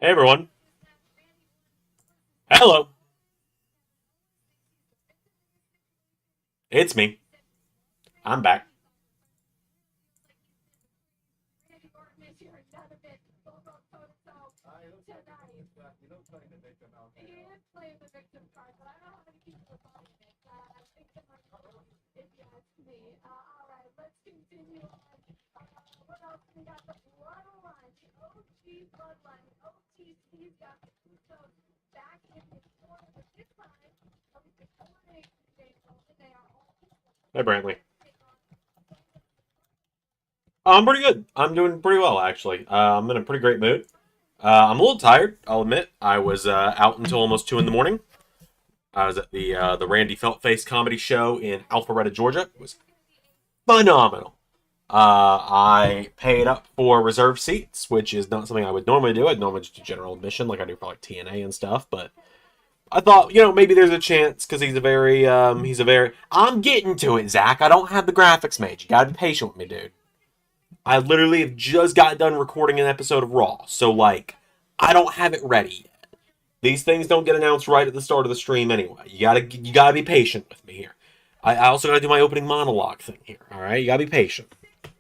Hey everyone. Hello. It's me. I'm back. Hey Brantley. I'm pretty good. I'm doing pretty well actually. I'm in a pretty great mood. I'm a little tired. I'll admit. I was out until almost 2 in the morning. I was at the Randy Feltface comedy show in Alpharetta, Georgia. It was phenomenal. I paid up for reserved seats, which is not something I would normally do. I'd normally just do general admission, like I do for like TNA and stuff. But I thought, maybe there's a chance because he's a very. I'm getting to it, Zach. I don't have the graphics made. You gotta be patient with me, dude. I literally have just got done recording an episode of Raw, so like, I don't have it ready yet. These things don't get announced right at the start of the stream anyway. You gotta be patient with me here. I also gotta do my opening monologue thing here. All right, you gotta be patient. You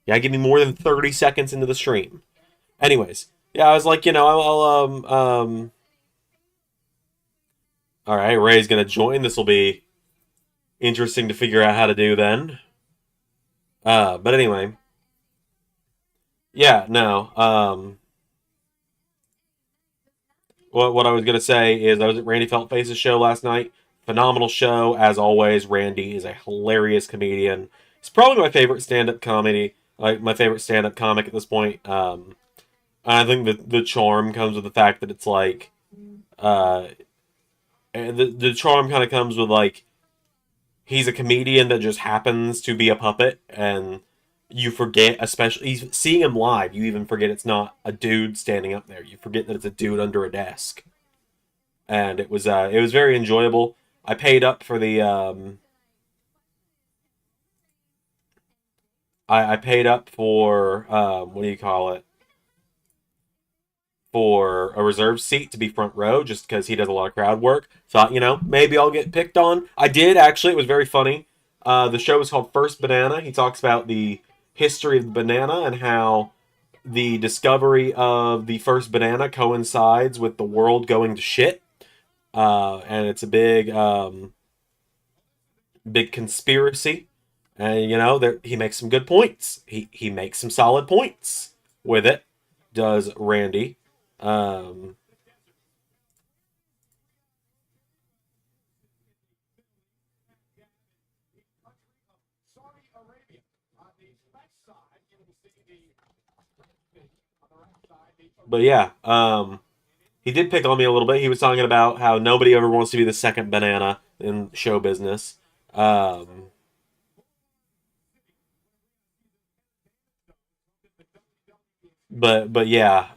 gotta give me more than 30 seconds into the stream. Anyways, yeah, I was like, all right, Ray's gonna join. This will be interesting to figure out how to do then. But anyway, yeah, no. What I was gonna say is I was at Randy Feltface's show last night. Phenomenal show as always. Randy is a hilarious comedian. He's probably my favorite stand-up comedy, like my favorite stand-up comic at this point. I think the charm comes with the fact that it's like, uh, and the charm kind of comes with like he's a comedian that just happens to be a puppet, and you forget, especially seeing him live, you even forget it's not a dude standing up there. You forget that it's a dude under a desk, and it was very enjoyable. I paid up for the I paid up for what do you call it, for a reserved seat to be front row just because he does a lot of crowd work. Thought, maybe I'll get picked on. I did, actually. It was very funny. The show is called First Banana. He talks about the history of the banana and how the discovery of the first banana coincides with the world going to shit. And it's a big conspiracy. And, he makes some good points. He makes some solid points with it, does Randy. Um, but yeah, he did pick on me a little bit. He was talking about how nobody ever wants to be the second banana in show business. Um, but yeah,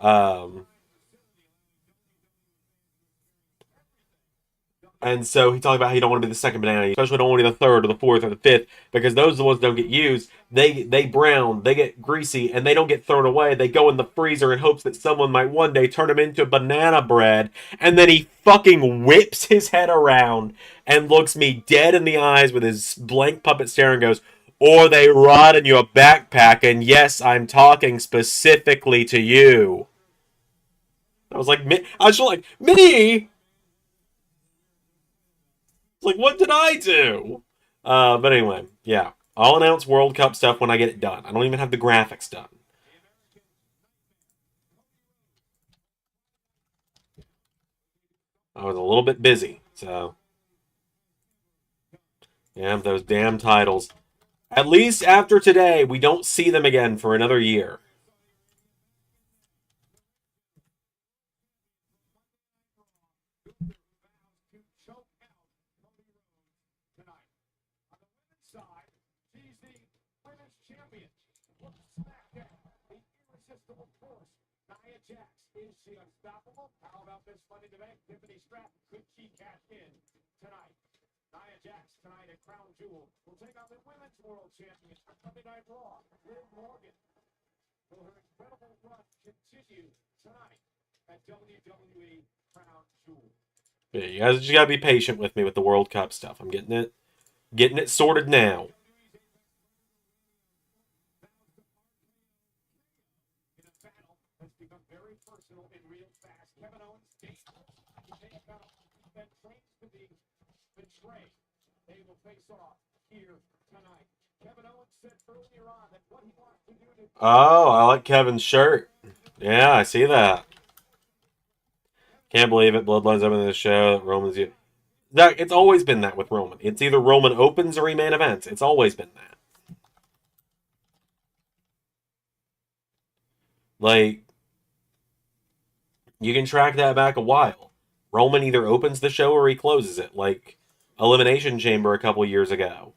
and so he talked about how you don't want to be the second banana, you especially don't want to be the third or the fourth or the fifth, because those are the ones that don't get used. They brown, they get greasy, and they don't get thrown away. They go in the freezer in hopes that someone might one day turn them into banana bread, and then he fucking whips his head around and looks me dead in the eyes with his blank puppet stare and goes, or they rot in your backpack. And yes, I'm talking specifically to you. I was like, me? I was just like, me? Like, what did I do? But anyway, yeah. I'll announce World Cup stuff when I get it done. I don't even have the graphics done. I was a little bit busy, so yeah, those damn titles. At least after today, we don't see them again for another year. Yeah, you guys just gotta be patient with me with the World Cup stuff. I'm getting it sorted now. Oh, I like Kevin's shirt. Yeah, I see that. Can't believe it. Bloodline's opening the show. Roman's you. That it's always been that with Roman. It's either Roman opens or he main events. It's always been that. Like you can track that back a while. Roman either opens the show or he closes it. Like Elimination Chamber a couple years ago.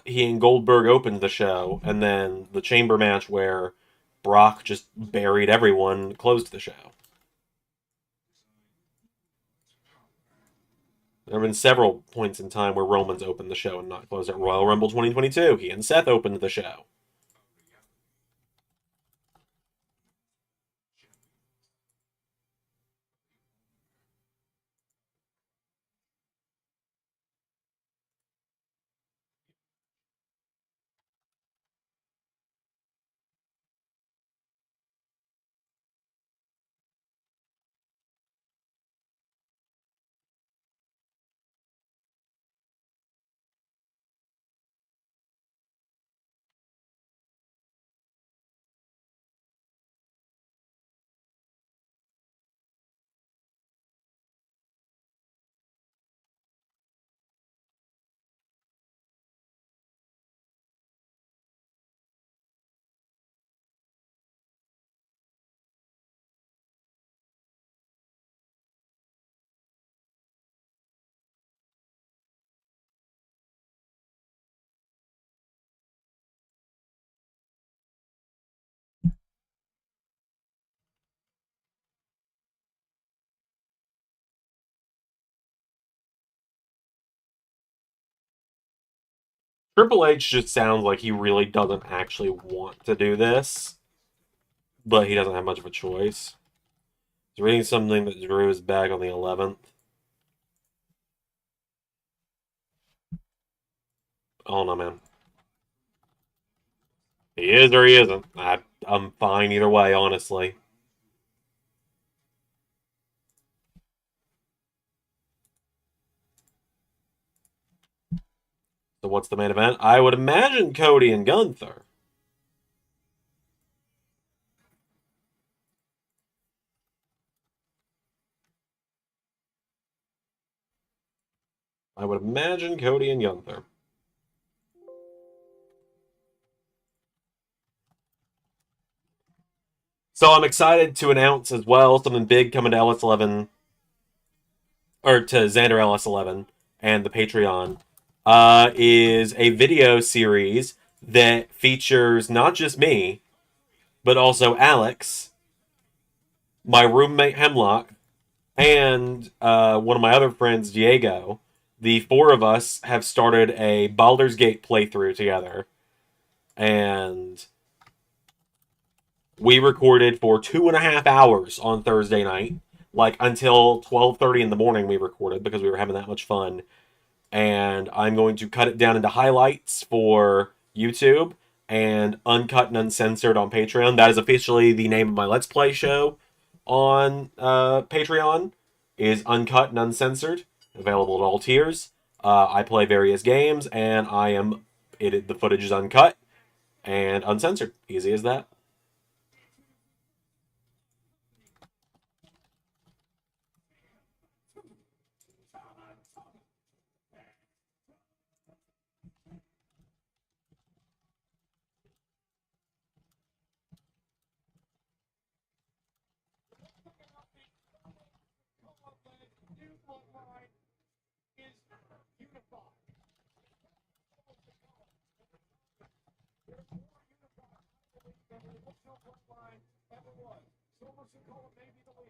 He and Goldberg opened the show, and then the Chamber match where Brock just buried everyone closed the show. There have been several points in time where Roman's opened the show and not closed it. Royal Rumble 2022, he and Seth opened the show. Triple H just sounds like he really doesn't actually want to do this, but he doesn't have much of a choice. He's reading something that Drew is back on the 11th. Oh no, man. He is or he isn't. I'm fine either way, honestly. So what's the main event? I would imagine Cody and Gunther. I would imagine Cody and Gunther. So I'm excited to announce as well something big coming to LS11 or to Xander LS11 and the Patreon. Is a video series that features not just me, but also Alex, my roommate Hemlock, and one of my other friends, Diego. The four of us have started a Baldur's Gate playthrough together. And we recorded for 2.5 hours on Thursday night. Like until 12:30 in the morning we recorded because we were having that much fun. And I'm going to cut it down into highlights for YouTube and Uncut and Uncensored on Patreon. That is officially the name of my Let's Play show on Patreon. Is Uncut and Uncensored, available at all tiers. I play various games, and the footage is uncut and uncensored. Easy as that.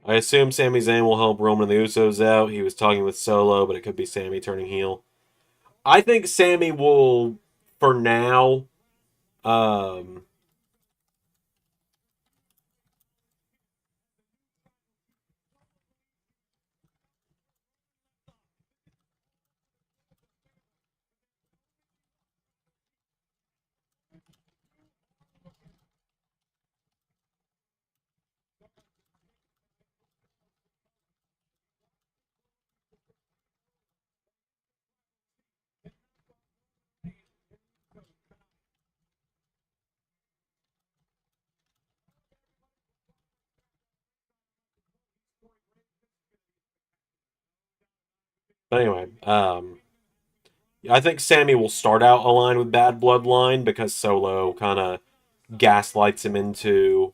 I assume Sami Zayn will help Roman and the Usos out. He was talking with Solo, but it could be Sami turning heel. I think Sami will, for now. Um, but anyway, I think Sami will start out aligned with Bad Bloodline because Solo kind of gaslights him into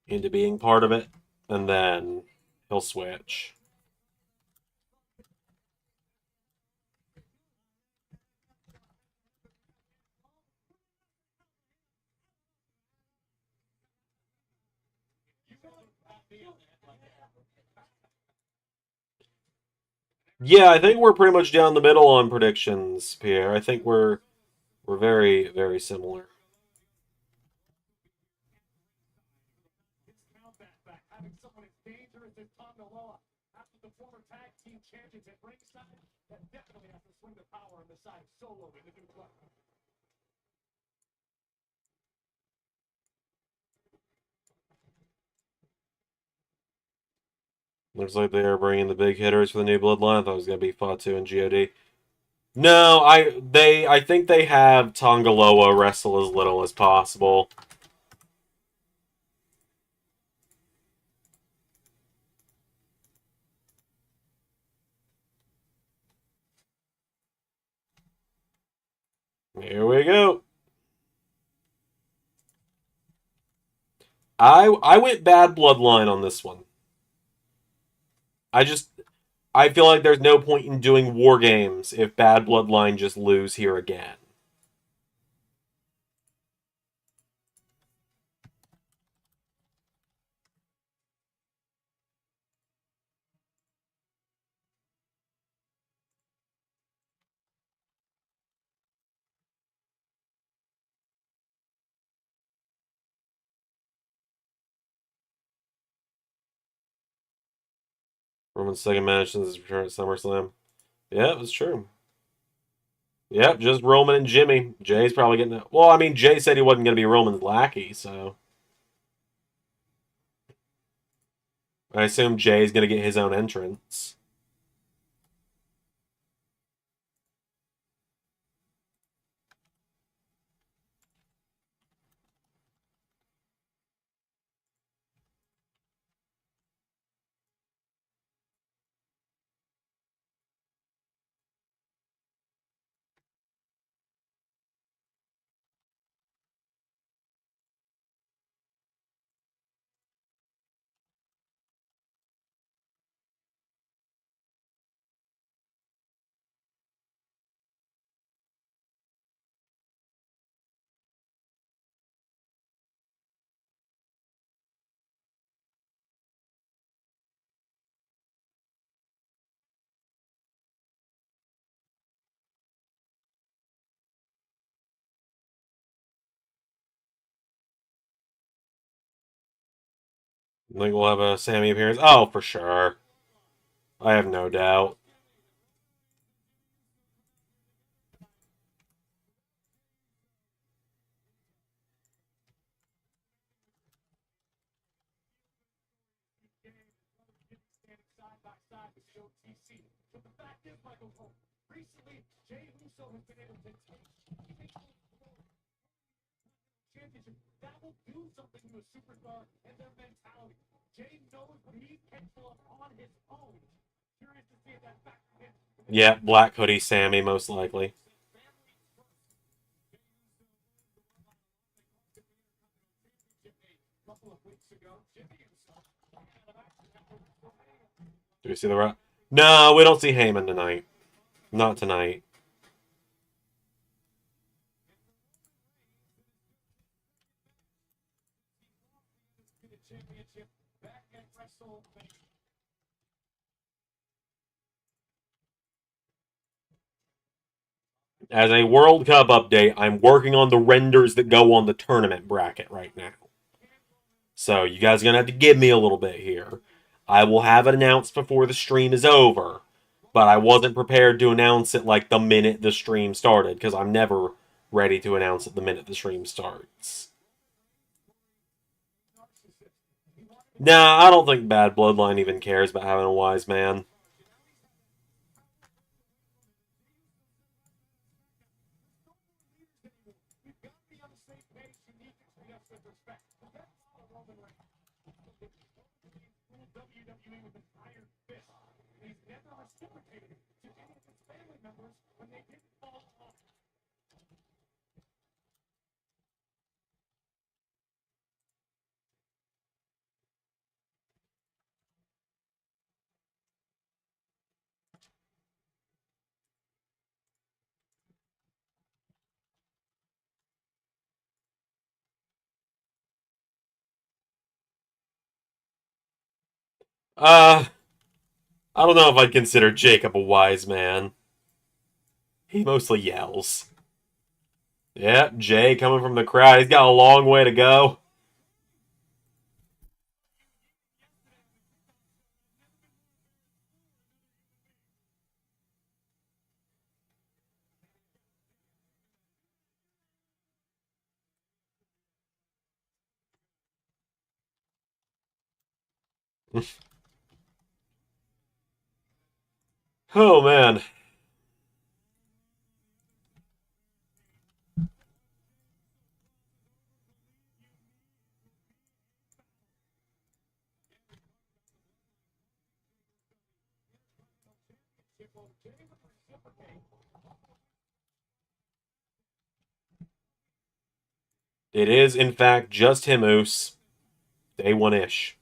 being part of it, and then he'll switch. Yeah, I think we're pretty much down the middle on predictions, Pierre. I think we're very very similar. Looks like they are bringing the big hitters for the new Bloodline. I thought it was gonna be Fatu and God. No, I think they have Tongaloa wrestle as little as possible. Here we go. I went Bad Bloodline on this one. I just I feel like there's no point in doing War Games if Bad Bloodline just lose here again. Roman's second match since his return at SummerSlam. Yeah, it was true. Yep, just Roman and Jimmy. Jay's probably getting it. Well, I mean, Jay said he wasn't going to be Roman's lackey, so I assume Jay's going to get his own entrance. I think we'll have a Sammy appearance. Oh, for sure. I have no doubt. Yeah, Black Hoodie Sammy, most likely. Do we see the right? No, we don't see Heyman tonight. Not tonight. As a World Cup update, I'm working on the renders that go on the tournament bracket right now. So you guys are going to have to give me a little bit here. I will have it announced before the stream is over, but I wasn't prepared to announce it like the minute the stream started because I'm never ready to announce it the minute the stream starts. Nah, I don't think Bad Bloodline even cares about having a wise man. Uh, I don't know if I'd consider Jacob a wise man. He mostly yells. Yep, Jay coming from the crowd. He's got a long way to go. Oh, man. It is, in fact, just him, Oos. Day one-ish.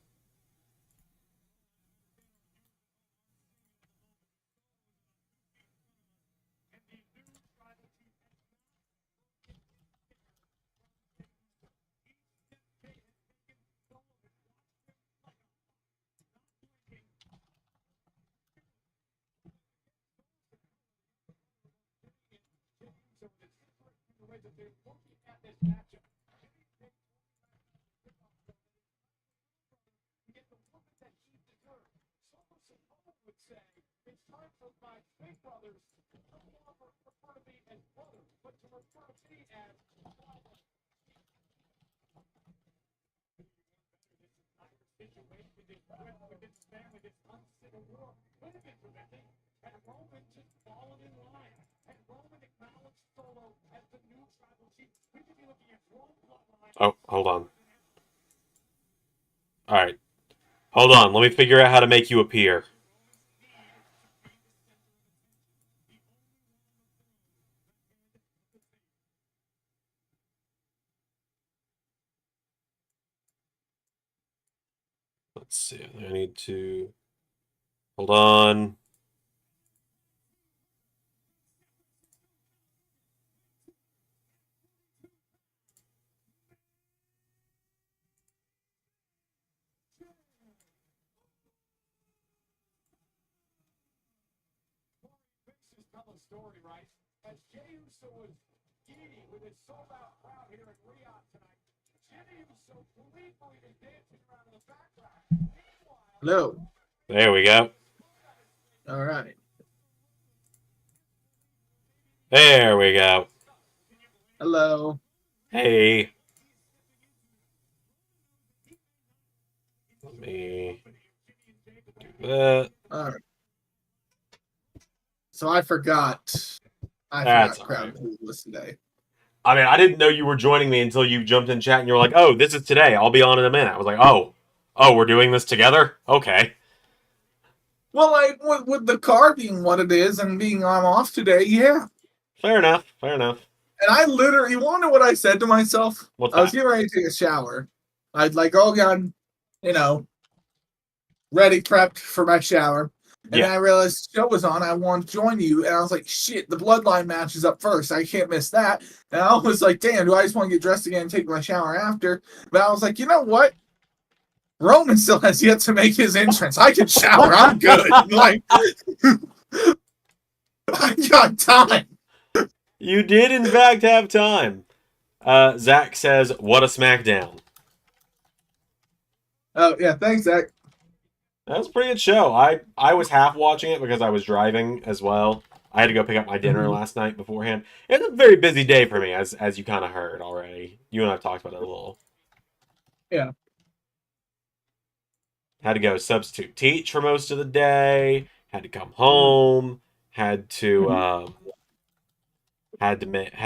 Oh, hold on. Alright. Hold on. Let me figure out how to make you appear. Let's see. I need to... Hold on. Hello. There we go. All right. There we go. Hello. Hey. Let me do that. All right. So I forgot. I That's forgot all Crown right. Jewel was today. I mean, I didn't know you were joining me until you jumped in chat and you were like, "Oh, this is today. I'll be on in a minute." I was like, "Oh, we're doing this together? Okay." Well, like with the car being what it is and being I'm off today, yeah. Fair enough. Fair enough. And I literally, you want to know what I said to myself? What's I was that? getting ready to take a shower. I'd like, oh god, you know, ready, prepped for my shower. And then Yeah. I realized the show was on. I wanted to join you. And I was like, shit, the Bloodline match is up first. I can't miss that. And I was like, damn, do I just want to get dressed again and take my shower after? But I was like, you know what? Roman still has yet to make his entrance. I can shower. I'm good. Like, I got time. You did, in fact, have time. Zach says, "What a SmackDown." Oh, yeah. Thanks, Zach. That was a pretty good show. I was half watching it because I was driving as well. I had to go pick up my dinner Mhm. last night beforehand. It was a very busy day for me, as you kind of heard already. You and I have talked about it a little. Yeah. Had to go substitute teach for most of the day. Had to come Mhm. home. Had to Mhm. had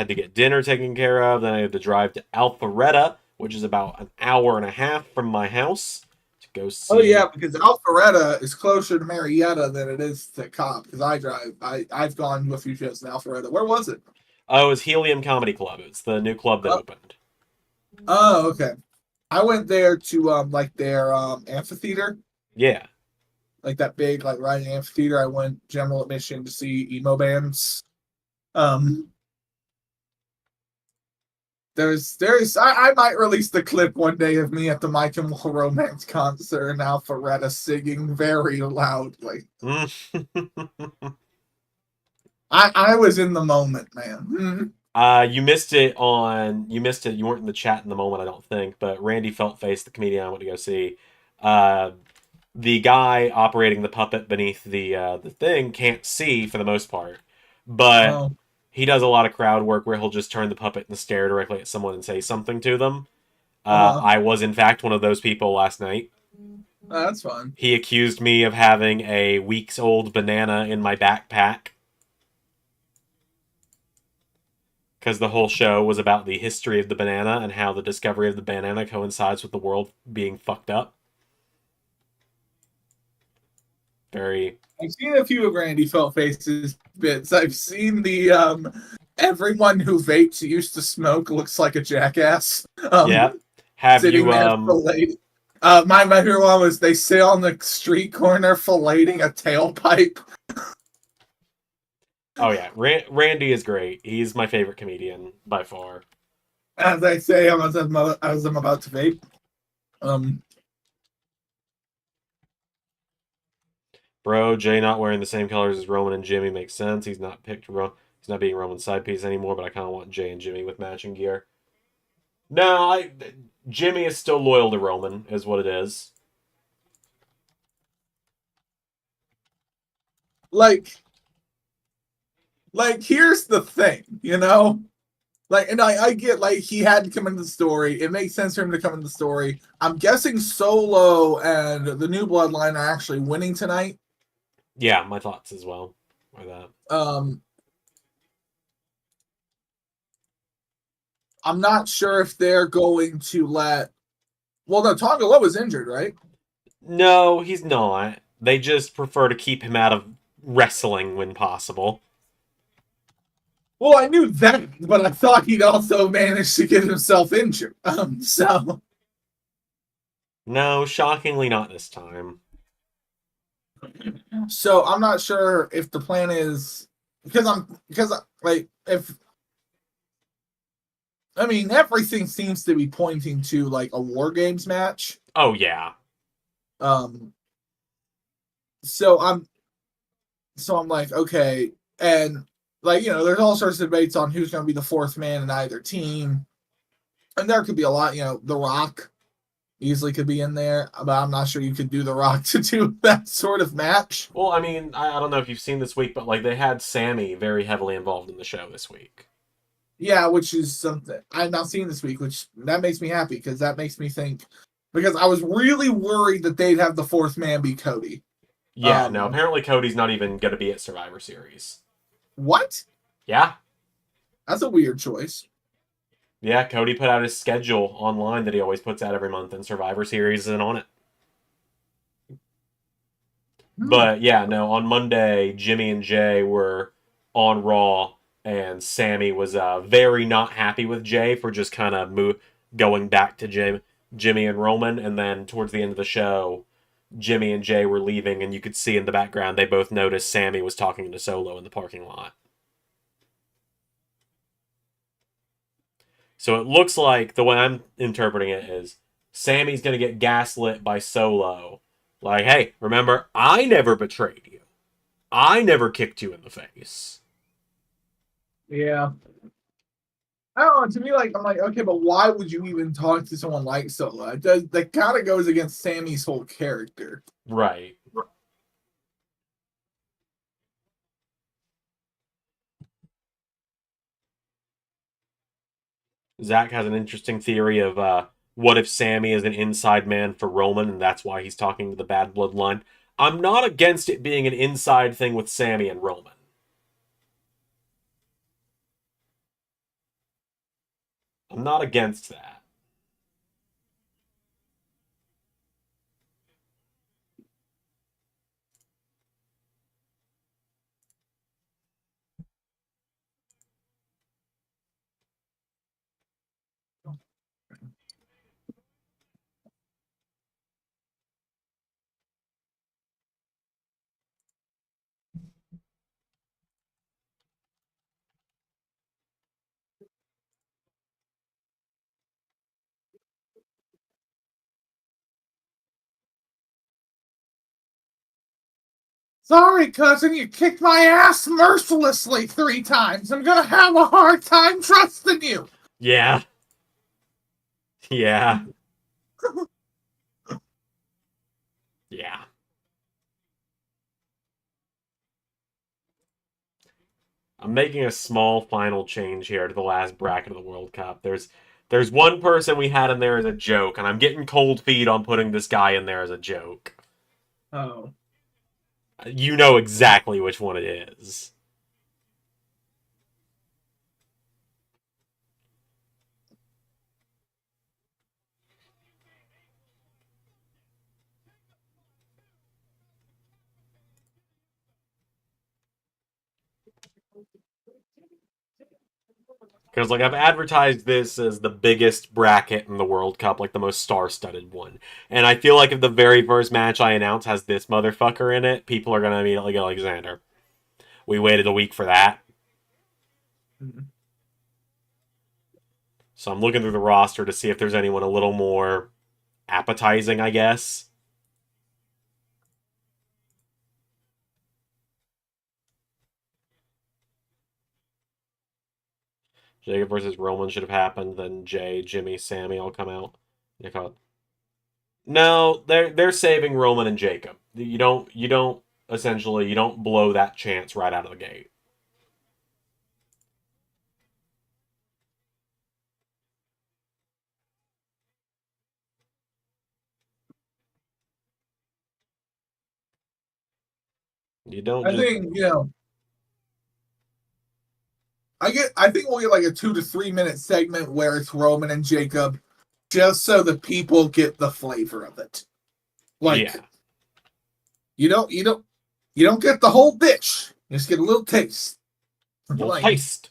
to get dinner taken care of. Then I had to drive to Alpharetta, which is about an hour and a half from my house, to go Oh, yeah, see. because Alpharetta is closer to Marietta than it is to Cobb. Because I drive. I've gone to a few shows in Alpharetta. Where was it? Oh, it was Helium Comedy Club. It's the new club that Oh, opened. oh, okay. I went there to like their amphitheater, Yeah. like that big like riding amphitheater. I went general admission to see emo bands. Um, I might release the clip one day of me at the My Chemical Romance concert in Alpharetta singing very loudly. I was in the moment, man. Mhm. You missed it on. You missed it. You weren't in the chat in the moment, I don't think. But Randy Feltface, the comedian I went to go see, uh, the guy operating the puppet beneath the thing can't see for the most part, but Oh, he does a lot of crowd work where he'll just turn the puppet and stare directly at someone and say something to them. uh-huh. I was in fact one of those people last night. That's fun. He accused me of having a weeks old banana in my backpack because the whole show was about the history of the banana and how the discovery of the banana coincides with the world being fucked up. Very. I've seen a few of Randy Feltface's bits. I've seen the everyone who vapes used to smoke looks like a jackass. Yeah. Have Sitting you there filleting. My favorite one was they sit on the street corner filleting a tailpipe. Oh yeah, Randy is great. He's my favorite comedian by far. As I say, as I'm about to vape. Um, Bro, Jay not wearing the same colors as Roman and Jimmy makes sense. He's not He's not being Roman's side piece anymore. But I kind of want Jay and Jimmy with matching gear. No, Jimmy is still loyal to Roman, is what it is. like, here's the thing, you know. Like, and I get like he had to come into the story. It makes sense for him to come into the story. I'm guessing Solo and the New Bloodline are actually winning tonight. Yeah, my thoughts as well are that. Um, I'm not sure if they're going to let. Well, no, Tonga Loa was injured, right? No, he's not. They just prefer to keep him out of wrestling when possible. Well, I knew that, but I thought he'd also managed to get himself injured. No, shockingly not this time. So I'm not sure if the plan is because like if I mean everything seems to be pointing to like a War Games match. Oh yeah. Um, so I'm like okay, and like there's all sorts of debates on who's going to be the fourth man in either team, and there could be a lot. The Rock easily could be in there, but I'm not sure you could do The Rock to do that sort of match. Well, I mean, I don't know if you've seen this week, but like they had Sammy very heavily involved in the show this week. Yeah, which is something I've not seen this week, which that makes me happy because that makes me think because I was really worried that they'd have the fourth man be Cody. Yeah, no, apparently Cody's not even going to be at Survivor Series. What? Yeah. That's a weird choice. Yeah, Cody put out his schedule online that he always puts out every month, and Survivor Series isn't on it. Hmm. But yeah, no, on Monday, Jimmy and Jay were on Raw, and Sammy was very not happy with Jay for just kind of going back to Jimmy and Roman. And then towards the end of the show, Jimmy and Jay were leaving, and you could see in the background they both noticed Sammy was talking to Solo in the parking lot. So it looks like the way I'm interpreting it is Sammy's going to get gaslit by Solo. Like, hey, remember, I never betrayed you. I never kicked you in the face. Yeah. I don't know. To me, like I'm like, okay, but why would you even talk to someone like Solo? It does that kind of goes against Sammy's whole character. Right. Zach has an interesting theory of what if Sammy is an inside man for Roman and that's why he's talking to the bad bloodline. I'm not against it being an inside thing with Sammy and Roman. I'm not against that. Sorry, cousin, you kicked my ass mercilessly 3 times. I'm gonna have a hard time trusting you. Yeah. Yeah. Yeah. I'm making a small final change here to the last bracket of the World Cup. There's one person we had in there as a joke, and I'm getting cold feet on putting this guy in there as a joke. Oh. You know exactly which one it is. Because like I've advertised this as the biggest bracket in the World Cup, like the most star-studded one. And I feel like if the very first match I announce has this motherfucker in it, people are gonna immediately go Alexander. We waited a week for that. Mhm. So I'm looking through the roster to see if there's anyone a little more appetizing, I guess. Jacob versus Roman should have happened. Then Jay, Jimmy, Sammy all come out. No, they're saving Roman and Jacob. You don't essentially you don't blow that chance right out of the gate. You don't I just think, I think we'll get like a 2 to 3 minute segment where it's Roman and Jacob, just so the people get the flavor of it. Like yeah. you don't get the whole dish. You just get a little taste. Little Like taste.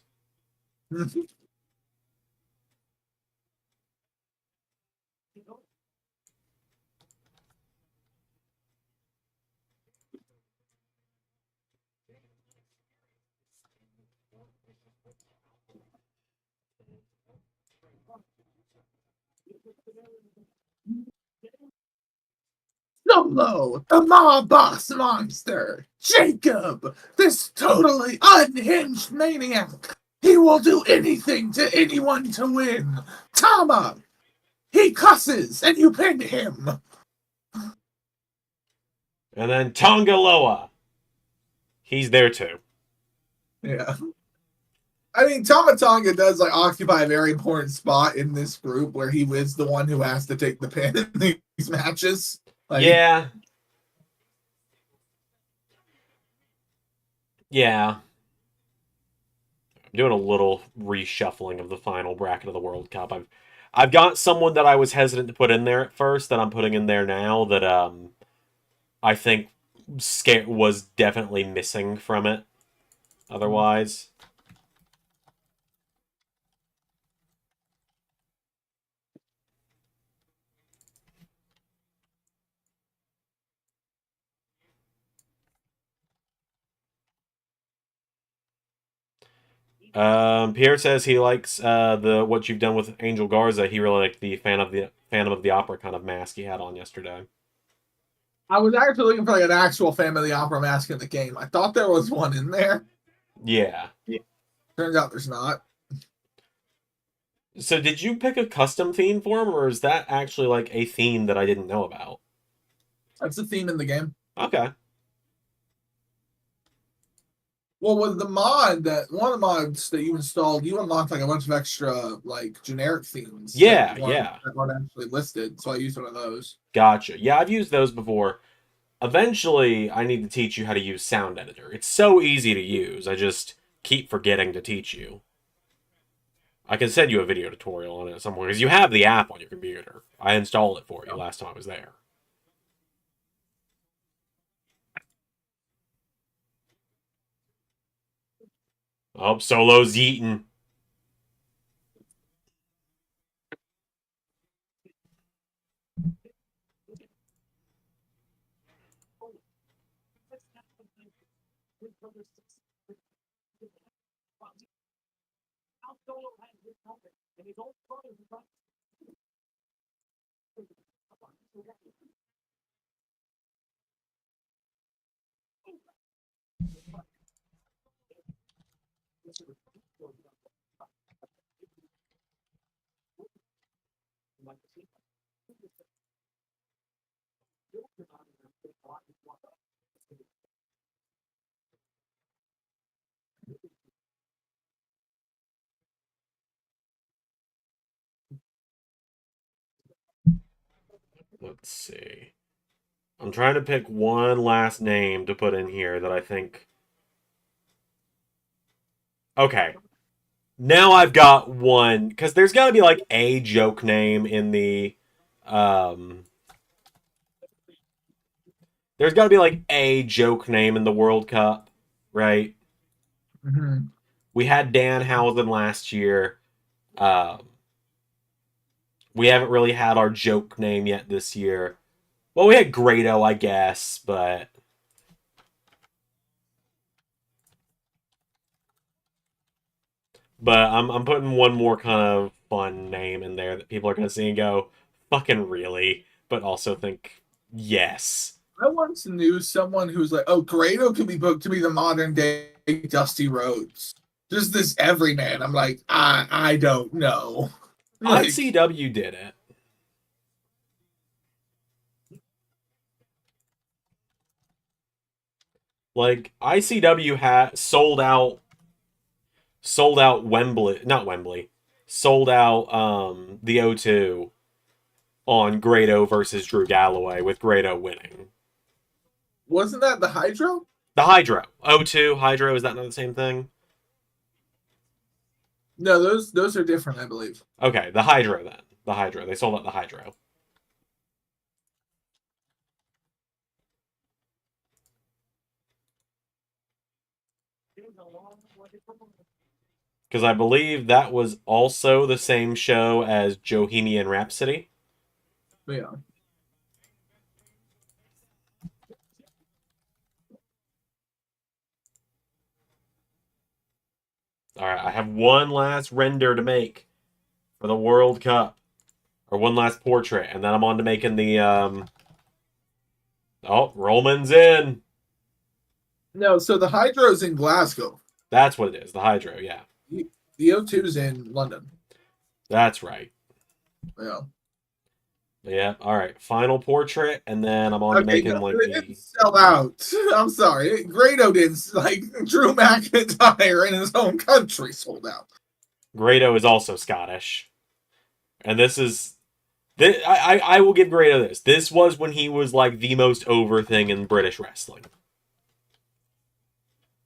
Solo, the mob boss monster. Jacob, this totally unhinged maniac. He will do anything to anyone to win. Tama, he cusses and you pin him. And then Tongaloa. He's there too. Yeah. I mean, Tama Tonga does like occupy a very important spot in this group where he was the one who has to take the pin in these matches. Like, Yeah. Yeah. doing a little reshuffling of the final bracket of the World Cup. I've got someone that I was hesitant to put in there at first that I'm putting in there now that I think was definitely missing from it otherwise. Pierre says he likes the what you've done with Angel Garza. He really liked the Phantom of the Opera kind of mask he had on yesterday. I was actually looking for like an actual Phantom of the Opera mask in the game. I thought there was one in there. Yeah. Turns out there's not. So did you pick a custom theme for him, or is that actually like a theme that I didn't know about? That's the theme in the game. Okay. Well, with the mod that one of the mods that you installed, you unlocked like a bunch of extra like generic themes. Yeah, yeah. That weren't actually listed, so I used one of those. Gotcha. Yeah, I've used those before. Eventually, I need to teach you how to use Sound Editor. It's so easy to use. I just keep forgetting to teach you. I can send you a video tutorial on it somewhere because you have the app on your computer. I installed it for you last time I was there. Oh, Solo's eating. Let's see. I'm trying to pick one last name to put in here that I think. Okay. Now I've got one because there's got to be like a joke name in the. There's got to be like a joke name in the World Cup, right? Mm-hmm. We had Danhausen last year. Um, we haven't really had our joke name yet this year. Well, we had Grado, I guess, but I'm putting one more kind of fun name in there that people are gonna see and go, fucking really, but also think yes. I once knew someone who's like, "Oh, Grado could be booked to be the modern day Dusty Rhodes." Just this everyman. I'm like, I don't know. Like, ICW did it. Like ICW had sold out Wembley, not Wembley, sold out the O2 on Grado versus Drew Galloway with Grado winning. wasn't that the Hydro? The Hydro. O2, Hydro, is that not the same thing? No, those are different, I believe. Okay, the Hydro then. The Hydro. They sold out the Hydro. Because I believe that was also the same show as Bohemian Rhapsody. Yeah. All right, I have one last render to make for the World Cup, or one last portrait, and then I'm on to making the. Oh, Roman's in. No, so the Hydro's in Glasgow. That's what it is. The Hydro, yeah. The O2's in London. That's right. Yeah. Yeah. All right. Final portrait, and then I'm on to making like it didn't sell out. I'm sorry. Grado didn't like Drew McIntyre in his own country sold out. Grado is also Scottish, and this is. I will give Grado this. This was when he was like the most over thing in British wrestling.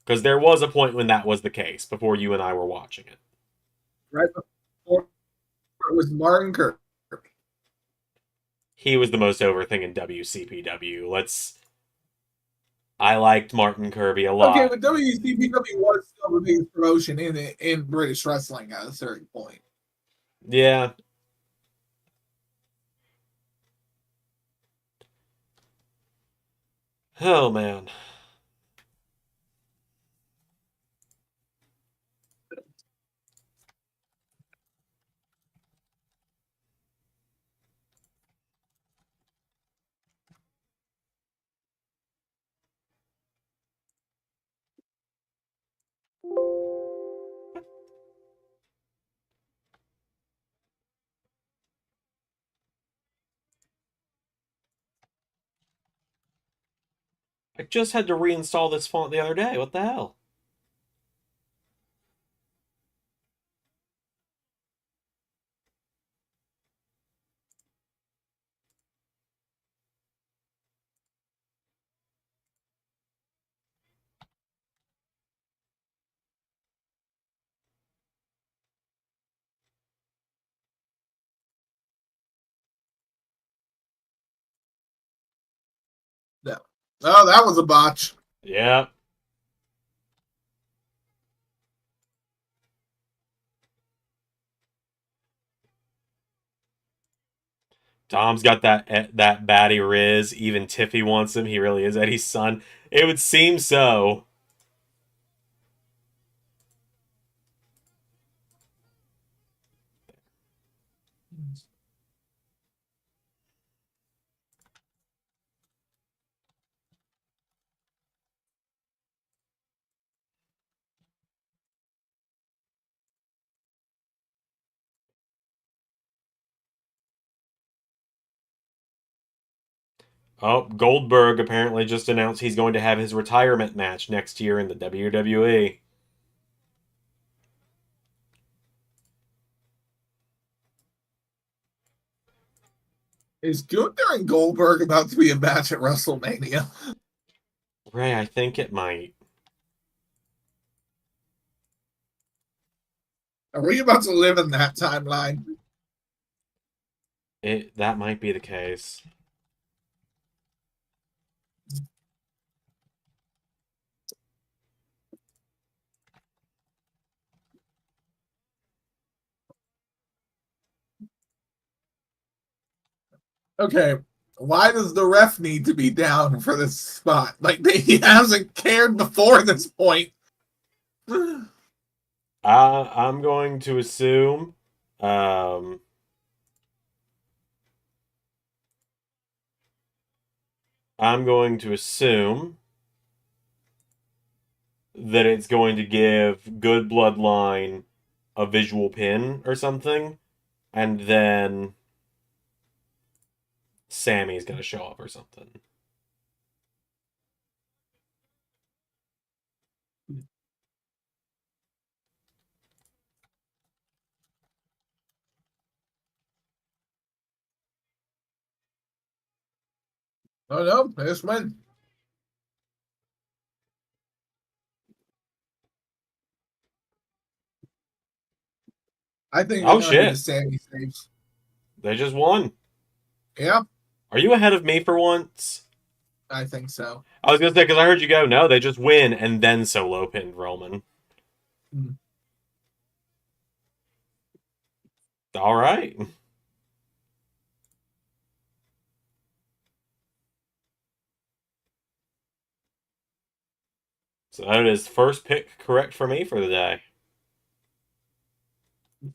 Because there was a point when that was the case before you and I were watching it. Right before it was Martin Kirby. He was the most over thing in WCPW. I liked Martin Kirby a Okay, lot. but WCPW was still the biggest promotion in British wrestling at a certain point. Yeah. Oh man. I just had to reinstall this font the other day. What the hell? No. Oh, that was a botch. Yeah. Dom's got that baddie Riz. Even Tiffy wants him. He really is Eddie's son. It would seem so. Oh, Goldberg apparently just announced he's going to have his retirement match next year in the WWE. Is Gunther and Goldberg about to be a match at WrestleMania? Ray, I think it might. Are we about to live in that timeline? That might be the case. Okay, why does the ref need to be down for this spot? Like he hasn't cared before this point. I'm going to assume. Um, I'm going to assume that it's going to give Good Bloodline a visual pin or something, and then Sammy's going to show up or something. Oh no, this one. I think they're Oh gonna do the shit! Sammy saves. They just won. Yeah, Are you ahead of me for once? I think so. I was gonna say because I heard you go. No, they just win and then solo pinned Roman. Hmm. All right. So that is first pick correct for me for the day.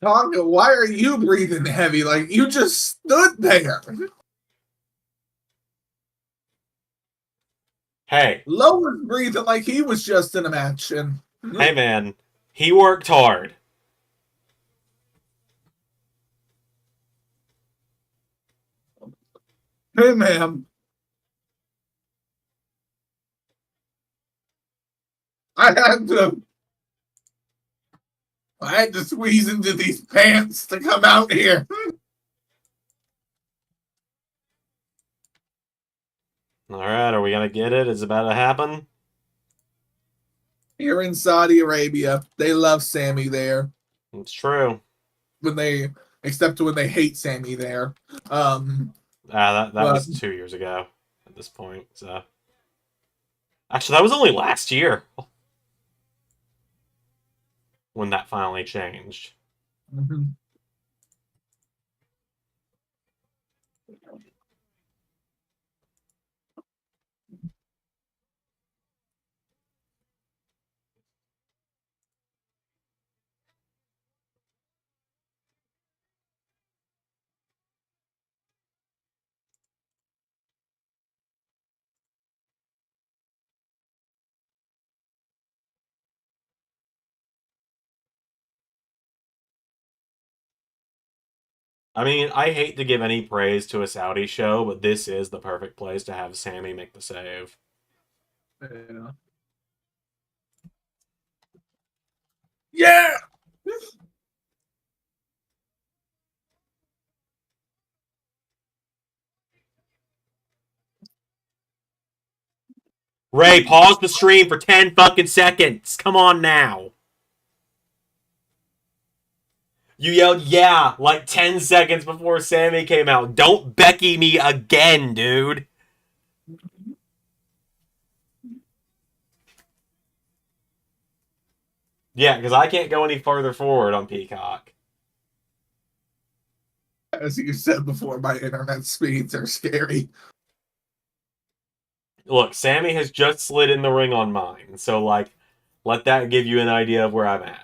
Tonga, why are you breathing heavy? Like you just stood there. Hey, Low was breathing like he was just in a match. And hey man, he worked hard. hey, ma'am, I had to. I had to squeeze into these pants to come out here. All right, are we gonna get it? Is it about to happen? Here in Saudi Arabia, they love Sammy there. It's true. Except when they hate Sammy there. That But was 2 years ago at this point. So actually, that was only last year when that finally changed. mhm. I mean, I hate to give any praise to a Saudi show, but this is the perfect place to have Sammy make the save. Yeah. Yeah. Ray, pause the stream for 10 fucking seconds. Come on now. You yelled, yeah, like 10 seconds before Sammy came out. Don't Becky me again, dude. Yeah, because I can't go any further forward on Peacock. As you said before, my internet speeds are scary. Look, Sammy has just slid in the ring on mine, so, like, let that give you an idea of where I'm at.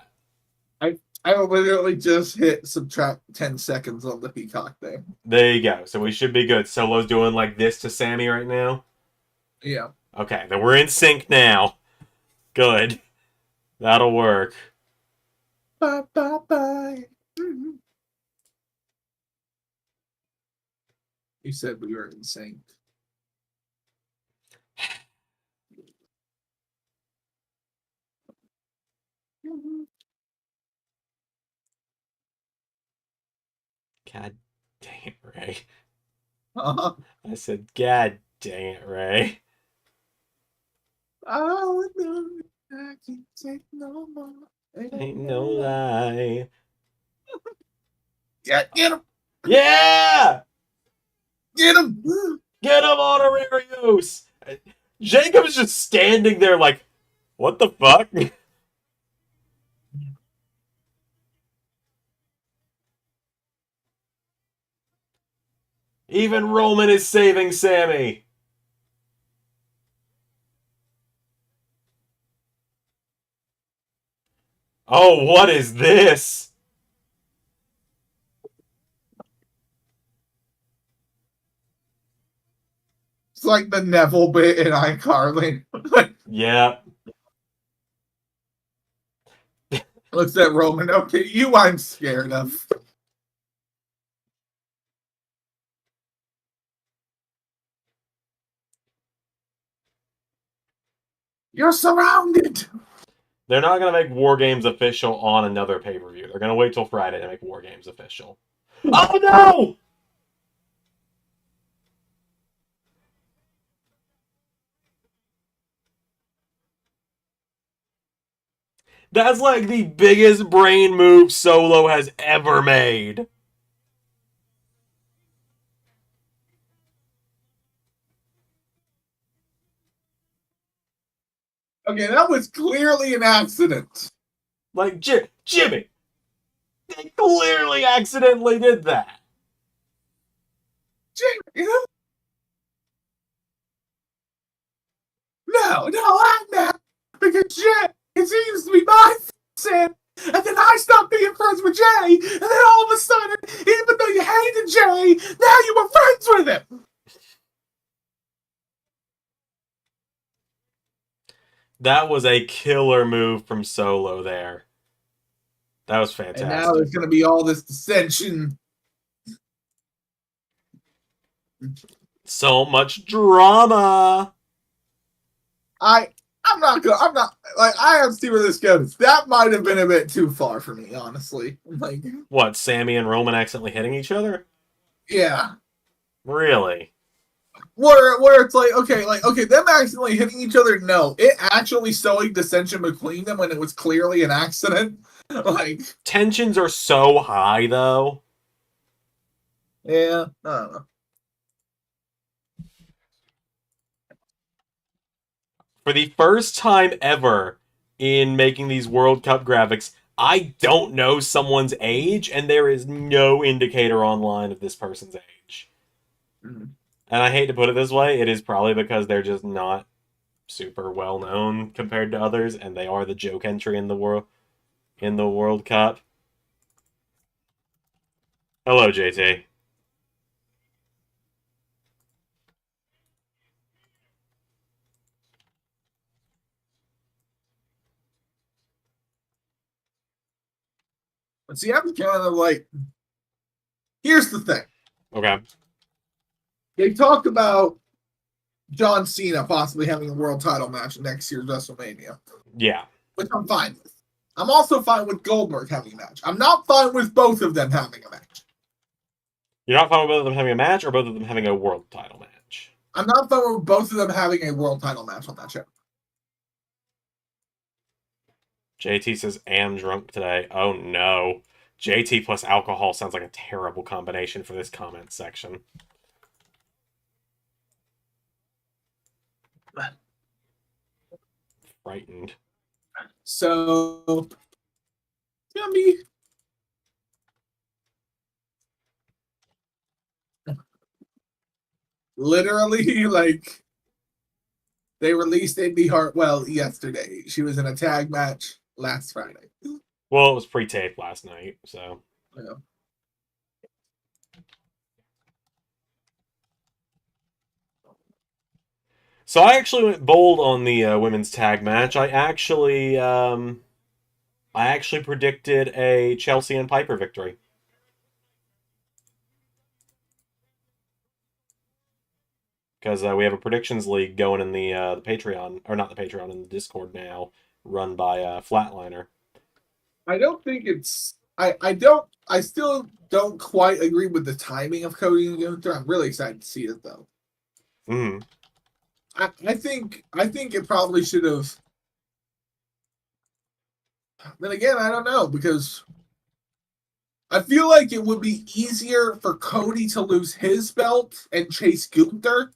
I literally just hit subtract 10 seconds on the Peacock thing. There you go. So we should be good. Solo's doing like this to Sammy right now. Yeah. Okay, then we're in sync now. Good. That'll work. Bye, bye, bye. Mm-hmm. You said we were in sync. God dang it, Ray. Uh-huh. I said, God dang it, Ray. Oh, no, I can't take no more. Ain't no lie. Yeah, get him! Yeah! Get him! Get him, Honorarius! Jacob's just standing there like, what the fuck? Even Roman is saving Sammy. Oh, what is this? It's like the Neville bit in iCarly. Yeah. Looks at Roman. Okay, you I'm scared of. You're surrounded. They're not going to make War Games official on another pay-per-view. They're going to wait till Friday to make War Games official. Oh, no! That's like the biggest brain move Solo has ever made. Okay, that was clearly an accident. Like, Jimmy, they clearly accidentally did that. Jimmy, no, I'm not. Because it seems to be my sin. And then I stopped being friends with Jay. And then all of a sudden, even though you hated Jay, now you were friends with him. That was a killer move from Solo there. That was fantastic. And now there's going to be all this dissension. So much drama. I'm not like I have to see where this goes. That might have been a bit too far for me, honestly. Like What, Sammy and Roman accidentally hitting each other? Yeah. Really? where it's like them accidentally hitting each other. No, it actually sowing dissension between them when it was clearly an accident. Like Tensions are so high, though. yeah, I don't know. For the first time ever in making these World Cup graphics, I don't know someone's age, and there is no indicator online of this person's age. Mhm. And I hate to put it this way, it is probably because they're just not super well known compared to others, and they are the joke entry in the World Cup. Hello, JT. But see, I'm kind of like, here's the thing. Okay. They talked about John Cena possibly having a world title match next year's WrestleMania, Yeah. which I'm fine with. I'm also fine with Goldberg having a match. I'm not fine with both of them having a match. You're not fine with both of them having a match, or both of them having a world title match? I'm not fine with both of them having a world title match on that show. JT says, am drunk today. Oh no. JT plus alcohol sounds like a terrible combination for this comment section. Frightened. So it's gonna be literally like they released Indy Hartwell yesterday. She was in a tag match last Friday. Well, it was pre-taped last night, so. Yeah. So I actually went bold on the women's tag match. I actually predicted a Chelsea and Piper victory because we have a predictions league going in the Patreon, or not the Patreon, in the Discord now, run by Flatliner. I don't think it's I still don't quite agree with the timing of Cody and Gunther. I'm really excited to see it though. Mm. I think it probably should have. Then again, I don't know because I feel like it would be easier for Cody to lose his belt and chase Gunther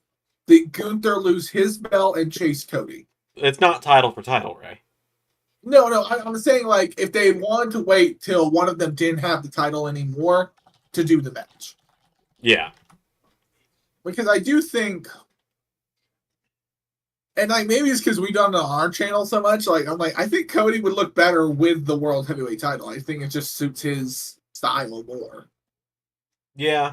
than Gunther lose his belt and chase Cody. It's not title for title, Ray. No, I'm saying like if they wanted to wait till one of them didn't have the title anymore to do the match. Yeah. Because I do think, and like maybe it's because we done it on our channel so much. Like I'm like I think Cody would look better with the world heavyweight title. I think it just suits his style more. Yeah.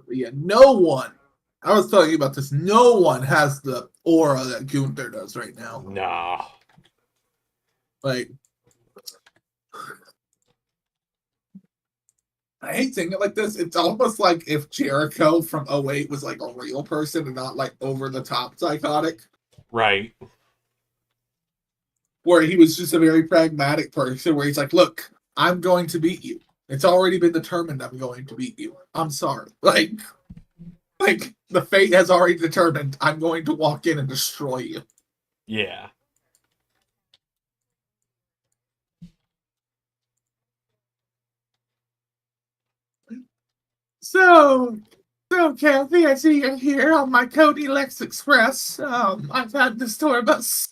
Yeah, no one. I was telling you about this. No one has the aura that Gunther does right now. Nah. Like, I hate saying it like this. It's almost like if Jericho from '08 was like a real person and not like over the top psychotic, Right. where he was just a very pragmatic person where he's like, look, I'm going to beat you. It's already been determined I'm going to beat you. I'm sorry. Like the fate has already determined I'm going to walk in and destroy you. Yeah. So, Kathy, I see you're here on my Cody Lex Express. I've had this tour bus.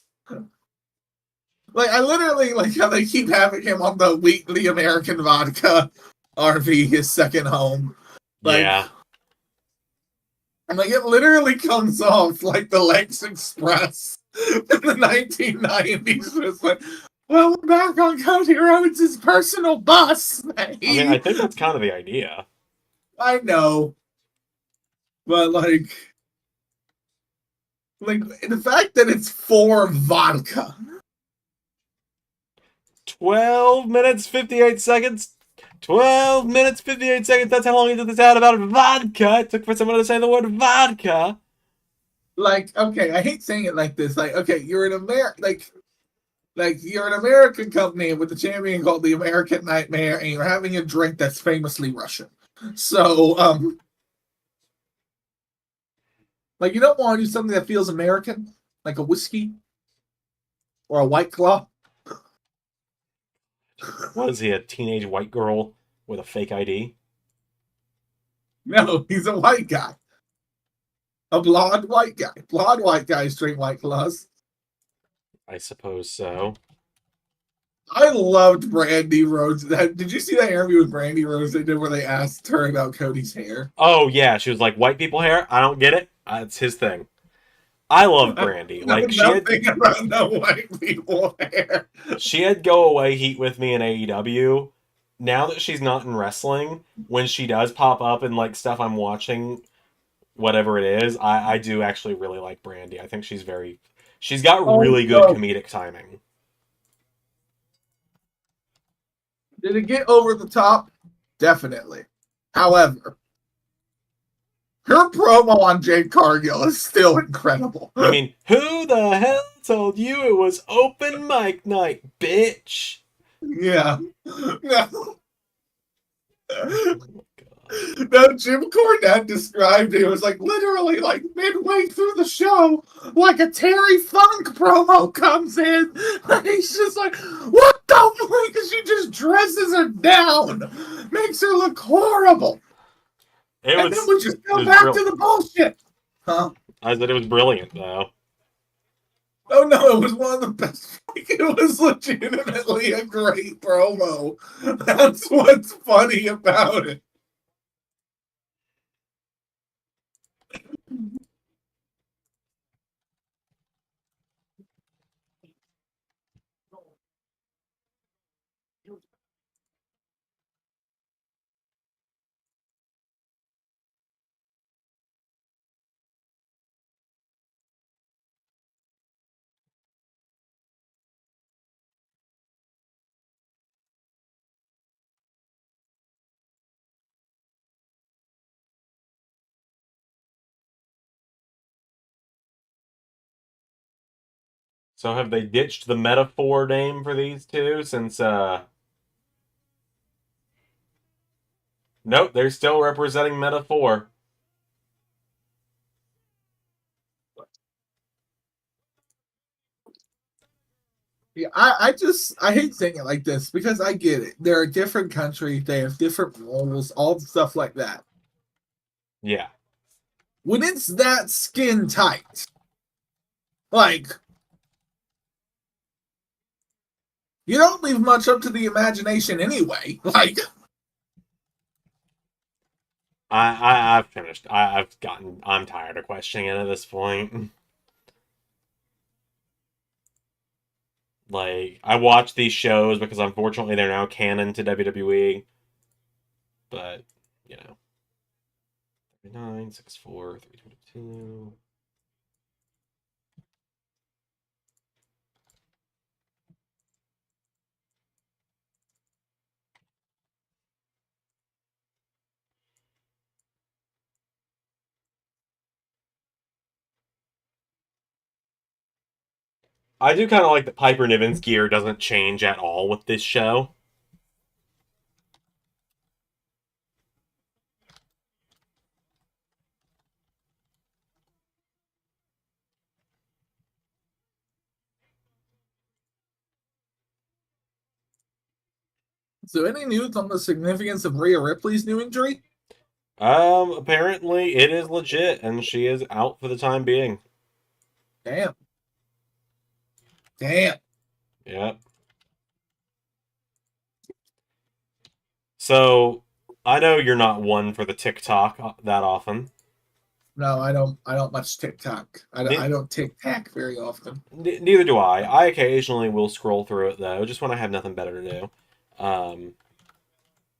Like, I literally like how they keep having him on the weekly American vodka RV, his second home. Like, Yeah. and like it literally comes off like the Lex Express in the 1990s. It's like, well, we're back on Cody Rhodes' personal bus. I mean, I think that's kind of the idea. I know, but like the fact that it's for vodka. 12 minutes, 58 seconds. 12 minutes, 58 seconds. That's how long he did this ad about vodka. It took for someone to say the word vodka. Like, okay, I hate saying it like this. Like, okay, you're an you're an American company with a champion called the American Nightmare, and you're having a drink that's famously Russian. So, like, you don't want to do something that feels American, like a whiskey or a White Claw. What is he, a teenage white girl with a fake ID? No, he's a white guy. A blonde white guy. Blonde white guys drink White Claws. I suppose so. I loved Brandy Rhodes. Did you see that interview with Brandy Rhodes they did where they asked her about Cody's hair? Oh, yeah. She was like, white people hair? I don't get it. It's his thing. I love I Brandy. know Like, nothing about no white people hair. she had go away heat with me in AEW. Now that she's not in wrestling, when she does pop up in like stuff I'm watching, whatever it is, I do actually really like Brandy. I think she's got Oh, really good no. comedic timing. Did it get over the top? Definitely. However, her promo on Jade Cargill is still incredible. I mean, who the hell told you it was open mic night, bitch? Yeah. No. Oh my God. No, Jim Cornette described it. It was like literally like midway through the show, like a Terry Funk promo comes in. And he's just like, what the fuck? And she just dresses her down, makes her look horrible. It And then we just it go was back to the bullshit. Huh? I said it was brilliant though. Oh no, it was one of the best. It was legitimately a great promo. That's what's funny about it. So have they ditched the metaphor name for these two since nope, they're still representing metaphor. Yeah, I hate saying it like this because I get it. They're a different country, they have different rules, all the stuff like that. Yeah. When it's that skin tight, like you don't leave much up to the imagination anyway. Like I've finished. I'm tired of questioning it at this point. Like, I watch these shows because unfortunately they're now canon to WWE. But, you know. 39, 64, 322. I do kind of like that Piper Niven's gear doesn't change at all with this show. so any news on the significance of Rhea Ripley's new injury? Apparently it is legit, and she is out for the time being. Damn. Damn. Yep. So, I know you're not one for the TikTok that often. No, I don't much TikTok. I don't TikTok very often. Neither do I. I occasionally will scroll through it though, just when I have nothing better to do.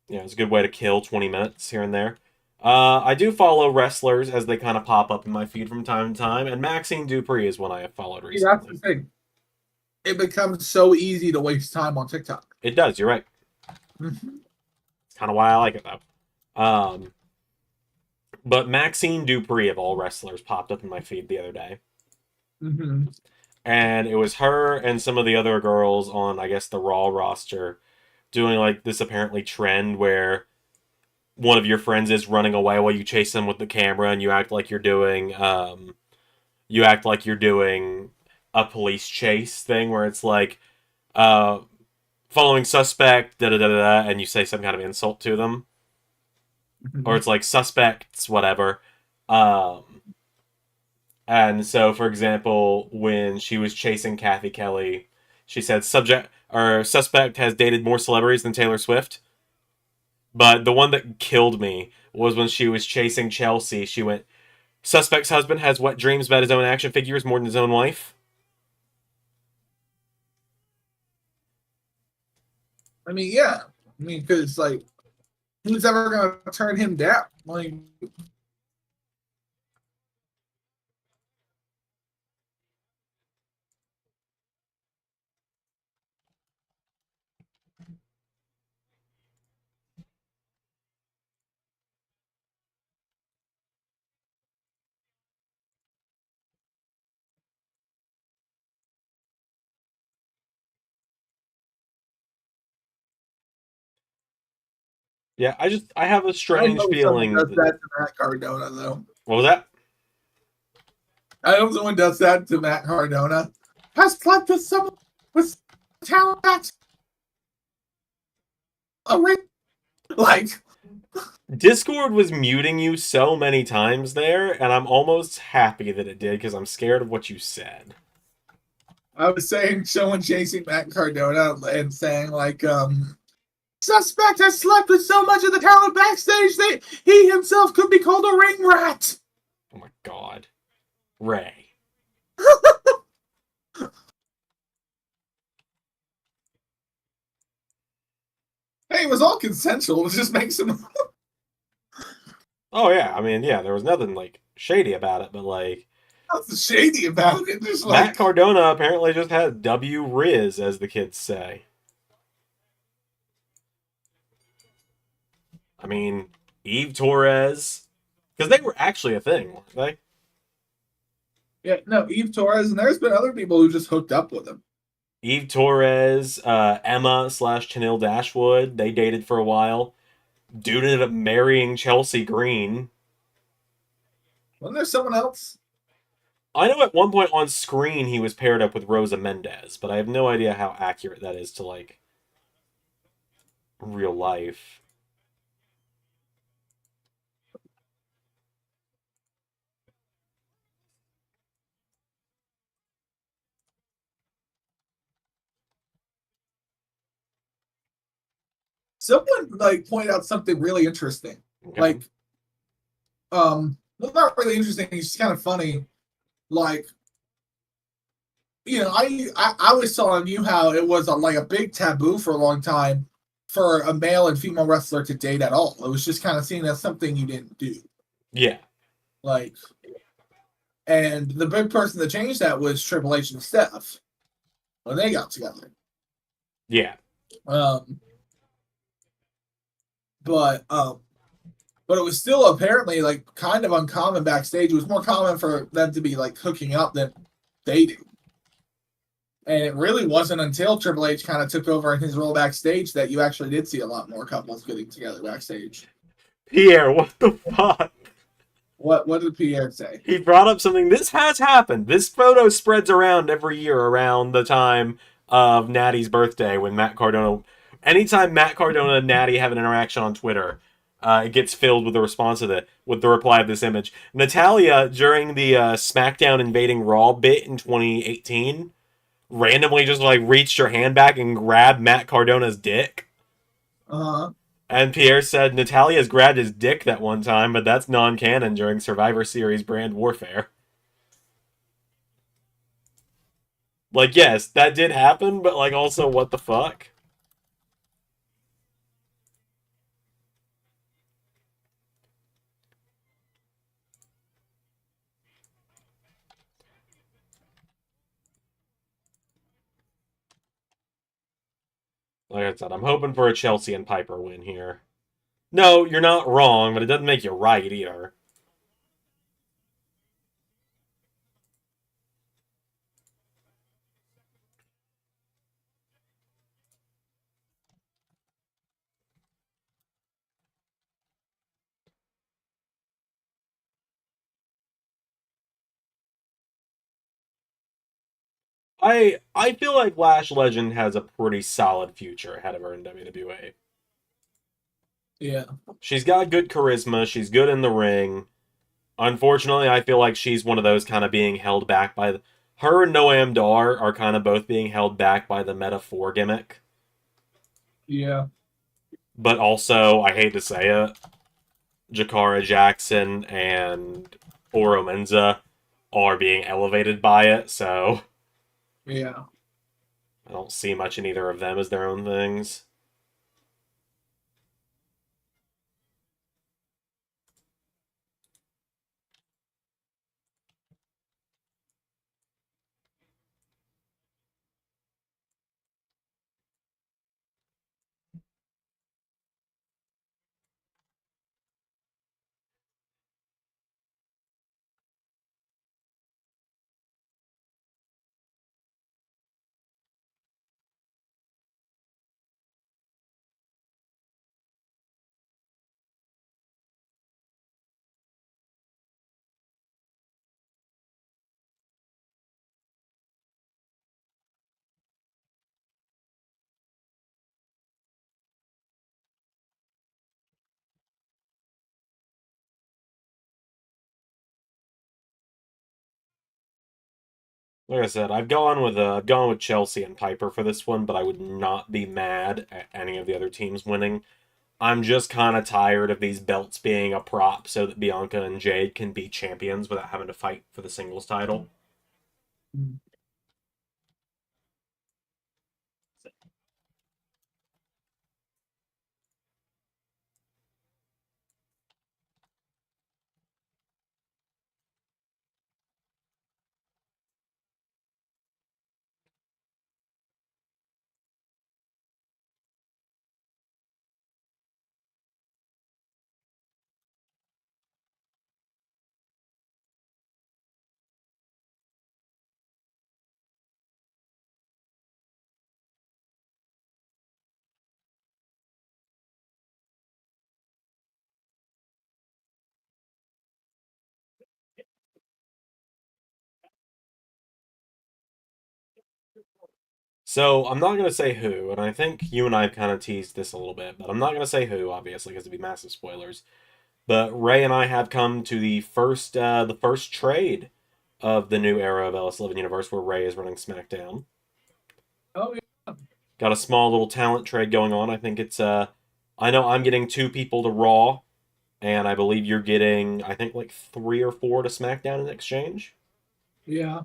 It's a good way to kill 20 minutes here and there. I do follow wrestlers as they kind of pop up in my feed from time to time, and Maxine Dupree is one I have followed See, that's recently. the thing. It becomes so easy to waste time on TikTok. It does. You're right. Mhm. It's kind of why I like it though. But Maxine Dupree of all wrestlers popped up in my feed the other day, Mhm. and it was her and some of the other girls on, I guess, the Raw roster doing like this apparently trend where one of your friends is running away while you chase them with the camera, and you act like you're doing a police chase thing where it's like uh, following suspect, da da da da, and you say some kind of insult to them, or Mhm. it's like suspects, whatever. Um, and so, for example, when she was chasing Kathy Kelly, she said subject or suspect has dated more celebrities than Taylor Swift. But the one that killed me was when she was chasing Chelsea. She went, suspect's husband has wet dreams about his own action figures more than his own wife. I mean, yeah. I mean, because like, who's ever gonna turn him down? Like, Yeah, I have a I strange know someone feeling does that. that to Matt Cardona, though. What was that? I know someone does that to Matt Cardona. Has slept with someone with talent that's a ring. Like, Discord was muting you so many times there, and I'm almost happy that it did because I'm scared of what you said. I was saying, someone chasing Matt Cardona and saying, like, suspect has slept with so much of the talent backstage that he himself could be called a ring rat. Oh my god. Ray. Hey, it was all consensual. It just makes him Oh yeah, I mean, yeah, there was nothing like shady about it, but like What's shady about it. Just Matt like, Cardona apparently just had W Riz, as the kids say. I mean, Eve Torres, because they were actually a thing, weren't they? yeah, no, Eve Torres, and there's been other people who just hooked up with him. Eve Torres, Emma slash Chanel Dashwood, they dated for a while. Dude ended up marrying Chelsea Green. Wasn't there someone else? I know at one point on screen he was paired up with Rosa Mendez, but I have no idea how accurate that is to like real life. Someone like pointed out something really interesting. Okay. Like, well, not really interesting. It's just kind of funny. Like, I always saw on you how it was like a big taboo for a long time for a male and female wrestler to date at all. It was just kind of seen as something you didn't do. Yeah. Like, and the big person that changed that was Triple H and Steph when they got together. Yeah. Um, but um, but it was still apparently like kind of uncommon backstage. It was more common for them to be like hooking up than dating. And it really wasn't until Triple H kind of took over in his role backstage that you actually did see a lot more couples getting together backstage. Pierre, what the fuck? What did Pierre say? He brought up something. This has happened. This photo spreads around every year around the time of Natty's birthday when Matt Cardona. Anytime Matt Cardona and Natty have an interaction on Twitter, it gets filled with a response to that, with the reply of this image. Natalia, during the SmackDown invading Raw bit in 2018, randomly just like reached her hand back and grabbed Matt Cardona's dick. Uh-huh. And Pierre said Natalia's grabbed his dick that one time, but that's non-canon during Survivor Series brand warfare. Like, yes, that did happen, but like, also, what the fuck? Like I said, I'm hoping for a Chelsea and Piper win here. No, you're not wrong, but it doesn't make you right either. I feel like Lash Legend has a pretty solid future ahead of her in WWE. Yeah. She's got good charisma. She's good in the ring. Unfortunately, I feel like she's one of those kind of being held back by her and Noam Dar are kind of both being held back by the Meta 4 gimmick. Yeah. But also, I hate to say it, Jakara Jackson and Oro Menza are being elevated by it, so Yeah. I don't see much in either of them as their own things. Like I said, I've gone with Chelsea and Piper for this one, but I would not be mad at any of the other teams winning. I'm just kind of tired of these belts being a prop so that Bianca and Jade can be champions without having to fight for the singles title. So I'm not going to say who, and I think you and I have kind of teased this a little bit, but I'm not going to say who, obviously, because it'd be massive spoilers. But Ray and I have come to the first trade of the new era of LS11 Universe, where Ray is running SmackDown. Oh yeah. Got a small little talent trade going on. I think it's I know I'm getting 2 people to Raw, and I believe you're getting I think like 3 or 4 to SmackDown in exchange. Yeah.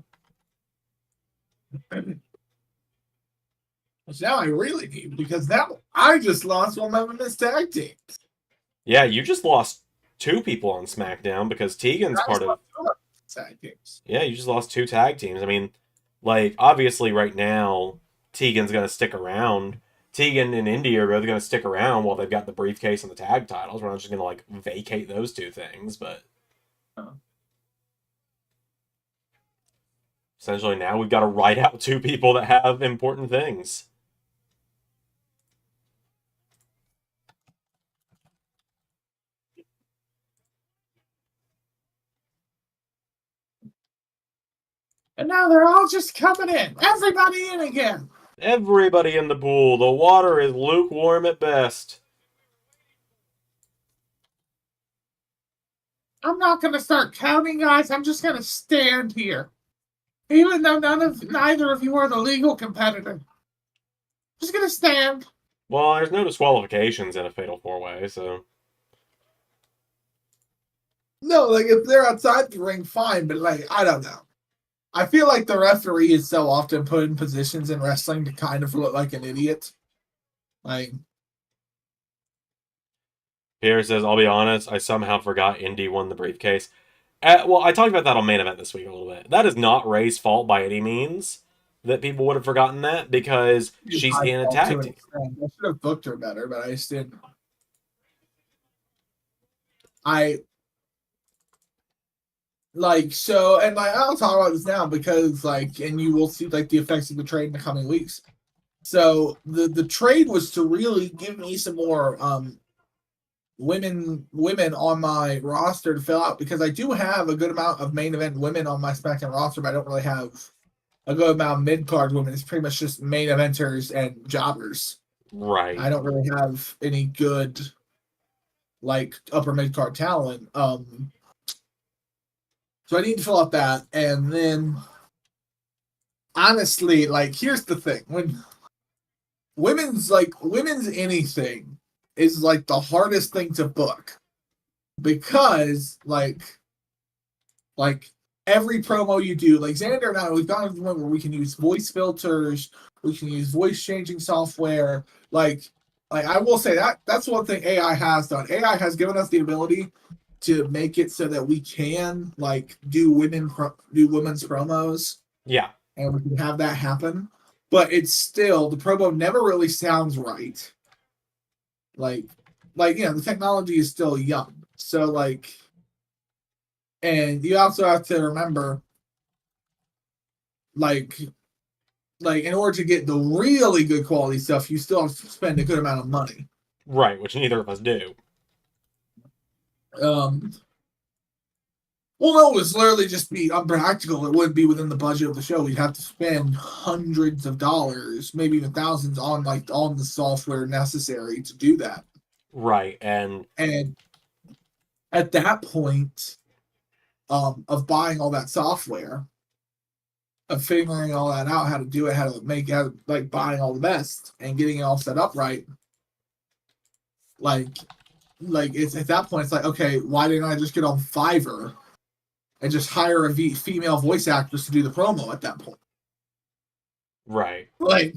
Which now I really need because now I just lost one of my women's tag teams. Yeah, you just lost 2 people on SmackDown because Tegan's I part just of. lost two of my women's tag teams. Yeah, you just lost 2 tag teams. I mean, like obviously right now Tegan's gonna stick around. Tegan and Indy are both gonna stick around while they've got the briefcase and the tag titles. We're not just gonna like vacate those 2 things, but Oh. essentially now we've got to write out 2 people that have important things. And now they're all just coming in. Everybody in again. Everybody in the pool. The water is lukewarm at best. I'm not gonna start counting, guys. I'm just gonna stand here. Even though neither of you are the legal competitor. Just gonna stand. Well, there's no disqualifications in a fatal 4-way, so No, like if they're outside the ring, fine, but like I don't know. I feel like the referee is so often put in positions in wrestling to kind of look like an idiot. Like, Pierre says, I'll be honest, I somehow forgot Indy won the briefcase. Well, I talked about that on Main Event this week a little bit. That is not Ray's fault by any means. that people would have forgotten that because It's she's my in a fault to tag an team. extent. I should have booked her better, but I just didn't. I like so, and like I'll talk about this now because like, and you will see like the effects of the trade in the coming weeks. So the trade was to really give me some more women on my roster to fill out because I do have a good amount of main event women on my SmackDown roster, but I don't really have a good amount of mid card women. It's pretty much just main eventers and jobbers. Right. I don't really have any good like upper mid card talent. So I need to fill out that, and then honestly, like here's the thing: when women's anything is like the hardest thing to book because like every promo you do, like Xander and I, we've gotten to the point where we can use voice filters, we can use voice changing software. Like I will say that's one thing AI has done. AI has given us the ability to make it so that we can like do women's promos Yeah. and we can have that happen. But it's still the promo never really sounds right. Like the technology is still young. So and you also have to remember like in order to get the really good quality stuff, you still have to spend a good amount of money. Right, which neither of us do. Um, well, no, it was literally just be unpractical. It wouldn't be within the budget of the show. We'd have to spend hundreds of dollars, maybe even thousands, on the software necessary to do that. Right, and And at that point, of buying all that software, of figuring all that out, how to do it, how to make, how to, like buying all the best and getting it all set up right, like it's at that point, it's like, okay, why didn't I just get on Fiverr and just hire a female voice actress to do the promo at that point? right. Like,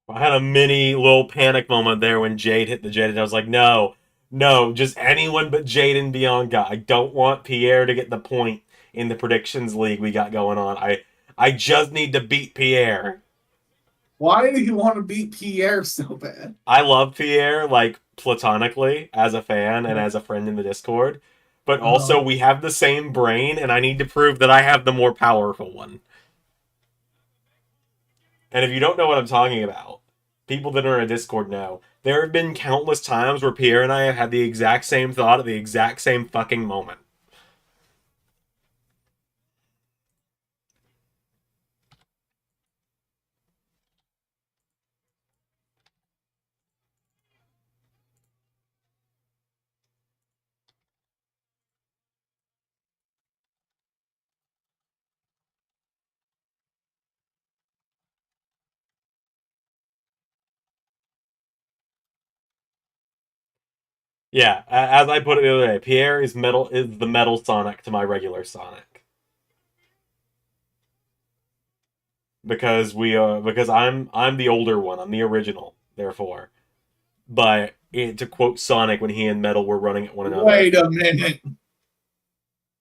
I had a mini little panic moment there when Jade hit the Jade, and I was like, no, no, just anyone but Jade and Bianca. I don't want Pierre to get the point in the predictions league we got going on. I just need to beat Pierre. why do you want to beat Pierre so bad? I love Pierre, like, platonically, as a fan and as a friend in the Discord. But Uh-huh. also, we have the same brain, and I need to prove that I have the more powerful one. And if you don't know what I'm talking about, people that are in a Discord know. There have been countless times where Pierre and I have had the exact same thought at the exact same fucking moment. Yeah, as I put it the other day, Pierre is the metal Sonic to my regular Sonic. Because I'm the older one. I'm the original, therefore. But to quote Sonic when he and Metal were running at one another. Wait a minute.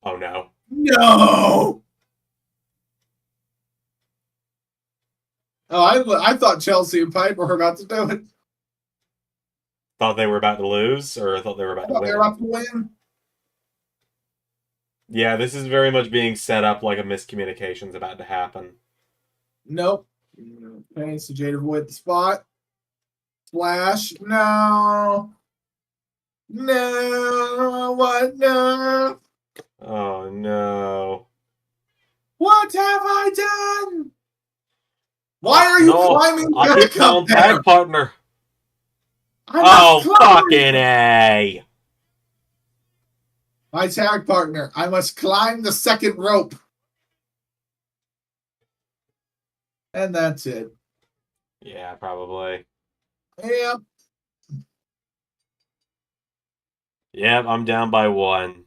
Oh no. No. Oh, I thought Chelsea and Piper were about to do it. Thought they were about to lose, or I thought they were I about to thought they were win. about to win. Yeah, this is very much being set up like a miscommunication's about to happen. Nope. Okay, so Jade avoid the spot. Flash. No. No. What? No. Oh no. What have I done? Why are you No, climbing I keep back up calling there? tag partner. I must Oh, climb. fucking A. My tag partner. I must climb the second rope. And that's it. Yeah, probably. Yep. Yep, I'm down by one.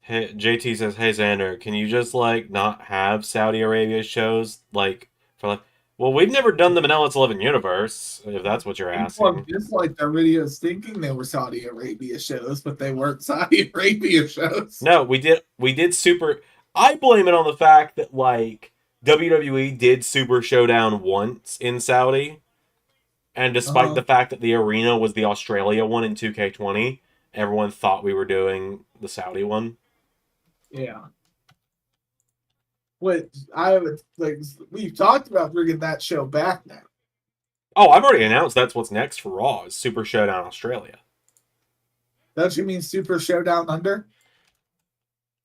Hey, JT says, "Hey Xander, can you just like not have Saudi Arabia shows like for like?" Well, we've never done the Manila 11 universe, if that's what you're People have asking. disliked their videos thinking they were Saudi Arabia shows, but they weren't Saudi Arabia shows. No, we did super. I blame it on the fact that like WWE did Super Showdown once in Saudi, and despite Uh-huh. the fact that the arena was the Australia one in 2K20, everyone thought we were doing the Saudi one. Yeah. Which I haven't like we've talked about bringing that show back now. Oh, I've already announced that's what's next for Raw is Super Showdown Australia. Don't you mean Super Showdown Under?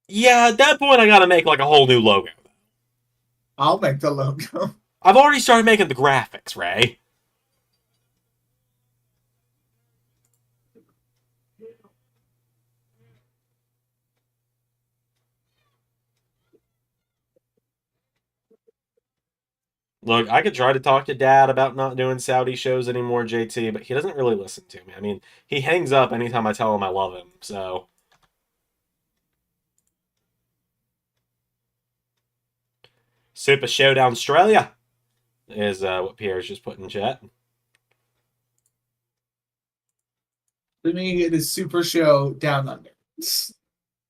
Yeah, at that point I gotta make like a whole new logo. I'll make the logo. I've already started making the graphics, Ray. Look, I could try to talk to Dad about not doing Saudi shows anymore, JT, but he doesn't really listen to me. I mean, he hangs up anytime I tell him I love him, so. Super Showdown Australia is what Pierre's just put in chat. To me, it is Super Show Down Under.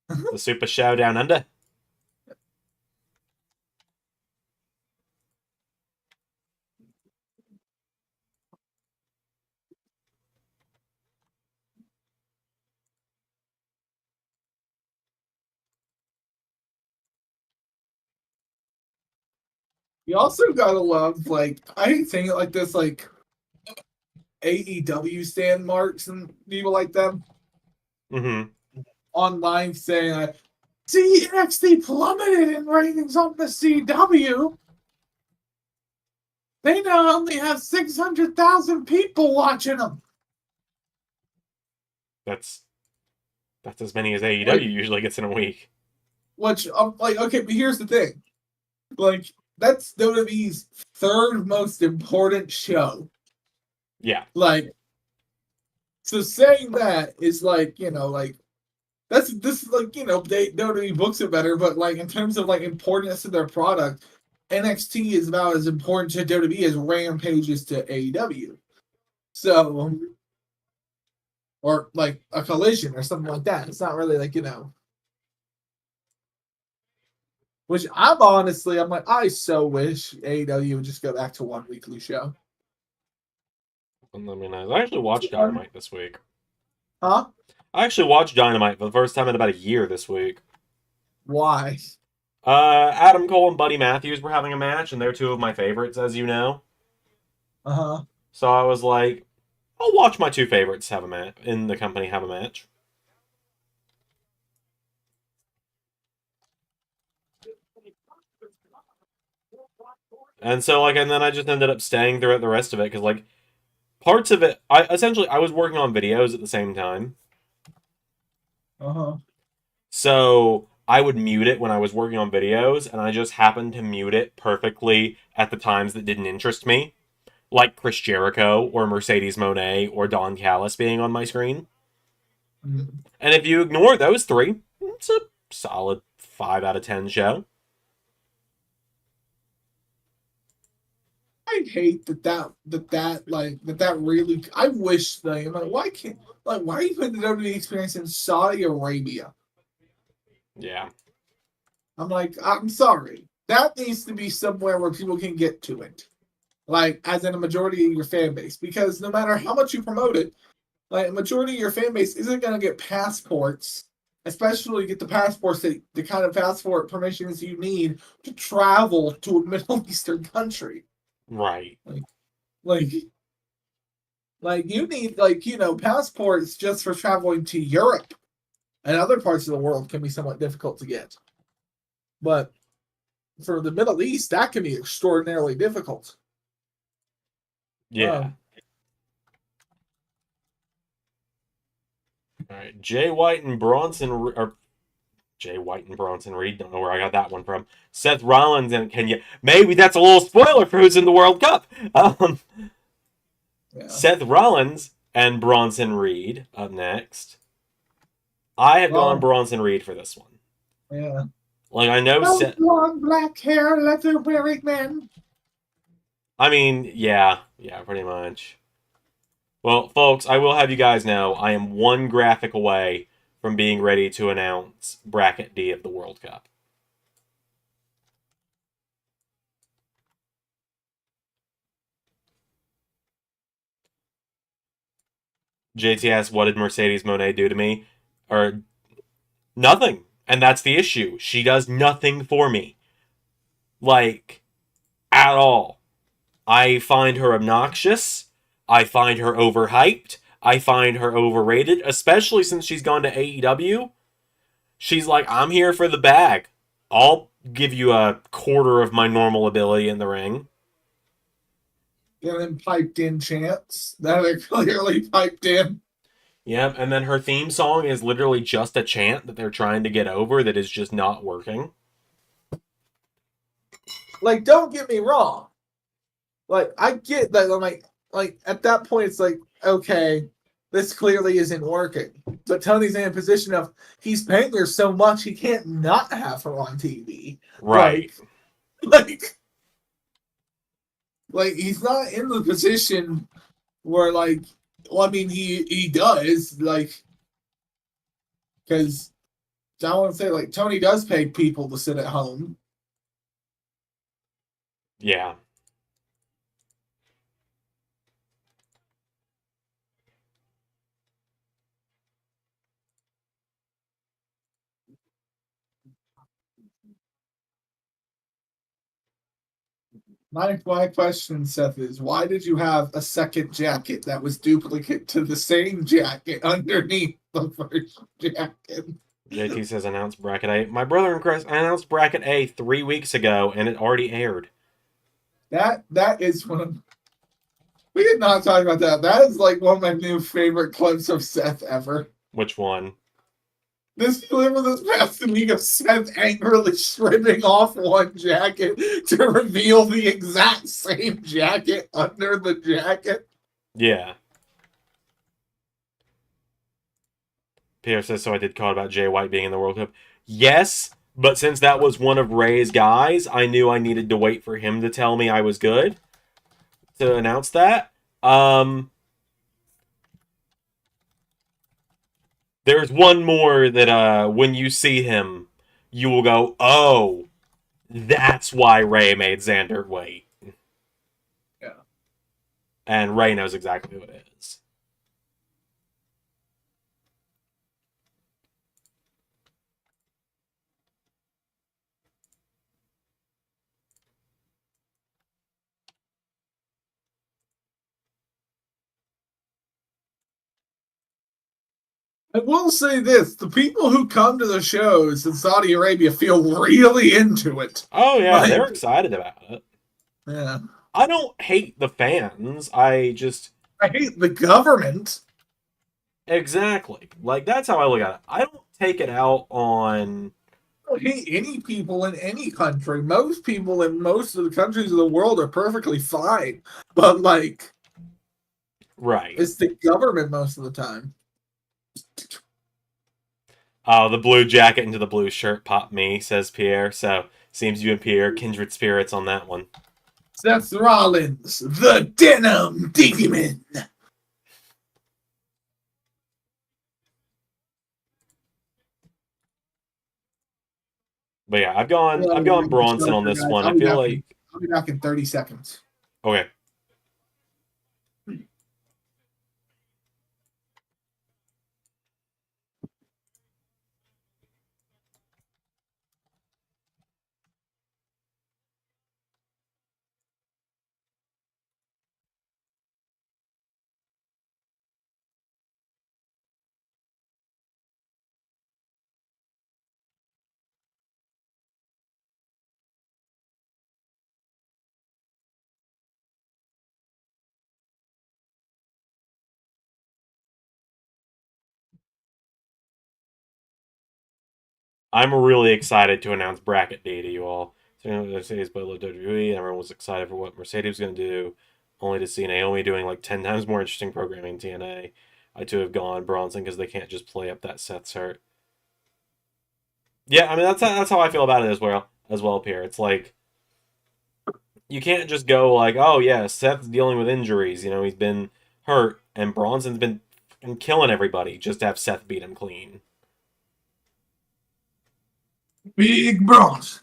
The Super Showdown Under. You also gotta love, like, I hate saying it like this, like AEW stand marks and people like them Mm-hmm. online saying, see, NXT plummeted in ratings on the CW. They now only have 600,000 people watching them. That's as many as AEW Like, usually gets in a week. which, I'm like, okay, but here's the thing. Like, that's WWE's third most important show. Yeah. Like, so saying that is like, like, this is like, WWE books it better, but like in terms of like importance to their product, NXT is about as important to WWE as Rampage is to AEW. So, or like a collision or something like that. It's not really like, which I'm like, I so wish AEW would just go back to one weekly show. Let me know. I actually watched Dynamite this week. Huh? I actually watched Dynamite for the first time in about a year this week. Why? Adam Cole and Buddy Matthews were having a match, and they're two of my favorites, as you know. Uh-huh. So I was like, I'll watch my two favorites have a match in the company have a match. And so like, and then I just ended up staying throughout the rest of it because like parts of it, I was working on videos at the same time, Uh-huh. so I would mute it when I was working on videos, and I just happened to mute it perfectly at the times that didn't interest me, like Chris Jericho or Mercedes Moné or Don Callis being on my screen. Mm. And if you ignore those three, it's a solid 5 out of 10 show. I hate that really. I wish they. I'm like, why can't why are you putting the WWE experience in Saudi Arabia? Yeah. I'm like, I'm sorry. That needs to be somewhere where people can get to it. Like, as in a majority of your fan base. Because no matter how much you promote it, like a majority of your fan base isn't gonna get passports, especially get the passports that the kind of passport permissions you need to travel to a Middle Eastern country. Right. Like Like you need passports just for traveling to Europe and other parts of the world can be somewhat difficult to get. But for the Middle East, that can be extraordinarily difficult. Yeah. All right. Jay White and Bronson, or Jay White and Bronson Reed. Don't know where I got that one from. Seth Rollins and Kenya. Maybe that's a little spoiler for who's in the World Cup. Yeah. Seth Rollins and Bronson Reed up next. I had gone Bronson Reed for this one. Yeah. Like I know Seth long black hair, leather wearing men. I mean, yeah, pretty much. Well, folks, I will have you guys know I am one graphic away from being ready to announce Bracket D of the World Cup. JTS, what did Mercedes Monet do to me? Or nothing. And that's the issue. She does nothing for me. Like, at all. I find her obnoxious. I find her overhyped. I find her overrated, especially since she's gone to AEW. She's like, I'm here for the bag. I'll give you a quarter of my normal ability in the ring. And then piped in chants that are clearly piped in. Yep, and then her theme song is literally just a chant that they're trying to get over that is just not working. Like, don't get me wrong. Like, I get that. I'm like at that point, it's like, okay, this clearly isn't working. But Tony's in a position of he's paying her so much he can't not have her on TV. Right. Like, like he's not in the position where like, well, I mean, he does like because I want to say like Tony does pay people to sit at home. Yeah. My question, Seth, is why did you have a second jacket that was duplicate to the same jacket underneath the first jacket? JT says announced bracket A. My brother and Chris announced bracket A 3 weeks ago, and it already aired. That is one of we did not talk about that. That is like one of my new favorite clips of Seth ever. Which one? This clip of this past week of Seth angrily stripping off one jacket to reveal the exact same jacket under the jacket. Yeah. Pierre says, so I did call about Jay White being in the World Cup. Yes, but since that was one of Ray's guys, I knew I needed to wait for him to tell me I was good to announce that. There's one more that when you see him, you will go, oh, that's why Ray made Xander wait. Yeah. And Ray knows exactly who it is. I will say this: the people who come to the shows in Saudi Arabia feel really into it. Oh, yeah, Like, they're excited about it. yeah. I don't hate the fans. I just. I hate the government. Exactly. Like, that's how I look at it. I don't take it out on. I don't hate any people in any country. Most people in most of the countries of the world are perfectly fine. But, like, Right. it's the government most of the time. Oh, the blue jacket into the blue shirt popped me, says Pierre. So, seems you and Pierre kindred spirits on that one. Seth Rollins, the Denim Demon. But yeah, I've gone Bronson on this one. I feel like I'll be back in 30 seconds. okay. I'm really excited to announce Bracket D to you all. So, Mercedes below WWE, and everyone was excited for what Mercedes was going to do, only to see Naomi doing like 10 times more interesting programming in TNA. I too have gone Bronson because they can't just play up that Seth's hurt. Yeah, I mean that's how I feel about it as well, Pierre. It's like you can't just go like, oh yeah, Seth's dealing with injuries. You know, he's been hurt, and Bronson's been fucking killing everybody just to have Seth beat him clean. Big Bronson.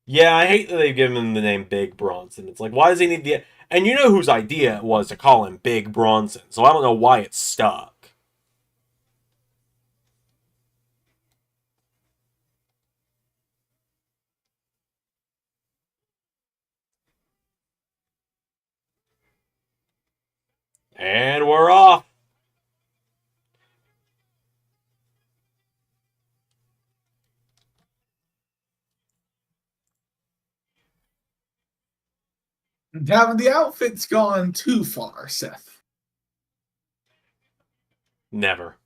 Yeah, I hate that they've given him the name Big Bronson. It's like, why does he need the? And you know whose idea it was to call him Big Bronson, so I don't know why it's stuck. And we're off. Haven't the outfits gone too far, Seth? Never.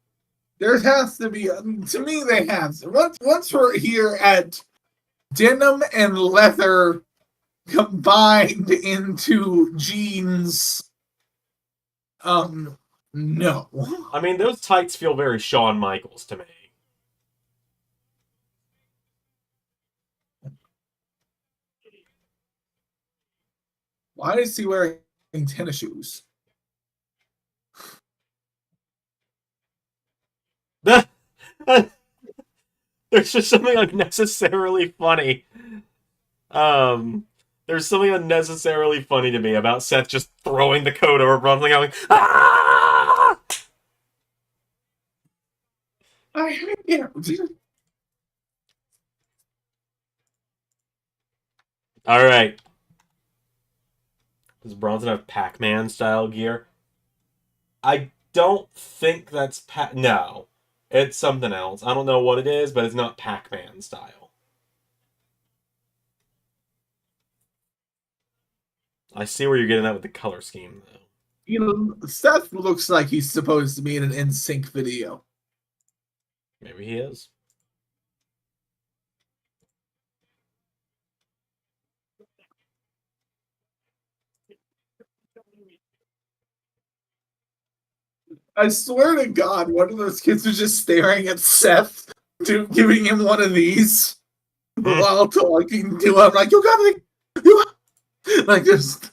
There has to be, to me, they have. Once we're here at denim and leather combined into jeans, no. I mean, those tights feel very Shawn Michaels to me. Why is he wearing tennis shoes? There's just something unnecessarily funny. Um, there's something unnecessarily funny to me about Seth just throwing the coat over Bronson, going, ah! Yeah. All right. Does Bronson have Pac-Man style gear? I don't think that's No, it's something else. I don't know what it is, but it's not Pac-Man style. I see where you're getting at with the color scheme, though. You know, Seth looks like he's supposed to be in an NSYNC video. Maybe he is. I swear to God, one of those kids was just staring at Seth, giving him one of these while talking to him. Like, you got me. Like, just.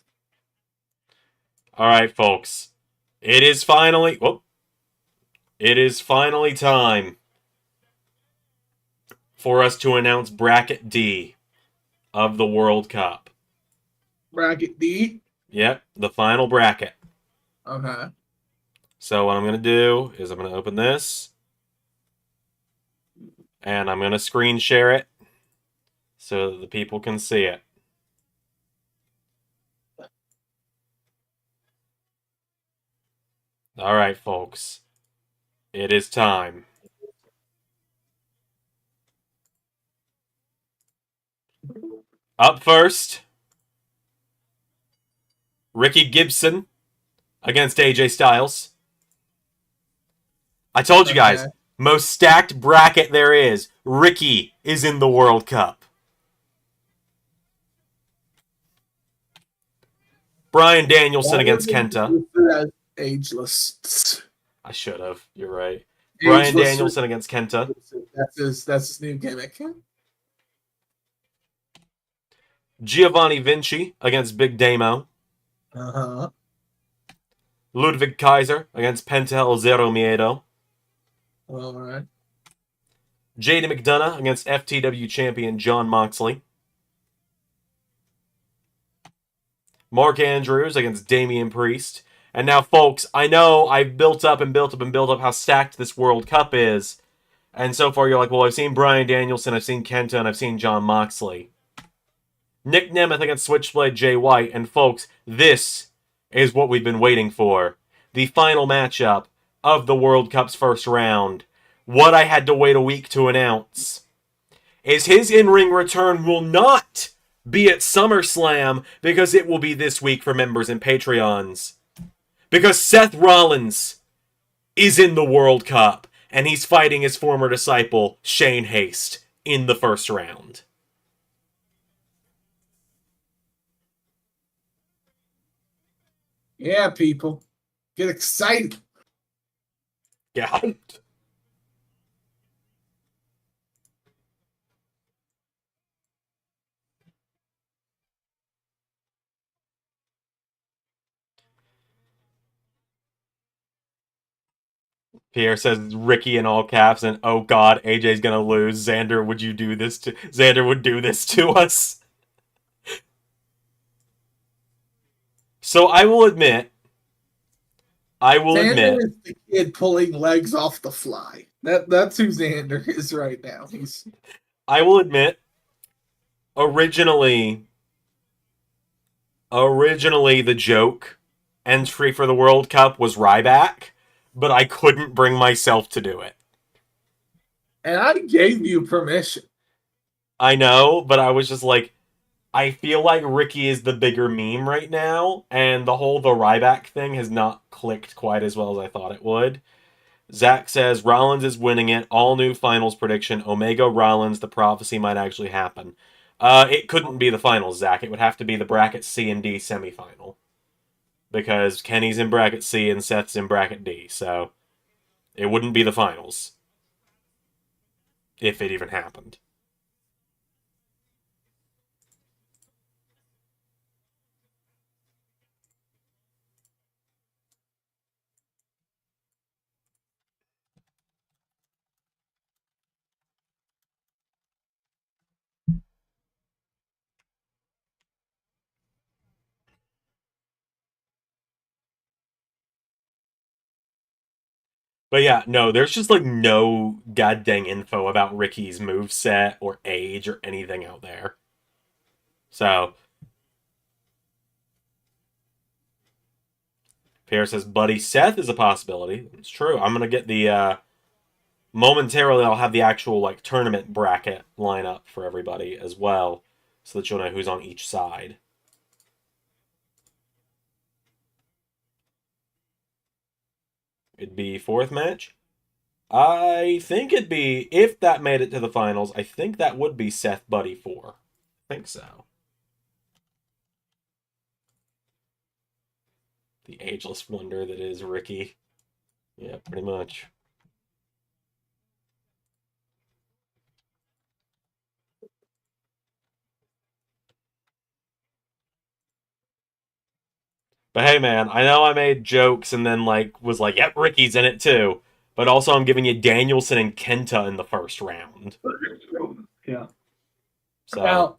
All right, folks. It is finally. Whoop. It is finally time for us to announce Bracket D of the World Cup. Bracket D? Yep, the final bracket. Okay. So what I'm going to do is I'm going to open this. And I'm going to screen share it so that the people can see it. All right, folks. It is time. Up first, Ricky Gibson against AJ Styles. I told you guys, most stacked bracket there is. Ricky is in the World Cup. Bryan Danielson against Kenta. Ageless. I should have. You're right. Bryan Danielson against Kenta. That's his new gimmick. Giovanni Vinci against Big Damo. Uh-huh. Ludwig Kaiser against Penta El Zero Miedo. All right. JD McDonough against FTW champion Jon Moxley. Mark Andrews against Damian Priest. And now, folks, I know I've built up how stacked this World Cup is. And so far, you're like, well, I've seen Bryan Danielson, I've seen Kenta, and I've seen Jon Moxley. Nick Nemeth against Switchblade Jay White. And, folks, this is what we've been waiting for. The final matchup of the World Cup's first round. What I had to wait a week to announce is his in-ring return will not be at SummerSlam because it will be this week for members and Patreons. Because Seth Rollins is in the World Cup, and he's fighting his former disciple, Shane Haste, in the first round. Yeah, people. Get excited. Get hyped. Pierre says Ricky in all caps, and oh god, AJ's gonna lose. Xander, would you do this to Xander would do this to us? So I will Xander admit, is the kid pulling legs off the fly. That's who Xander is right now. I will admit, originally originally the joke entry for the World Cup was Ryback, but I couldn't bring myself to do it. And I gave you permission. I know, but I was just like, I feel like Ricky is the bigger meme right now, and the Ryback thing has not clicked quite as well as I thought it would. Zach says Rollins is winning it. All new finals prediction. Omega Rollins. The prophecy might actually happen. It couldn't be the finals, Zach. It would have to be the bracket C and D semifinal because Kenny's in bracket C and Seth's in bracket D. So it wouldn't be the finals if it even happened. But yeah, no, there's just like no goddamn info about Ricky's move set or age or anything out there. So Pierre says, Buddy Seth is a possibility. It's true. I'm gonna get the momentarily I'll have the actual like tournament bracket lineup for everybody as well, so that you'll know who's on each side. It'd be fourth match. I think it'd be if that made it to the finals. I think that would be Seth Buddy 4. I think so. The ageless wonder that is Ricky. Yeah, pretty much. But hey, man, I know I made jokes and then like was like, "Yep, Ricky's in it too." But also, I'm giving you Danielson and Kenta in the first round. Yeah. So Now,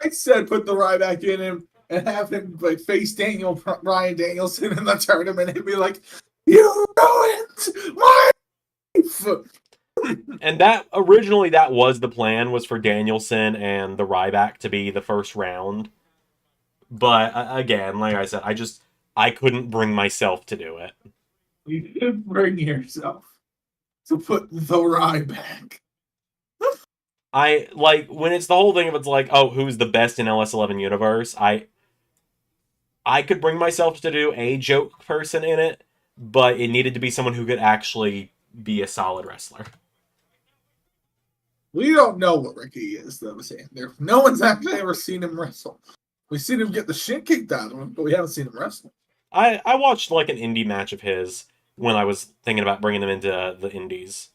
I said put the Ryback in him and have him like face Bryan Danielson in the tournament and be like, "You ruined my life." and that originally that was the plan, was for Danielson and the Ryback to be the first round. But again, like I said, I couldn't bring myself to do it. You did bring yourself to put the Ryback. I like when it's the whole thing of it's like, oh, who's the best in LS11 universe? I could bring myself to do a joke person in it, but it needed to be someone who could actually be a solid wrestler. We don't know what Ricky is, though, Sander. No one's actually ever seen him wrestle. We've seen him get the shit kicked out of him, but we haven't seen him wrestle. I watched like an indie match of his when I was thinking about bringing him into the indies.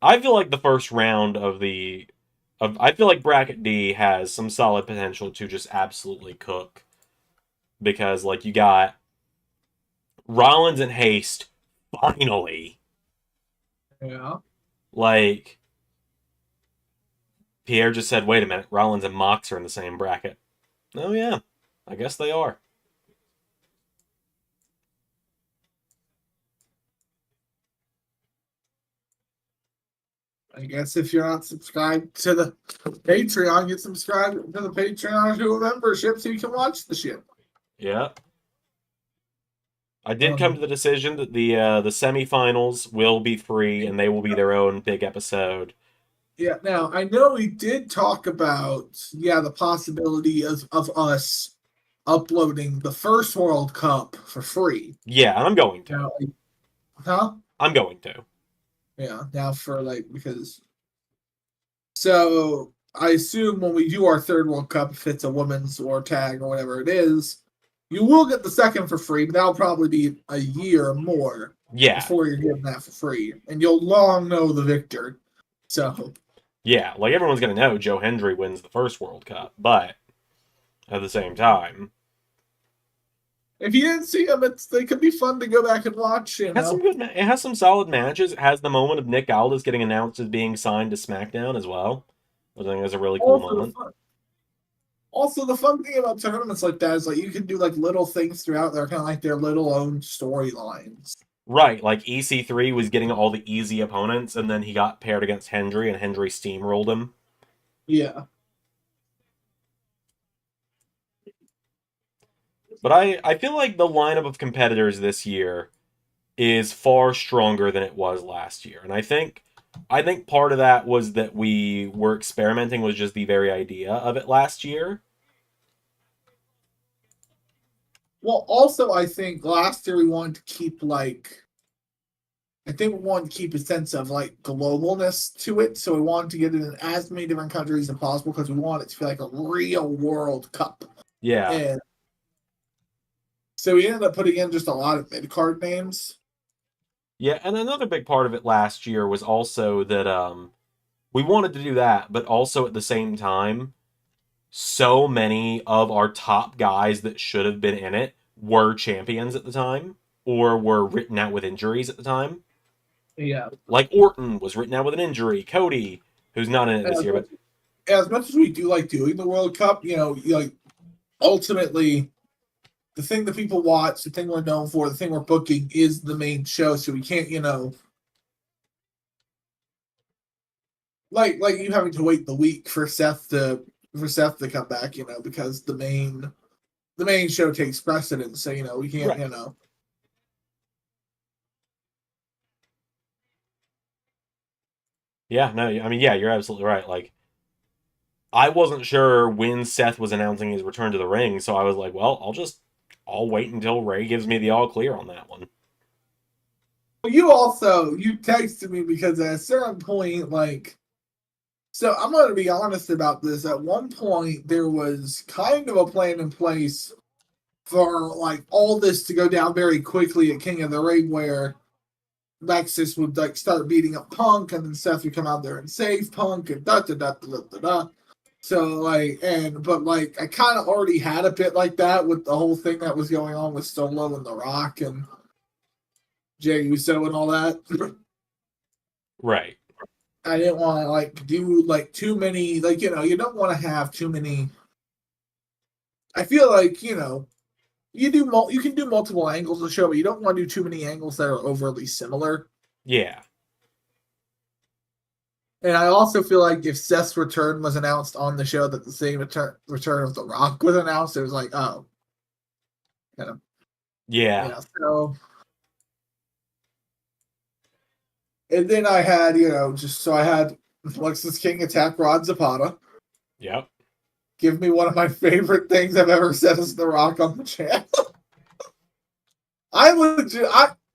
I feel like the first round of I feel like bracket D has some solid potential to just absolutely cook because like you got Rollins and Haste finally. Yeah. Like Pierre just said, wait a minute, Rollins and Mox are in the same bracket. Oh yeah, I guess they are. I guess if you're not subscribed to the Patreon, get subscribed to the Patreon to a membership so you can watch the shit. Yeah. I did come to the decision that the semifinals will be free and they will be their own big episode. Yeah, now I know we did talk about the possibility of us uploading the first World Cup for free. Yeah, and I'm going to. Now, huh? I'm going to. Yeah, now for because so I assume when we do our third World Cup, if it's a women's or tag or whatever it is, you will get the second for free, but that'll probably be a year or more Yeah. before you're getting that for free. And you'll long know the victor. So Yeah, like everyone's gonna know Joe Hendry wins the first World Cup, but at the same time. if you didn't see them, they could be fun to go back and watch. It has some good. It has some solid matches. It has the moment of Nick Aldis getting announced as being signed to SmackDown as well, which I think is a really cool Also, moment. the fun thing about tournaments like that is like you can do like little things throughout. They're kind of like their little own storylines. Right, like EC3 was getting all the easy opponents, and then he got paired against Hendry, and Hendry steamrolled him. Yeah. But I feel like the lineup of competitors this year is far stronger than it was last year. And I think part of that was that we were experimenting with just the very idea of it last year. Well, also I think last year we wanted to keep like I think we wanted to keep a sense of like globalness to it, so we wanted to get it in as many different countries as possible because we want it to feel like a real World Cup. Yeah. And so we ended up putting in just a lot of mid card names. Yeah, and another big part of it last year was also that we wanted to do that, but also at the same time, so many of our top guys that should have been in it were champions at the time or were written out with injuries at the time. Yeah. Like Orton was written out with an injury. Cody, who's not in it this year, but as much as we do like doing the World Cup, like ultimately the thing that people watch, the thing we're known for, the thing we're booking is the main show. So we can't, like you having to wait the week for Seth to come back, because the main show takes precedence. So we can't, right. Yeah, no, I mean, yeah, you're absolutely right. Like, I wasn't sure when Seth was announcing his return to the ring, so I was like, well, I'll wait until Ray gives me the all clear on that one. You texted me because at a certain point, like, so I'm going to be honest about this. At one point, there was kind of a plan in place for like all this to go down very quickly at King of the Ring, where Lexus would like start beating up Punk, and then Seth would come out there and save Punk, and da da da da da da. So like, but like, I kind of already had a bit like that with the whole thing that was going on with Solo and The Rock and Jey Uso and all that. Right. I didn't want to like do like too many, like you don't want to have too many. I feel like you can do multiple angles of the show, but you don't want to do too many angles that are overly similar. Yeah. And I also feel like if Seth's return was announced on the show, that the same return of The Rock was announced, it was like, oh, Yeah. So, and then I had, I had Lexus King attack Rod Zapata. Yep. Give me one of my favorite things I've ever said as The Rock on the channel.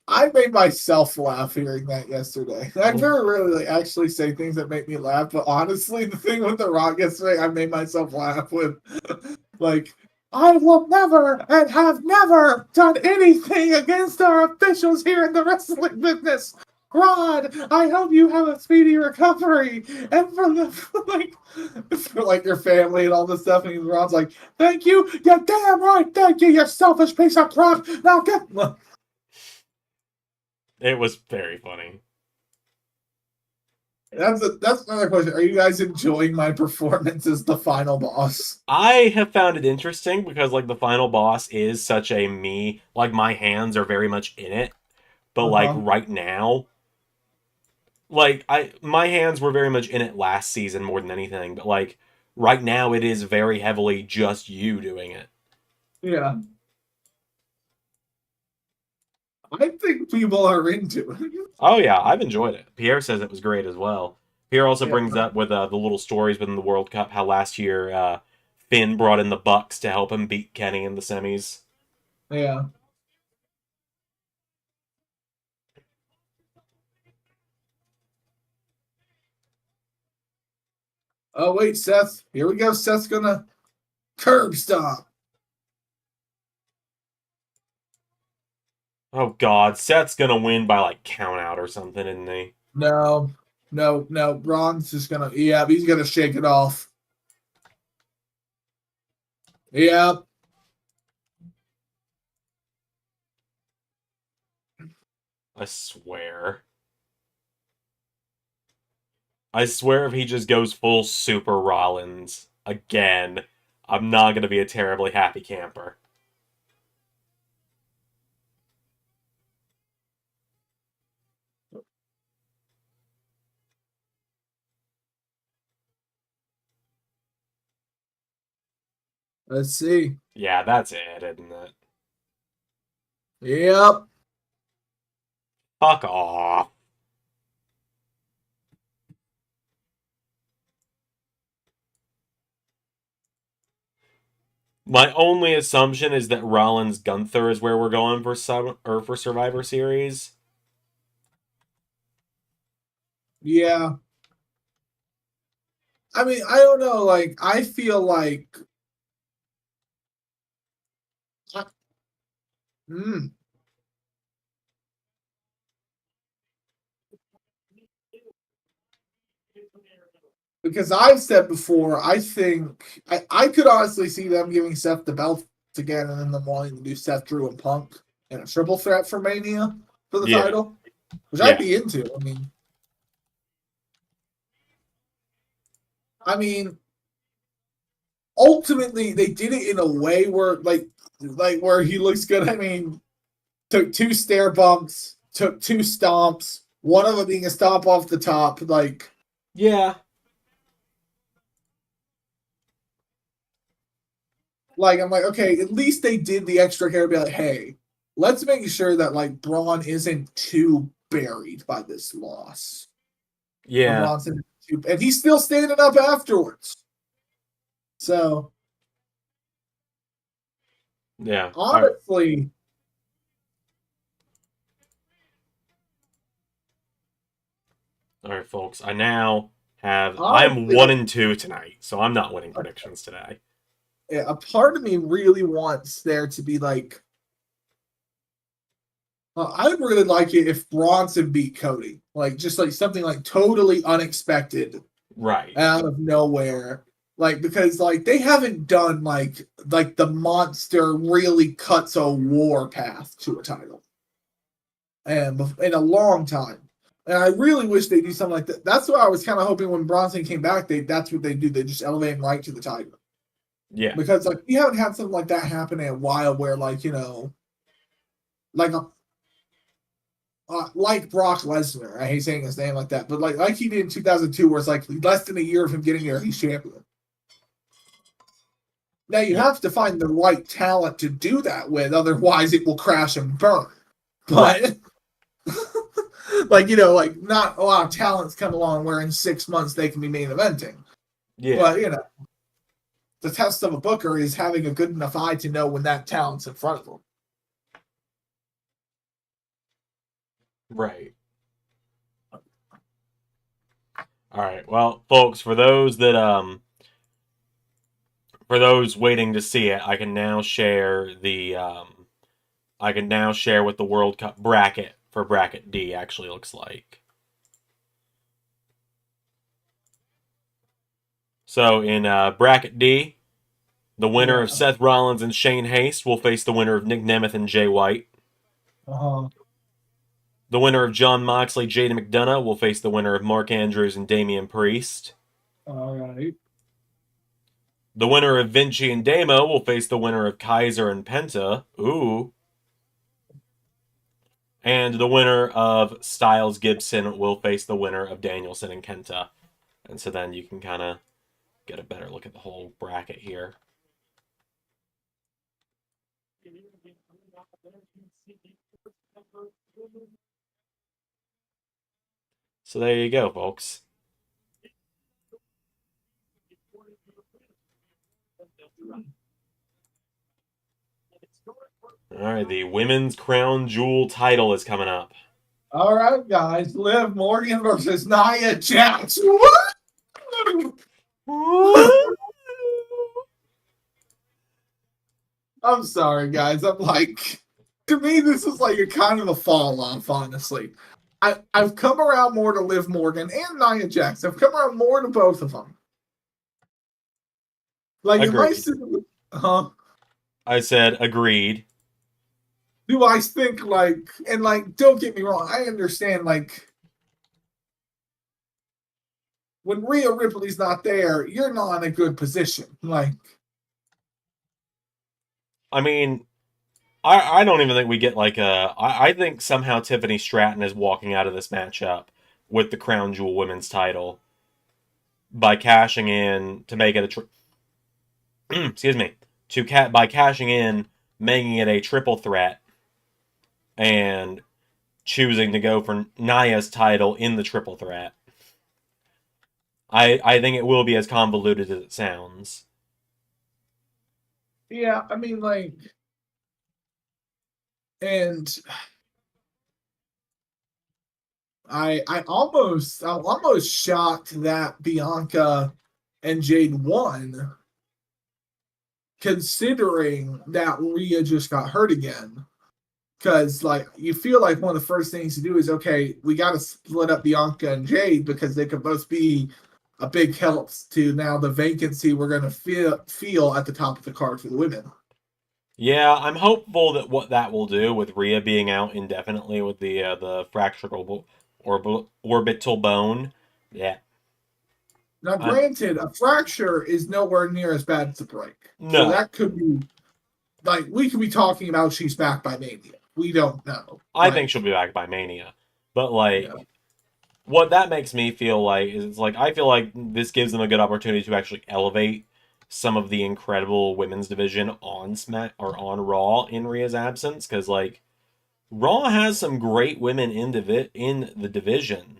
I made myself laugh hearing that yesterday. I very rarely actually say things that make me laugh, but honestly, the thing with The Rock yesterday, I made myself laugh with, like, I will never and have never done anything against our officials here in the wrestling business. Rod, I hope you have a speedy recovery, and for like your family and all this stuff. And Rod's like, "Thank you, you're damn right, thank you, you selfish piece of crap." Now get. It was very funny. That's another question. Are you guys enjoying my performance as the final boss? I have found it interesting because like the final boss is such a me, like my hands are very much in it. But like Uh-huh. right now, like my hands were very much in it last season more than anything, but like right now it is very heavily just you doing it. Yeah. I think people are into it. Oh yeah, I've enjoyed it. Pierre says it was great as well. Pierre also Yeah. brings up with the little stories within the World Cup how last year Finn brought in the Bucks to help him beat Kenny in the semis. Yeah. Oh wait, Seth. Here we go. Seth's gonna curb stomp. Oh God, Seth's gonna win by like count out or something, isn't he? No, no. Ron's just gonna. Yeah, he's gonna shake it off. Yeah. I swear. I swear if he just goes full Super Rollins again, I'm not going to be a terribly happy camper. Let's see. Yeah, that's it, isn't it? Yep. Fuck off. My only assumption is that Rollins Gunther is where we're going for for Survivor Series. Yeah. I mean, I don't know. Like, I feel like. Mm, because I've said before, I think I could honestly see them giving Seth the belt again and then them wanting to do Seth, Drew, and Punk in a triple threat for Mania for the Yeah, title, which I'd yeah, be into. I mean, ultimately they did it in a way where like where he looks good. I mean, took two stair bumps, took two stomps, one of them being a stomp off the top. yeah, Like I'm like, okay, at least they did the extra care. Be like, hey, let's make sure that like Braun isn't too buried by this loss. Or yeah, Bronson, and he's still standing up afterwards. So yeah. honestly, All right, folks. I'm honestly, 1-2 tonight, so I'm not winning predictions today. a part of me really wants there to be like. I would really like it if Bronson beat Cody, like just like something like totally unexpected Right. out of nowhere, like because like they haven't done like the monster really cuts a war path to a title, and in a long time. And I really wish they do something like that. That's what I was kind of hoping when Bronson came back. That's what they do. They just elevate him right to the title Yeah. because like we haven't had something like that happen in a while, where like like a like Brock Lesnar. I hate saying his name like that, but like he did in 2002, where it's like less than a year of him getting there, he's champion. Now you have to find the right talent to do that with, otherwise it will crash and burn. Right. But like like not a lot of talents come along where in 6 months they can be main eventing. Yeah. But the test of a booker is having a good enough eye to know when that talent's in front of them. Right. All right. Well, folks, for those waiting to see it, I can now share what the World Cup bracket for bracket D actually looks like. So in bracket D, the winner of Yeah. Seth Rollins and Shane Haste will face the winner of Nick Nemeth and Jay White. Uh-huh. The winner of John Moxley, Jaden McDonough will face the winner of Mark Andrews and Damian Priest. All right. The winner of Vinci and Damo will face the winner of Kaiser and Penta. Ooh. And the winner of Styles Gibson will face the winner of Danielson and Kenta. And so then you can kind of get a better look at the whole bracket here. So there you go, folks. All right, the Women's Crown Jewel title is coming up. All right, guys. Liv Morgan versus Nia Jax. I'm sorry, guys. I'm like, to me, this is like a kind of a fall off, honestly. I've come around more to Liv Morgan and Nia Jax. I've come around more to both of them. Like, it might Agreed. seem, huh? I said agreed. do I think like, and like, don't get me wrong, I understand like when Rhea Ripley's not there, you're not in a good position. Like, I mean, I don't even think we get like a. I think somehow Tiffany Stratton is walking out of this matchup with the Crown Jewel Women's title by cashing in to make it a. Excuse me. By cashing in, making it a triple threat, and choosing to go for Naya's title in the triple threat. I think it will be as convoluted as it sounds. yeah, I mean, like, and I'm almost shocked that Bianca and Jade won, considering that Rhea just got hurt again. Because like you feel like one of the first things to do is okay, we got to split up Bianca and Jade because they could both be a big help to now the vacancy we're going to feel at the top of the card for the women. Yeah, I'm hopeful that what that will do with Rhea being out indefinitely with the fractured orbital bone. Yeah, Now, I'm granted, a fracture is nowhere near as bad as a break, so no. that could be like we could be talking about she's back by Mania. We don't know. I think she'll be back by Mania, but You know, like what that makes me feel like is like I feel like this gives them a good opportunity to actually elevate some of the incredible women's division on Smack or on Raw in Rhea's absence because like Raw has some great women in the division.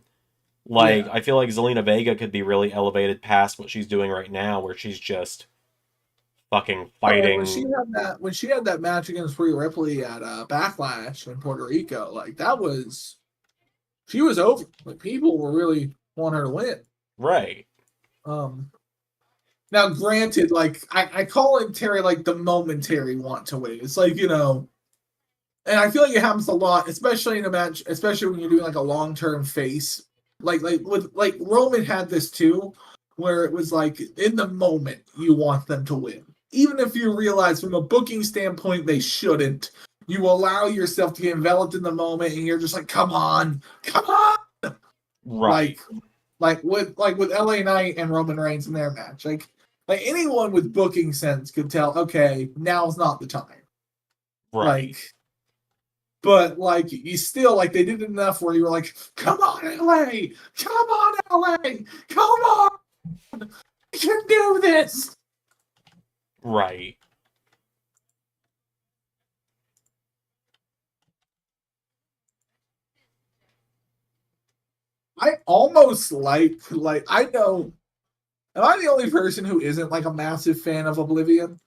Like yeah. I feel like Zelina Vega could be really elevated past what she's doing right now, where she's just fucking Oh, and fighting. when she had that match against Rhea Ripley at Backlash in Puerto Rico, like that was she was over. Like people were really wanting her to win. Right, Um, Now, granted, like I call it Terry like the momentary want to win. It's like and I feel like it happens a lot, especially in a match, especially when you're doing like a long term face. Like with like Roman had this too, where it was like in the moment you want them to win, even if you realize from a booking standpoint they shouldn't. You allow yourself to get enveloped in the moment, and you're just like, come on, right, like with LA Knight and Roman Reigns in their match. Like anyone with booking sense could tell, okay, now's not the time. right, Like, but like you still like they did enough where you were like, come on, LA, come on, LA, come on, you can do this. right. I almost like I know. Am I the only person who isn't like a massive fan of Oblivion?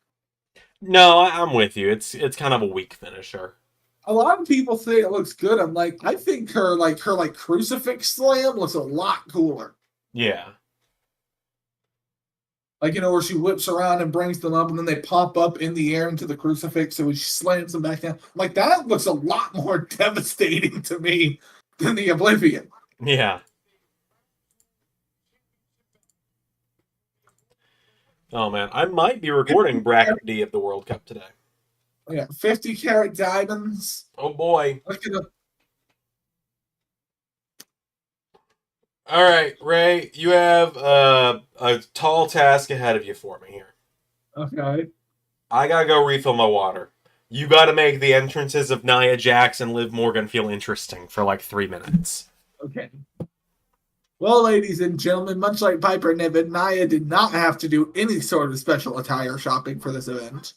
No, I'm with you. It's kind of a weak finisher. A lot of people say it looks good. I'm like, I think her crucifix slam looks a lot cooler. Yeah, Like, where she whips around and brings them up and then they pop up in the air into the crucifix. So she slams them back down. Like, that looks a lot more devastating to me than the Oblivion. yeah. Oh man, I might be recording bracket D of the World Cup today. Yeah, 50 carat diamonds. Oh boy. Look at the. All right, Ray, you have a tall task ahead of you for me here. Okay. I gotta go refill my water. You gotta make the entrances of Nia Jax and Liv Morgan feel interesting for like 3 minutes. Okay. Well, ladies and gentlemen, much like Piper Niven, Nia did not have to do any sort of special attire shopping for this event.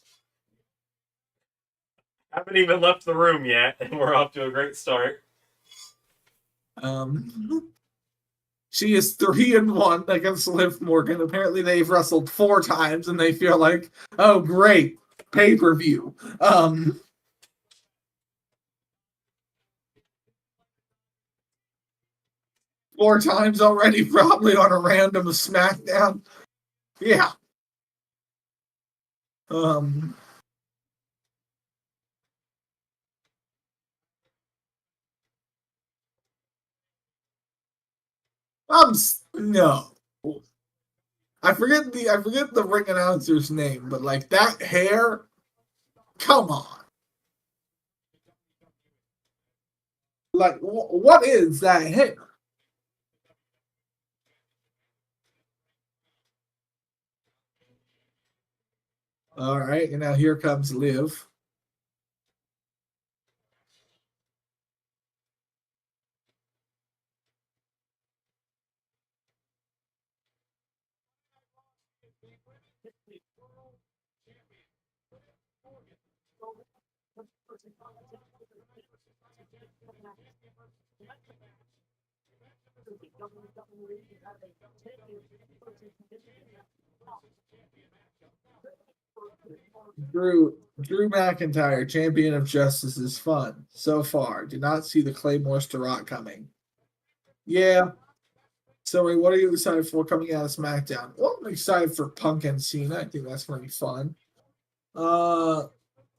Haven't even left the room yet, and we're off to a great start. She is 3-1 against Liv Morgan. Apparently, they've wrestled 4 times, and they feel like, oh, great, pay per view. 4 times already, probably on a random SmackDown. Yeah. Um. No. I forget the ring announcer's name, but like that hair, come on. Like, what is that hair? All right, and now here comes Liv. Drew McIntyre, champion of justice, is fun so far. Did not see the Claymores to Rock coming. Yeah. So, what are you excited for coming out of SmackDown? Well, I'm excited for Punk and Cena. I think that's going to be fun. Uh,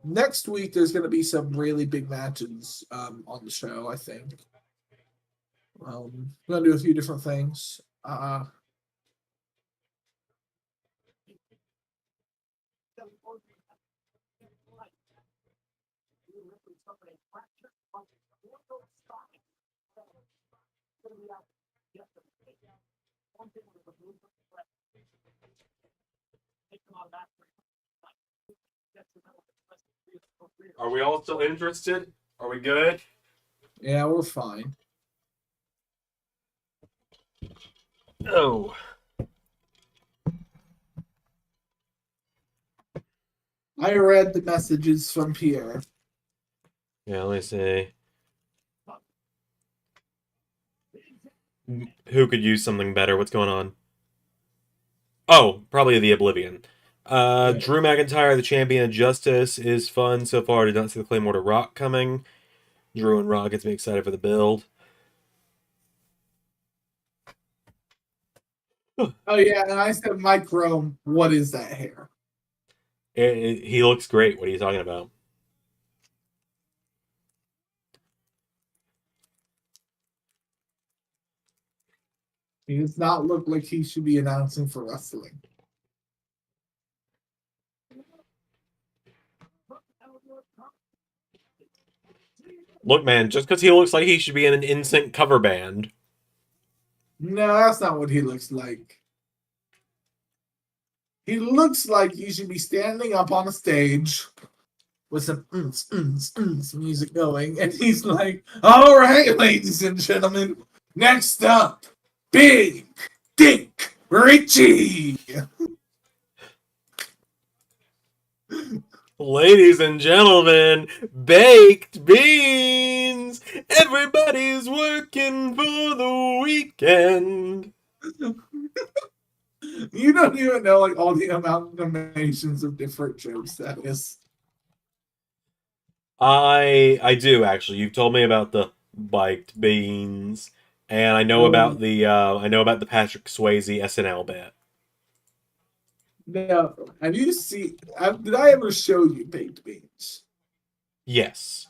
Next week there's going to be some really big matches on the show. I think. We're gonna do a few different things. Are we all still interested? Are we good? Yeah, we're fine. Oh. I read the messages from Pierre. Yeah, let me see. Who could use something better? What's going on? Oh, probably the Oblivion. Yeah. Drew McIntyre, the champion of justice, is fun so far. Did not see the Claymore to Rock coming. Drew and Rock gets me excited for the build. Oh yeah, and I said, Mike Rome, what is that hair? He looks great. What are you talking about? He does not look like he should be announcing for wrestling. Look, man, just because he looks like he should be in an NSYNC cover band. No, that's not what he looks like. He looks like he should be standing up on a stage with some music going, and he's like, "All right, ladies and gentlemen, next up, Big Dick Richie." Ladies and gentlemen, baked beans! Everybody's working for the weekend. You don't even know like all the amalgamations of different jokes that is. I do actually. You've told me about the baked beans, and Oh I know about the Patrick Swayze SNL bit. no! Have you seen? Did I ever show you baked beans? Yes.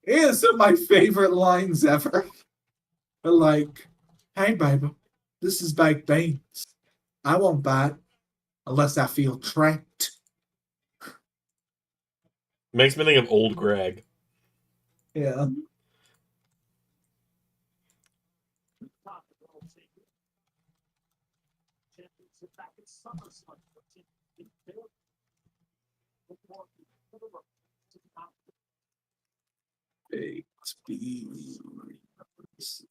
It is some of my favorite lines ever. But like, "Hey baby, this is baked beans. I won't bite unless I feel trapped." Makes me think of old Greg. Yeah. Baked beans.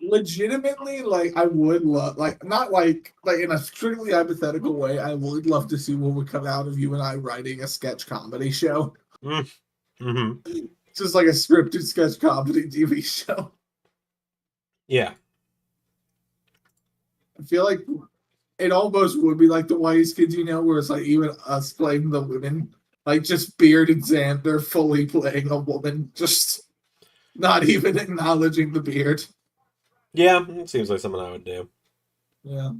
Legitimately, like I would love, like not like in a strictly hypothetical way, I would love to see what would come out of you and I writing a sketch comedy show, Mm, hmm. just like a scripted sketch comedy TV show. Yeah. I feel like it almost would be like the whitest kids, where it's like even us playing the women, like just Beard and Xander fully playing a woman, just not even acknowledging the beard. Yeah, it seems like something I would do. Yeah.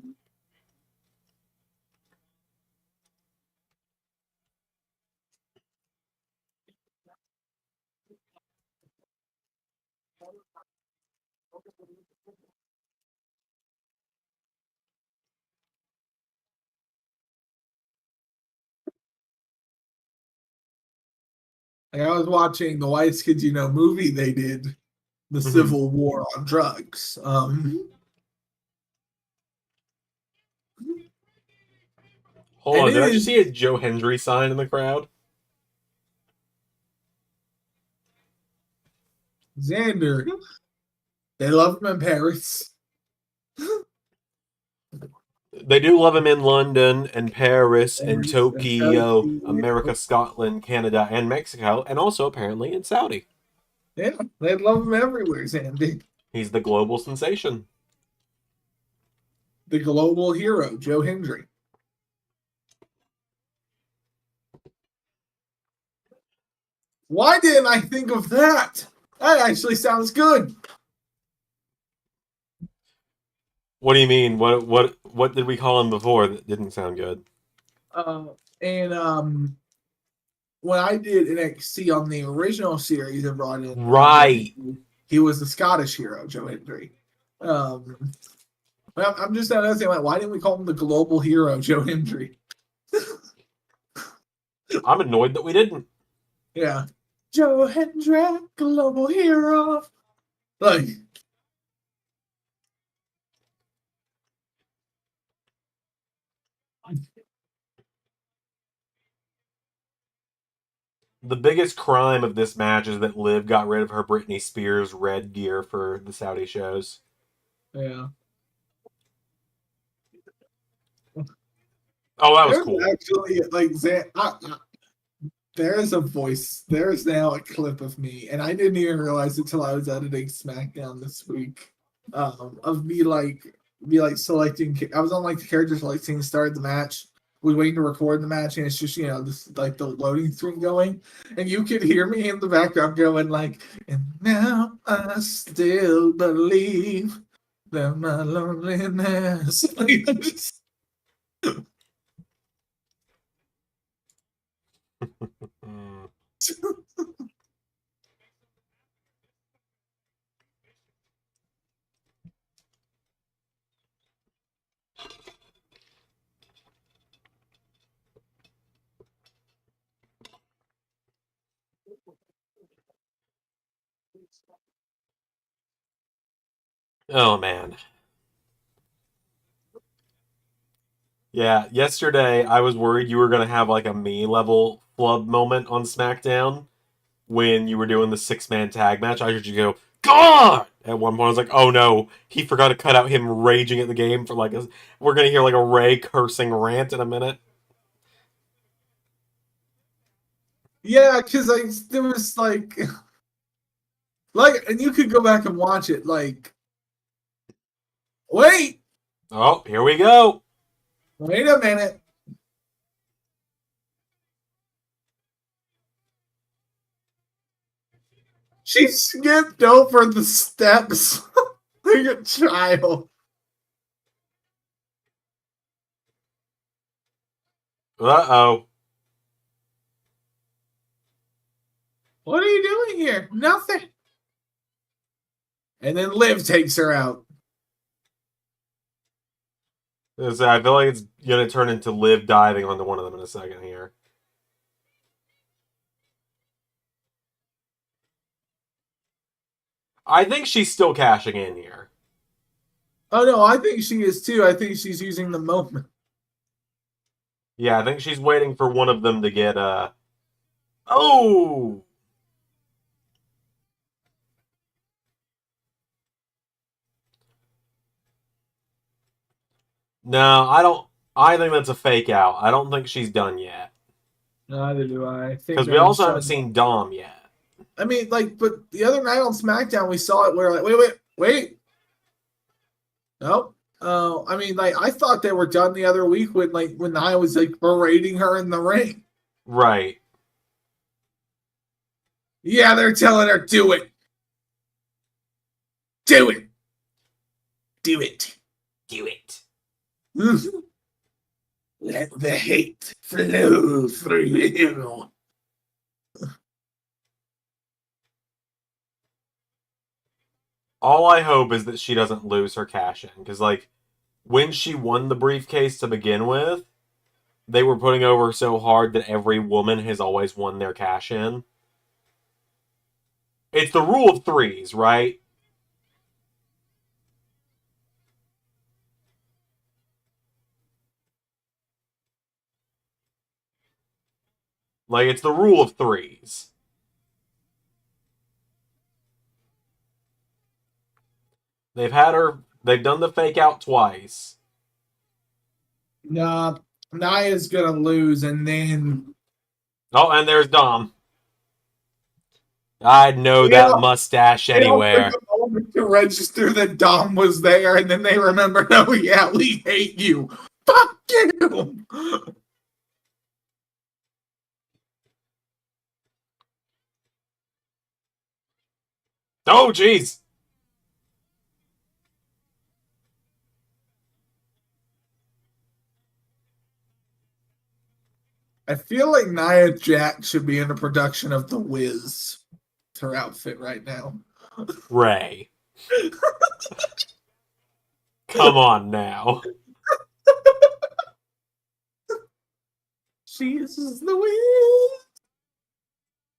Like I was watching the White Kids You Know movie they did, the Mhm. Civil War on drugs. Hold And on, it did I just is see a Joe Hendry sign in the crowd? Xander. They love him in Paris. They do love him in London and Paris and Paris and Tokyo, Tokyo. America, Scotland, Canada, and Mexico, and also apparently in Saudi. Yeah, they love him everywhere, Xander. He's the global sensation. The global hero, Joe Hendry. Why didn't I think of that? That actually sounds good. What do you mean? What did we call him before that didn't sound good? Uh, and when I did NXT on the original series and brought in Joe Right. Hendry, he was the Scottish hero, Joe Hendry. Um, I'm just another thing. Like, why didn't we call him the global hero, Joe Hendry? I'm annoyed that we didn't. Yeah, Joe Hendry, global hero. Like, The biggest crime of this match is that Liv got rid of her Britney Spears red gear for the Saudi shows. yeah. Oh, that was There's cool. actually like there is a voice. There is now a clip of me, and I didn't even realize it till I was editing SmackDown this week. Of me like selecting. I was on like the character selecting, started the match. We waiting to record the match, and it's just this like the loading screen going, and you could hear me in the background going like, and now I still believe that my loneliness. Like, Mm. Oh man. Yeah, yesterday I was worried you were gonna have like a me level flub moment on SmackDown when you were doing the 6-man tag match. I heard you go, God! At one point I was like, oh no, he forgot to cut out him raging at the game for like we're gonna hear like a Ray cursing rant in a minute. yeah, because like there was like, and you could go back and watch it. Like, wait, Oh, here we go. wait a minute. She skipped over the steps like a child. Uh-oh. What are you doing here? Nothing. And then Liv takes her out. I feel like it's gonna turn into Liv diving onto one of them in a second here. I think she's still cashing in here. Oh no, I think she is too. I think she's using the moment. Yeah, I think she's waiting for one of them to get Oh! No, I don't. I think that's a fake out. I don't think she's done yet. Neither do I. I think Because we they're also just haven't trying. seen Dom yet. I mean, like, but the other night on SmackDown, we saw it where like, wait. Nope. I mean, like, I thought they were done the other week when I was like berating her in the ring. Right. Yeah, they're telling her do it, do it, do it. Do it. Let the hate flow through you. All I hope is that she doesn't lose her cash in. Because, like, when she won the briefcase to begin with, they were putting over so hard that every woman has always won their cash in. It's the rule of threes, right? Like, it's the rule of threes. They've had her. They've done the fake out twice. Nah, Naya's gonna lose, and then Oh, and there's Dom. I'd know they that all, mustache they all took anywhere. a moment to register that Dom was there, and then they remembered, oh yeah, we hate you. Fuck you. Oh, jeez. I feel like Nia Jax should be in a production of The Wiz. It's her outfit right now. Ray. Come on now. She's the Wiz.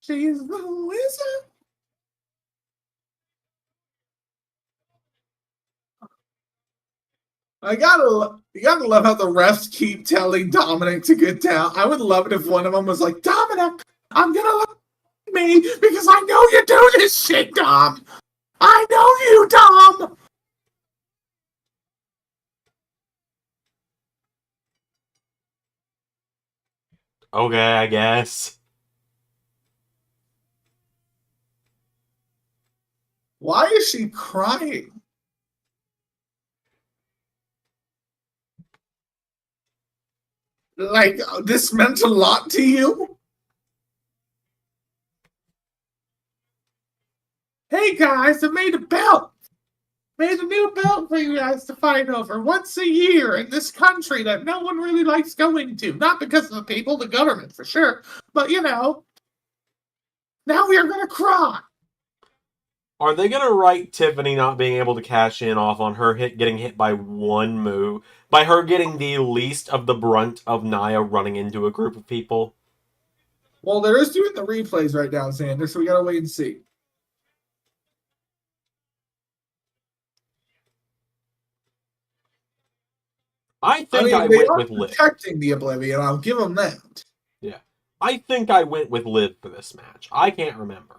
She's the wizard. You gotta love how the refs keep telling Dominic to get down. I would love it if one of them was like, Dominic, I'm gonna let me because I know you do this shit, Dom. I know you, Dom. Okay, I guess. Why is she crying? Like, this meant a lot to you? Hey guys, I made a belt. Made a new belt for you guys to fight over once a year in this country that no one really likes going to. Not because of the people, the government for sure. But you know, now we are gonna cry. Are they gonna write Tiffany not being able to cash in off on her getting hit by one move, by her getting the least of the brunt of Nia running into a group of people? Well, they're just doing the replays right now, Xander, so we gotta wait and see. I I think I mean, they went are with Liv. protecting the Oblivion. I'll give them that. Yeah. I think I went with Liv for this match. I can't remember.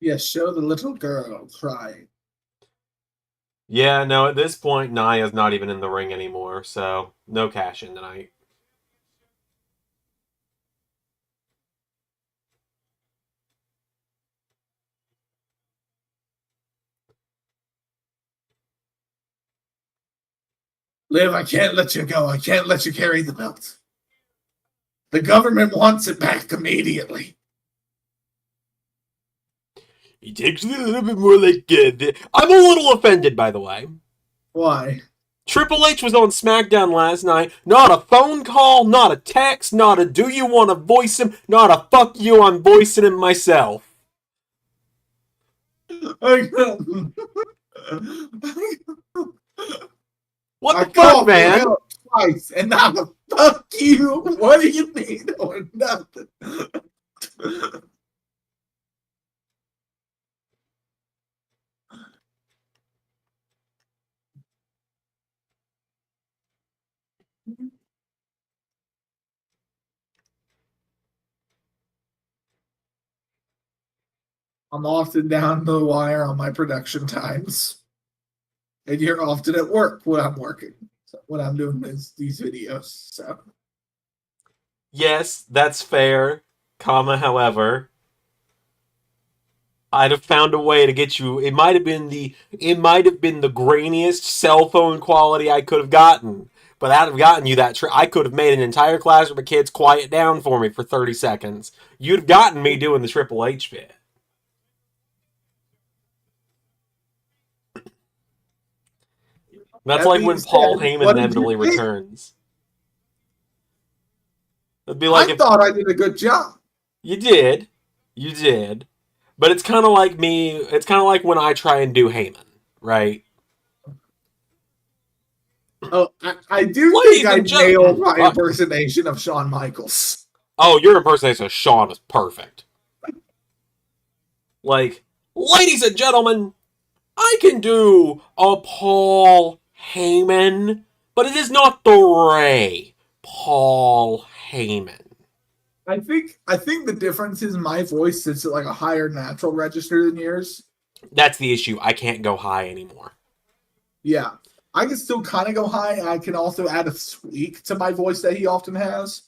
Yes, show the little girl crying. Yeah, no, at this point, Nia's not even in the ring anymore, so no cash in tonight. Liv, I can't let you go. I can't let you carry the belt. The government wants it back immediately. He takes it a little bit more like. I'm a little offended, by the way. Why? Triple H was on SmackDown last night. Not a phone call, not a text, not a do you want to voice him, not a fuck you, I'm voicing him myself. What I the fuck, called for man? help twice and not a fuck you. What do you need or nothing? I'm often down the wire on my production times. And you're often at work when I'm working. So when I'm doing these videos. So Yes, that's fair, comma, however. I'd have found a way to get you. It might have been the grainiest cell phone quality I could have gotten, but I'd have gotten you that. I could have made an entire classroom of kids quiet down for me for 30 seconds. You'd have gotten me doing the Triple H bit. That's that like being when Paul said, Heyman what did you inevitably think? returns. It'd be like I if thought I did a good job. you did, you did, but it's kind of like me. It's kind of like when I try and do Heyman, right? Oh, I do think Ladies I and nailed gentlemen, my what? impersonation of Shawn Michaels. Oh, your impersonation of Sean is perfect. Like, ladies and gentlemen, I can do a Paul Heyman, but it is not the Ray Paul Heyman. I think the difference is my voice sits at like a higher natural register than yours. That's the issue. I can't go high anymore. Yeah. I can still kind of go high. I can also add a squeak to my voice that he often has,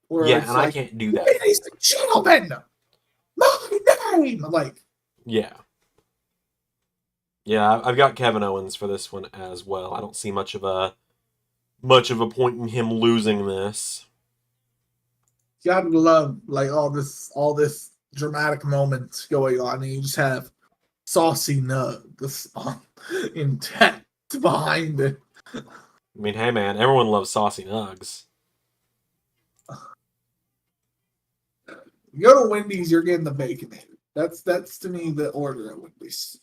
where Yeah, it's and I like, can't do that. ladies and gentlemen, my name. Like, Yeah. Yeah, I've got Kevin Owens for this one as well. I don't see much of a point in him losing this. you gotta love like all this dramatic moment going on, and you just have saucy nug the song intent behind it. I mean, hey man, everyone loves saucy nugs. You go to Wendy's, you're getting the bacon. That's to me the order at Wendy's.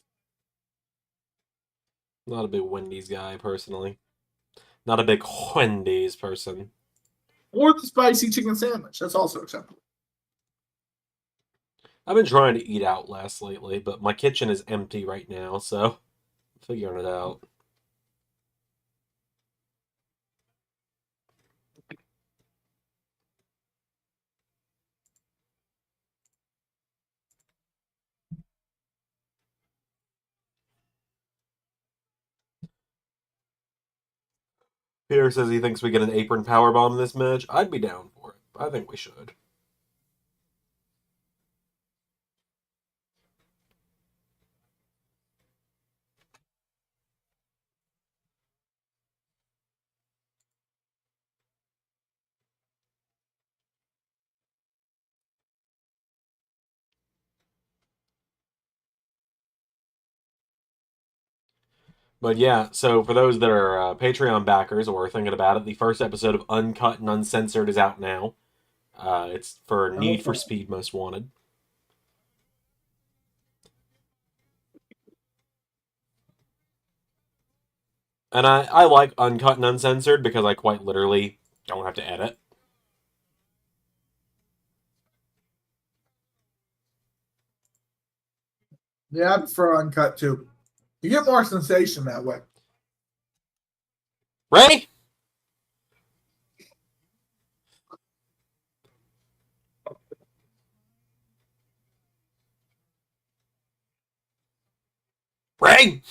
Not a big Wendy's guy personally. Not a big Wendy's person. Or the spicy chicken sandwich. That's also acceptable. I've been trying to eat out less lately, but my kitchen is empty right now, so I'm figuring it out. Peter says he thinks we get an apron powerbomb in this match. I'd be down for it. I think we should. But yeah, so for those that are Patreon backers or thinking about it, the first episode of Uncut and Uncensored is out now. It's for Need for Okay. Speed Most Wanted. And I like Uncut and Uncensored because I quite literally don't have to edit. Yeah, I prefer uncut too. You get more sensation that way. Ray? Ray?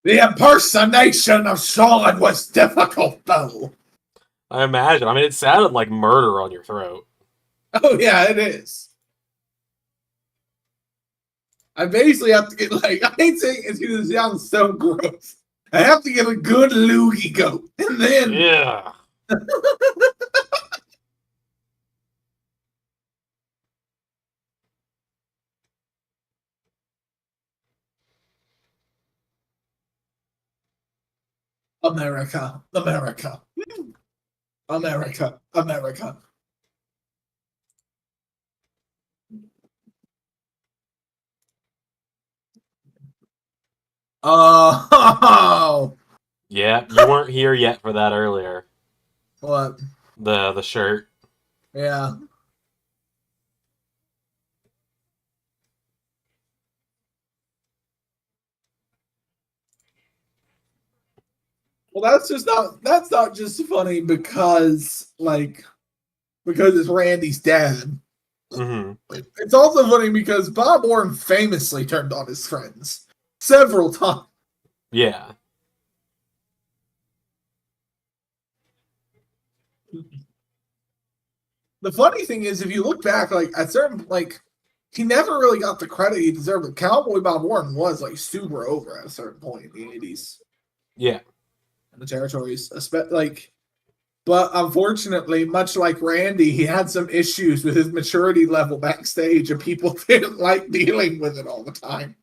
The impersonation of Sean was difficult though. I imagine. I mean, it sounded like murder on your throat. Oh yeah, it is. I basically have to get like I hate saying it's gonna sound so gross. I have to get a good loogie goat, and then Yeah. America, America, America, America. Oh, Yeah, you weren't here yet for that earlier. what? The shirt. Yeah. Well, that's not just funny because because it's Randy's dad. Hmm. It's also funny because Bob Orton famously turned on his friends several times. Yeah. The funny thing is, if you look back, at certain he never really got the credit he deserved. But Cowboy Bob Orton was super over at a certain point in the '80s Yeah. in the territories, But unfortunately, much like Randy, he had some issues with his maturity level backstage, and people didn't like dealing with it all the time.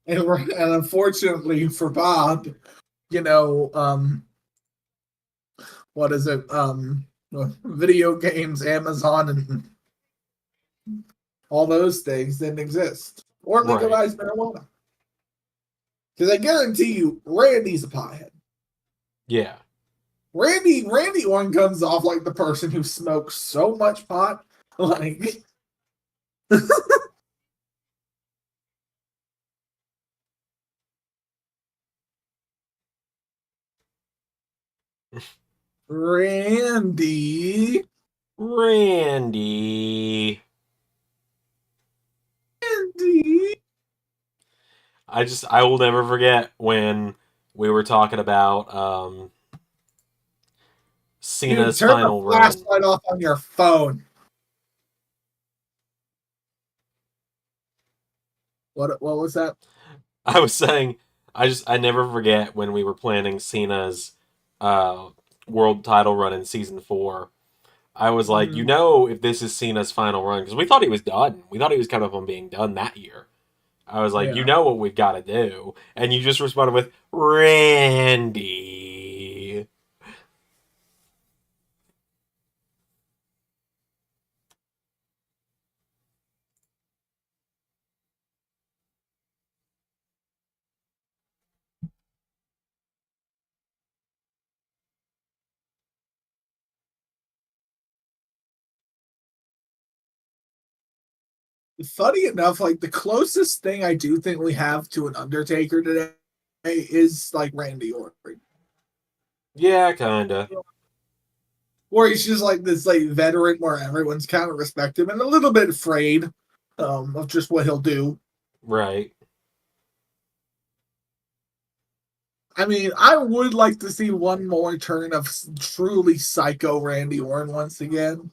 And unfortunately for Bob, you know, what is it? Video games, Amazon, and all those things didn't exist, or Right. legalized marijuana. Because I guarantee you, Randy's a pothead. Yeah. Randy Orton comes off like the person who smokes so much pot, like Randy. Randy. Randy. I will never forget when we were talking about Dude, Cena's turn the final run. flashlight off on your phone. What was that? I was saying, I never forget when we were planning Cena's uh, world title run in season 4. I was like, Mm, if this is Cena's final run, because we thought he was done. We thought he was kind of on being done that year. I was like, yeah. what we've got to do, and you just responded with Randy. Funny enough, the closest thing I do think we have to an Undertaker today is Randy Orton, Yeah, kinda. where he's just this veteran where everyone's kind of respect him and a little bit afraid of just what he'll do. Right. I mean, I would like to see one more turn of truly psycho Randy Orton once again.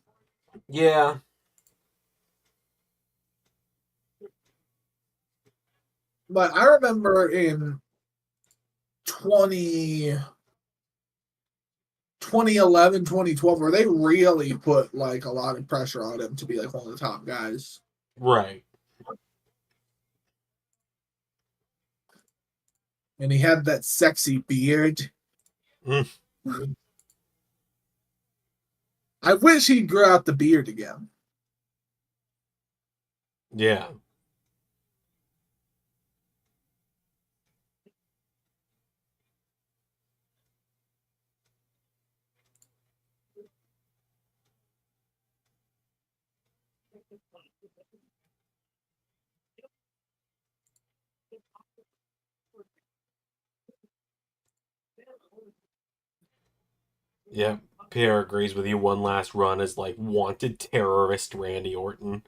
Yeah. But I remember in 20 2011, 2012, where they really put a lot of pressure on him to be one of the top guys. Right. And he had that sexy beard. Mm, I wish he'd grow out the beard again. yeah. Yeah. Pierre agrees with you. One last run as wanted terrorist Randy Orton.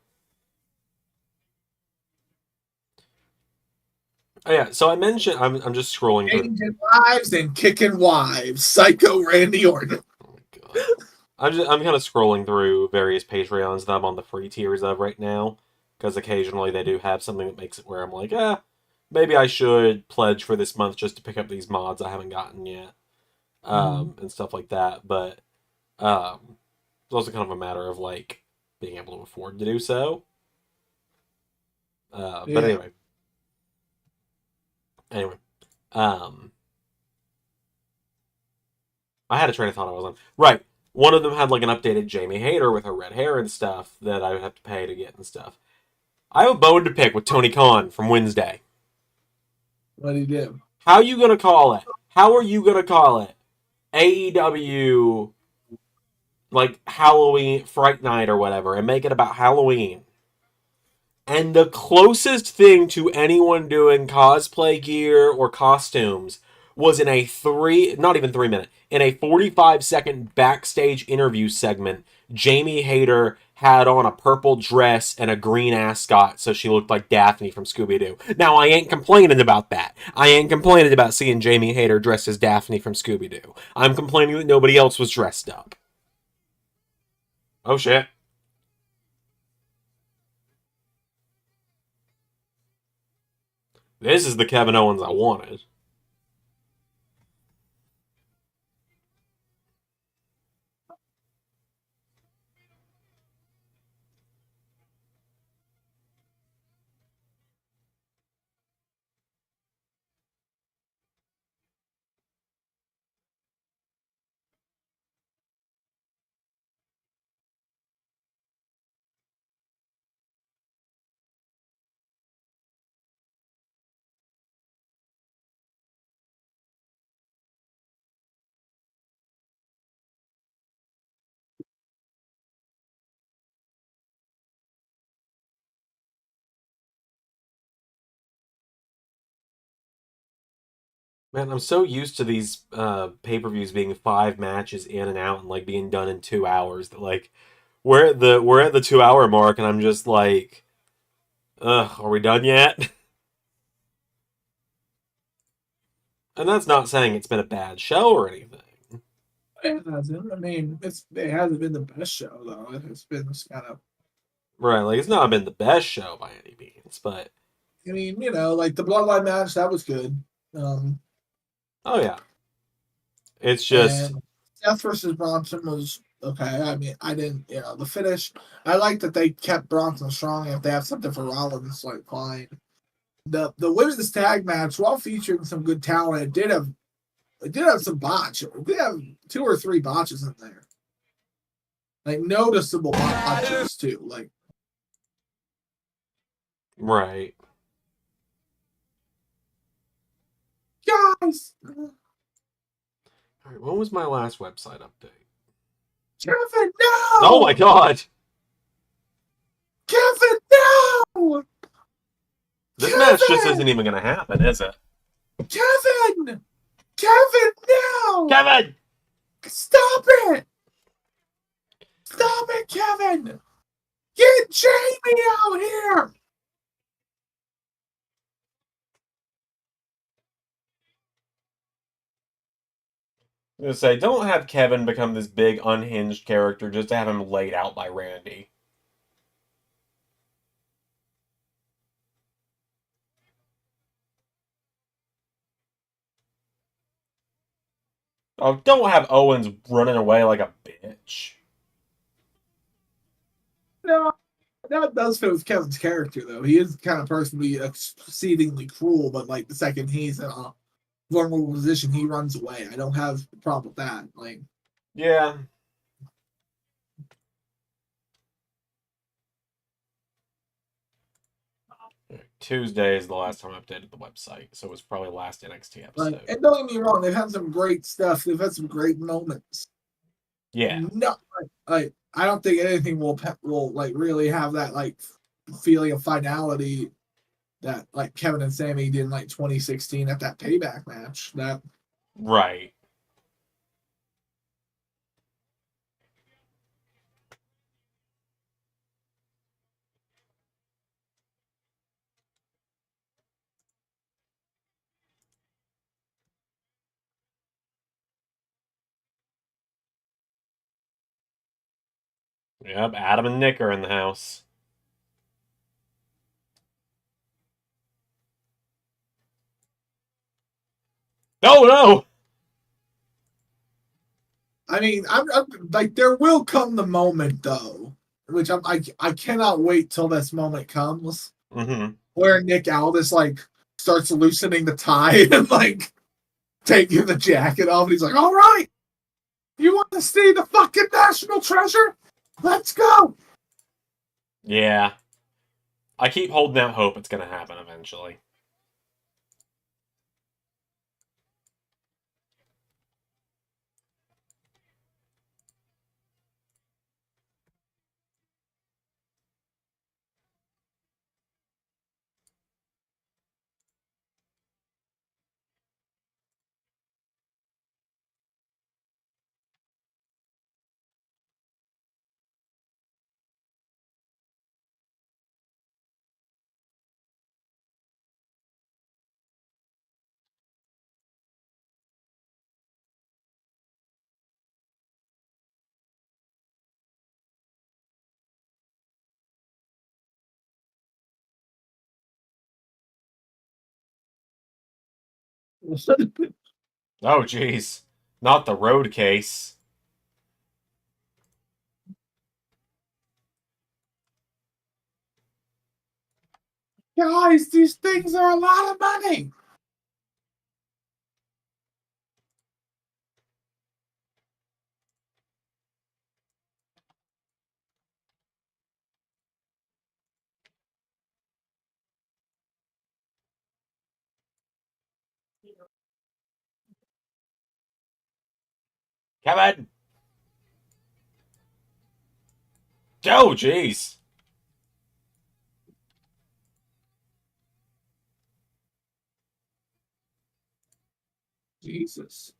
Oh yeah. So I mentioned I'm just scrolling through. Changing lives and kicking wives. Psycho Randy Orton. Oh my god. I'm kind of scrolling through various Patreons that I'm on the free tiers of right now, because occasionally they do have something that makes it where I'm like, maybe I should pledge for this month just to pick up these mods I haven't gotten yet, and stuff like that. But it's also kind of a matter of being able to afford to do so. But Yeah. anyway, um, I had a train of thought I was on. Right. One of them had an updated Jamie Hayter with her red hair and stuff that I would have to pay to get and stuff. I have a bone to pick with Tony Khan from Wednesday. What did he do? How you gonna call it? How are you gonna call it? AEW Halloween Fright Night or whatever, and make it about Halloween. And the closest thing to anyone doing cosplay gear or costumes was in a not even 3 minute, in a 45-second backstage interview segment. Jamie Hayter had on a purple dress and a green ascot, so she looked like Daphne from Scooby Doo. Now, I ain't complaining about that. I ain't complaining about seeing Jamie Hayter dressed as Daphne from Scooby Doo. I'm complaining that nobody else was dressed up. Oh shit. This is the Kevin Owens I wanted. Man, I'm so used to these pay-per-views being 5 matches in and out and like being done in 2 hours that like we're at the 2 hour mark and I'm just like, ugh, are we done yet? And that's not saying it's been a bad show or anything. It hasn't. I mean, it hasn't been the best show though. It's been this kind of. Right, like it's not been the best show by any means, but I mean, like the Bloodline match that was good. Um, oh yeah. It's just and Seth versus Bronson was okay. I mean, I didn't, the finish. I like that they kept Bronson strong. If they have something for Rollins, like fine. The women's tag match, while featuring some good talent, it did have some botch. It did have 2 or 3 botches in there, like noticeable botches too. Like right. guys, Alright, when was my last website update? Kevin, Oh my no, god! Kevin, no, This match just Kevin, isn't even gonna happen, is it? Kevin, Kevin, no, Kevin! stop it, stop it, Kevin, get Jamie out here. I'm gonna say, don't have Kevin become this big unhinged character just to have him laid out by Randy. Oh, don't have Owens running away like a bitch. No, that does fit with Kevin's character, though. He is the kind of person to be exceedingly cruel, but like the second he's in a vulnerable position, he runs away. I don't have a problem with that. Like, Yeah. Tuesday is the last time I updated the website, so it was probably the last NXT episode. and don't get me wrong, they've had some great stuff. They've had some great moments. Yeah. No, like I don't think anything will like really have that like feeling of finality that like Kevin and Sammy did in like 2016 at that payback match. That Right. Yep, Adam and Nick are in the house. Oh no! I mean, I'm like there will come the moment though, which I cannot wait till this moment comes Mm-hmm. where Nick Aldis like starts loosening the tie and like taking the jacket off, and he's like, "All right, you want to see the fucking national treasure? Let's go." Yeah. I keep holding out hope it's gonna happen eventually. Oh, jeez. Not the road case. Guys, these things are a lot of money. Kevin! Oh, jeez. Jesus.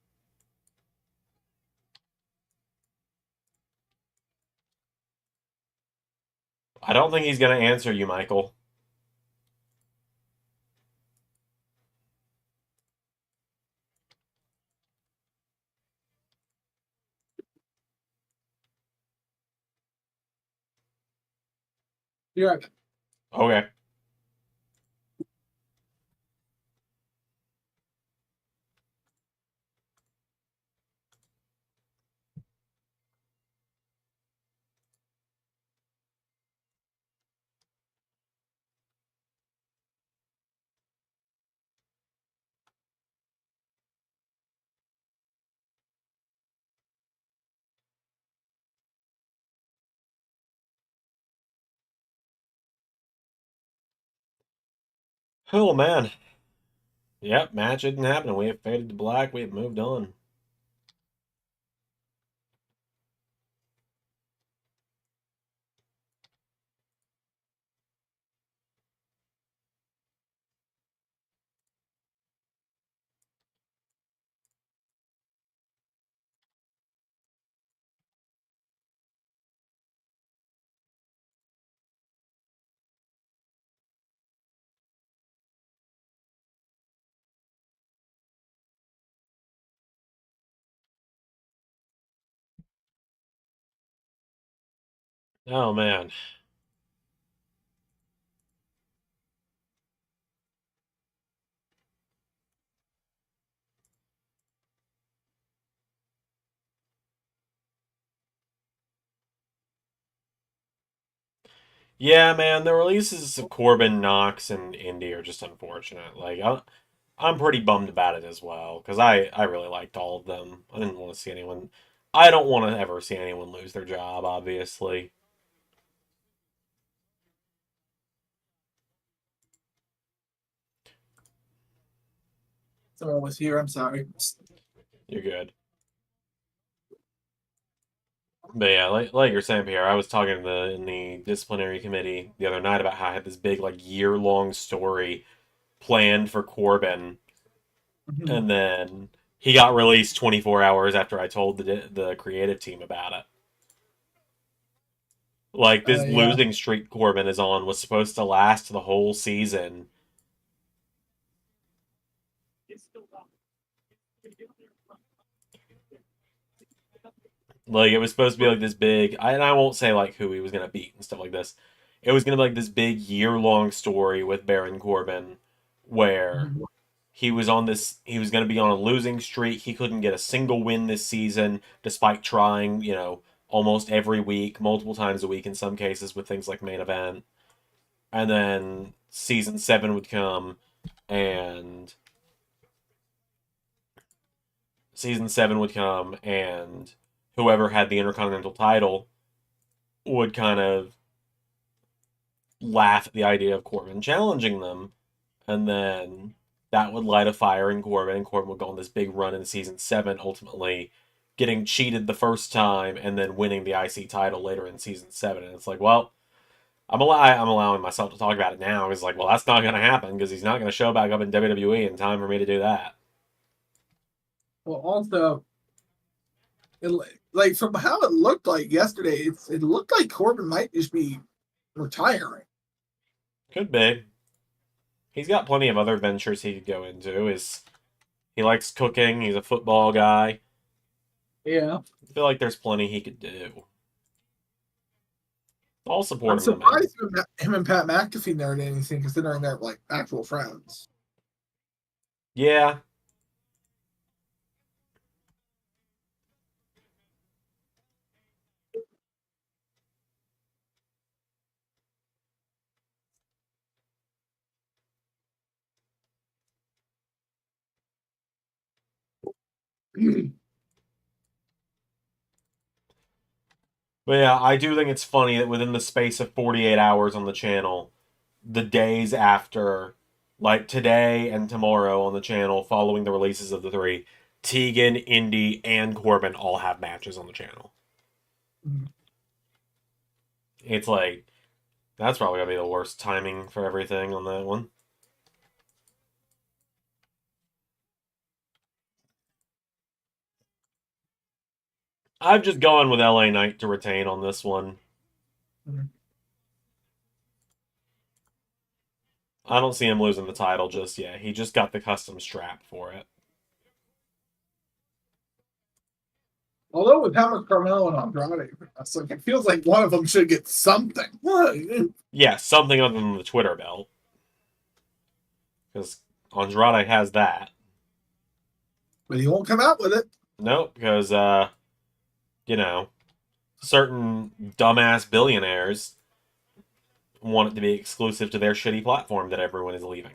I don't think he's going to answer you, Michael. You're right. Okay. Oh, man. Yep, match isn't happening. We have faded to black. We have moved on. Oh, man. Yeah, man, the releases of Corbin, Knox, and Indy are just unfortunate. I'm pretty bummed about it as well, because I really liked all of them. I didn't want to see anyone. I don't want to ever see anyone lose their job, obviously. Someone was here. I'm sorry. You're good. But yeah, like you're saying, Pierre, I was talking to in the disciplinary committee the other night about how I had this big, like, year-long story planned for Corbin, Mhm. and then he got released 24 hours after I told the creative team about it. Like, this Yeah. losing streak Corbin is on was supposed to last the whole season. Like, it was supposed to be like this big, and I won't say like who he was gonna beat and stuff like this. It was gonna be like this big year-long story with Baron Corbin, where Mhm. he was gonna be on a losing streak. He couldn't get a single win this season, despite trying, almost every week, multiple times a week in some cases with things like main event. And then season 7 would come, and whoever had the Intercontinental title would kind of laugh at the idea of Corbin challenging them, and then that would light a fire in Corbin, and Corbin would go on this big run in season 7, ultimately getting cheated the first time and then winning the IC title later in season 7. And it's like, well, I'm allowing myself to talk about it now. It's like, well, that's not going to happen because he's not going to show back up in WWE in time for me to do that. Well, also, it, like from how it looked like yesterday, it looked like Corbin might just be retiring. Could be. He's got plenty of other ventures he could go into. He likes cooking. He's a football guy. Yeah. I feel like there's plenty he could do. I'll I'm support him no matter. surprised him and Pat McAfee never did anything considering they're like actual friends. Yeah, But yeah, I do think it's funny that within the space of 48 hours on the channel, the days after, like today and tomorrow on the channel, following the releases of the three, Tegan, Indy, and Corbin all have matches on the channel. It's like, that's probably going to be the worst timing for everything on that one. I've just gone with LA Knight to retain on this one. I don't see him losing the title just yet. He just got the custom strap for it. Although with how much Carmelo and Andrade, it's like, it feels like one of them should get something. Yeah, something other than the Twitter belt. Because Andrade has that. But he won't come out with it. Nope, because, you know, certain dumbass billionaires want it to be exclusive to their shitty platform that everyone is leaving.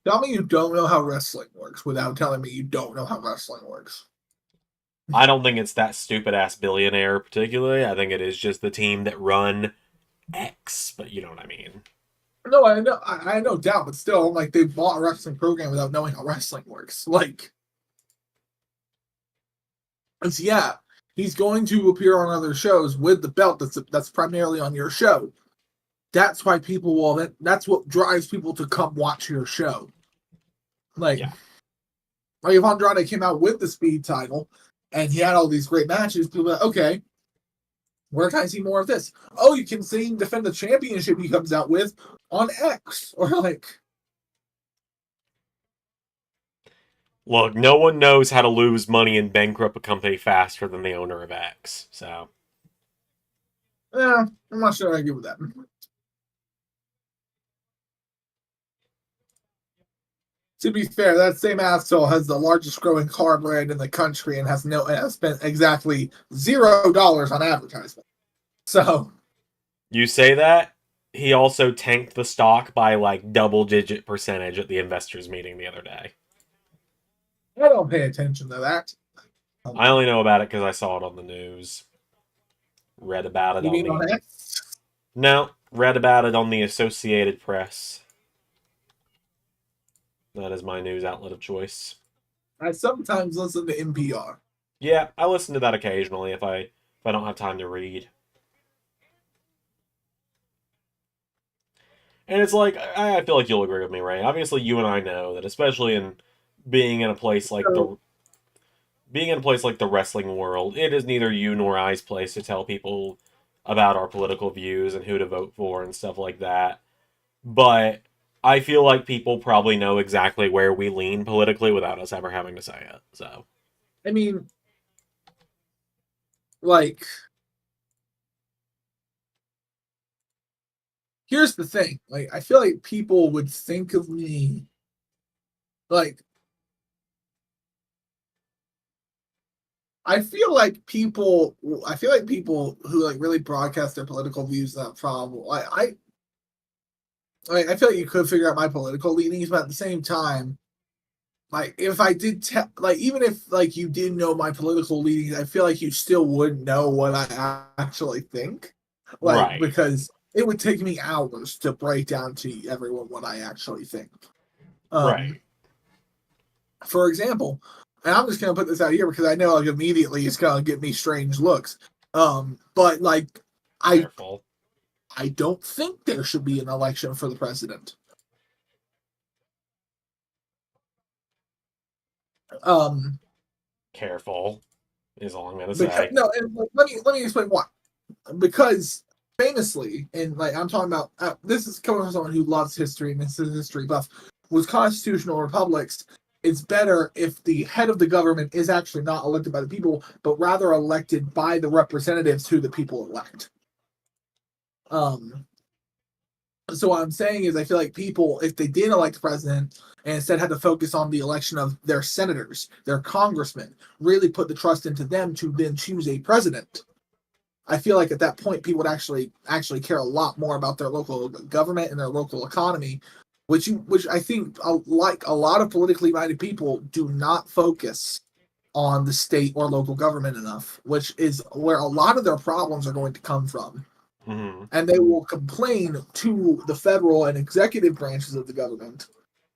Tell me you don't know how wrestling works without telling me you don't know how wrestling works. I don't think it's that stupid ass billionaire particularly. I think it is just the team that run X, but you know what I mean. No, I know doubt, but still, like they bought a wrestling program without knowing how wrestling works. Like, it's yeah, he's going to appear on other shows with the belt that's primarily on your show. That's why people will. That's what drives people to come watch your show. Like, Yeah. like if Andrade came out with the speed title and he had all these great matches, people are like, okay, where can I see more of this? Oh, you can see him defend the championship he comes out with on X. Or like, Look, no one knows how to lose money and bankrupt a company faster than the owner of X. So, yeah, I'm not sure I agree with that. To be fair, that same asshole has the largest growing car brand in the country and has spent exactly $0 on advertisement. So you say that, he also tanked the stock by like double-digit percentage at the investors meeting the other day. I don't pay attention to that. I only know about it because I saw it on the news. Read about it You on mean the... on X? No, read about it on the Associated Press. That is my news outlet of choice. I sometimes listen to NPR. Yeah, I listen to that occasionally if I don't have time to read. And it's like I feel like you'll agree with me, Ray. Obviously, you and I know that, especially in being in a place like So, the wrestling world, it is neither you nor I's place to tell people about our political views and who to vote for and stuff like that. But I feel like people probably know exactly where we lean politically without us ever having to say it. So, I mean, like, here's the thing. Like, I feel like people would think of me like I feel like people who like really broadcast their political views that problem. I feel like you could figure out my political leanings, but at the same time, like if I did like even if like you did know my political leanings, I feel like you still wouldn't know what I actually think. Like right, because it would take me hours to break down to everyone what I actually think. right. Um, for example, and I'm just gonna put this out here because I know like immediately it's gonna give me strange looks. But like I Careful, I don't think there should be an election for the president. Um, careful is all I'm gonna because say. no, and like, let me explain why. Because famously, and like I'm talking about, this is coming from someone who loves history and is a history buff. With constitutional republics, it's better if the head of the government is actually not elected by the people, but rather elected by the representatives who the people elect. Um, so what I'm saying is, I feel like people, if they did elect the president and instead had to focus on the election of their senators, their congressmen, really put the trust into them to then choose a president. I feel like at that point, people would actually care a lot more about their local government and their local economy which I think like a lot of politically minded people do not focus on the state or local government enough, which is where a lot of their problems are going to come from. Hmm. And they will complain to the federal and executive branches of the government,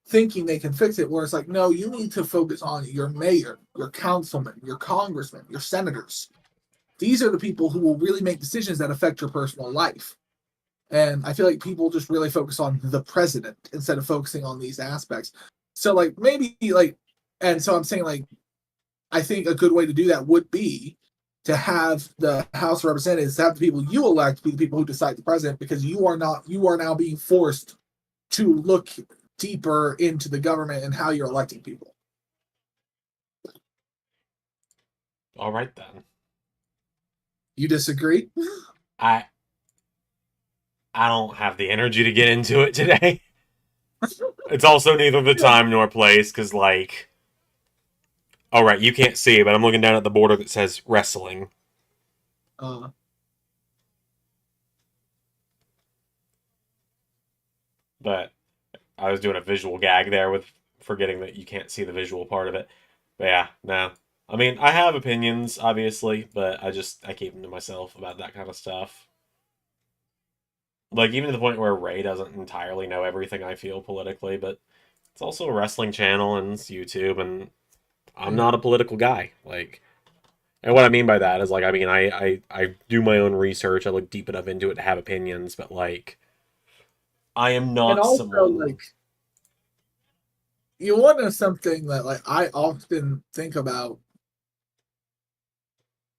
thinking they can fix it. Where it's like, no, you need to focus on your mayor, your councilman, your congressman, your senators. These are the people who will really make decisions that affect your personal life. And I feel like people just really focus on the president instead of focusing on these aspects. So like maybe like, and so I'm saying like I think a good way to do that would be to have the House of Representatives, to have the people you elect be the people who decide the president, because you are now being forced to look deeper into the government and how you're electing people. All right then. You disagree? I I don't have the energy to get into it today. It's also neither the time nor place because, like, all right, you can't see, but I'm looking down at the border that says wrestling. Uh, But I was doing a visual gag there with forgetting that you can't see the visual part of it. But yeah, no. I mean, I have opinions, obviously, but I keep them to myself about that kind of stuff. Like even to the point where Ray doesn't entirely know everything I feel politically, but it's also a wrestling channel and it's YouTube, and I'm not yeah. a political guy. Like, and what I mean by that is like, I mean, I do my own research. I look deep enough into it to have opinions, but like, I am And not also someone. like you want to know something that like I often think about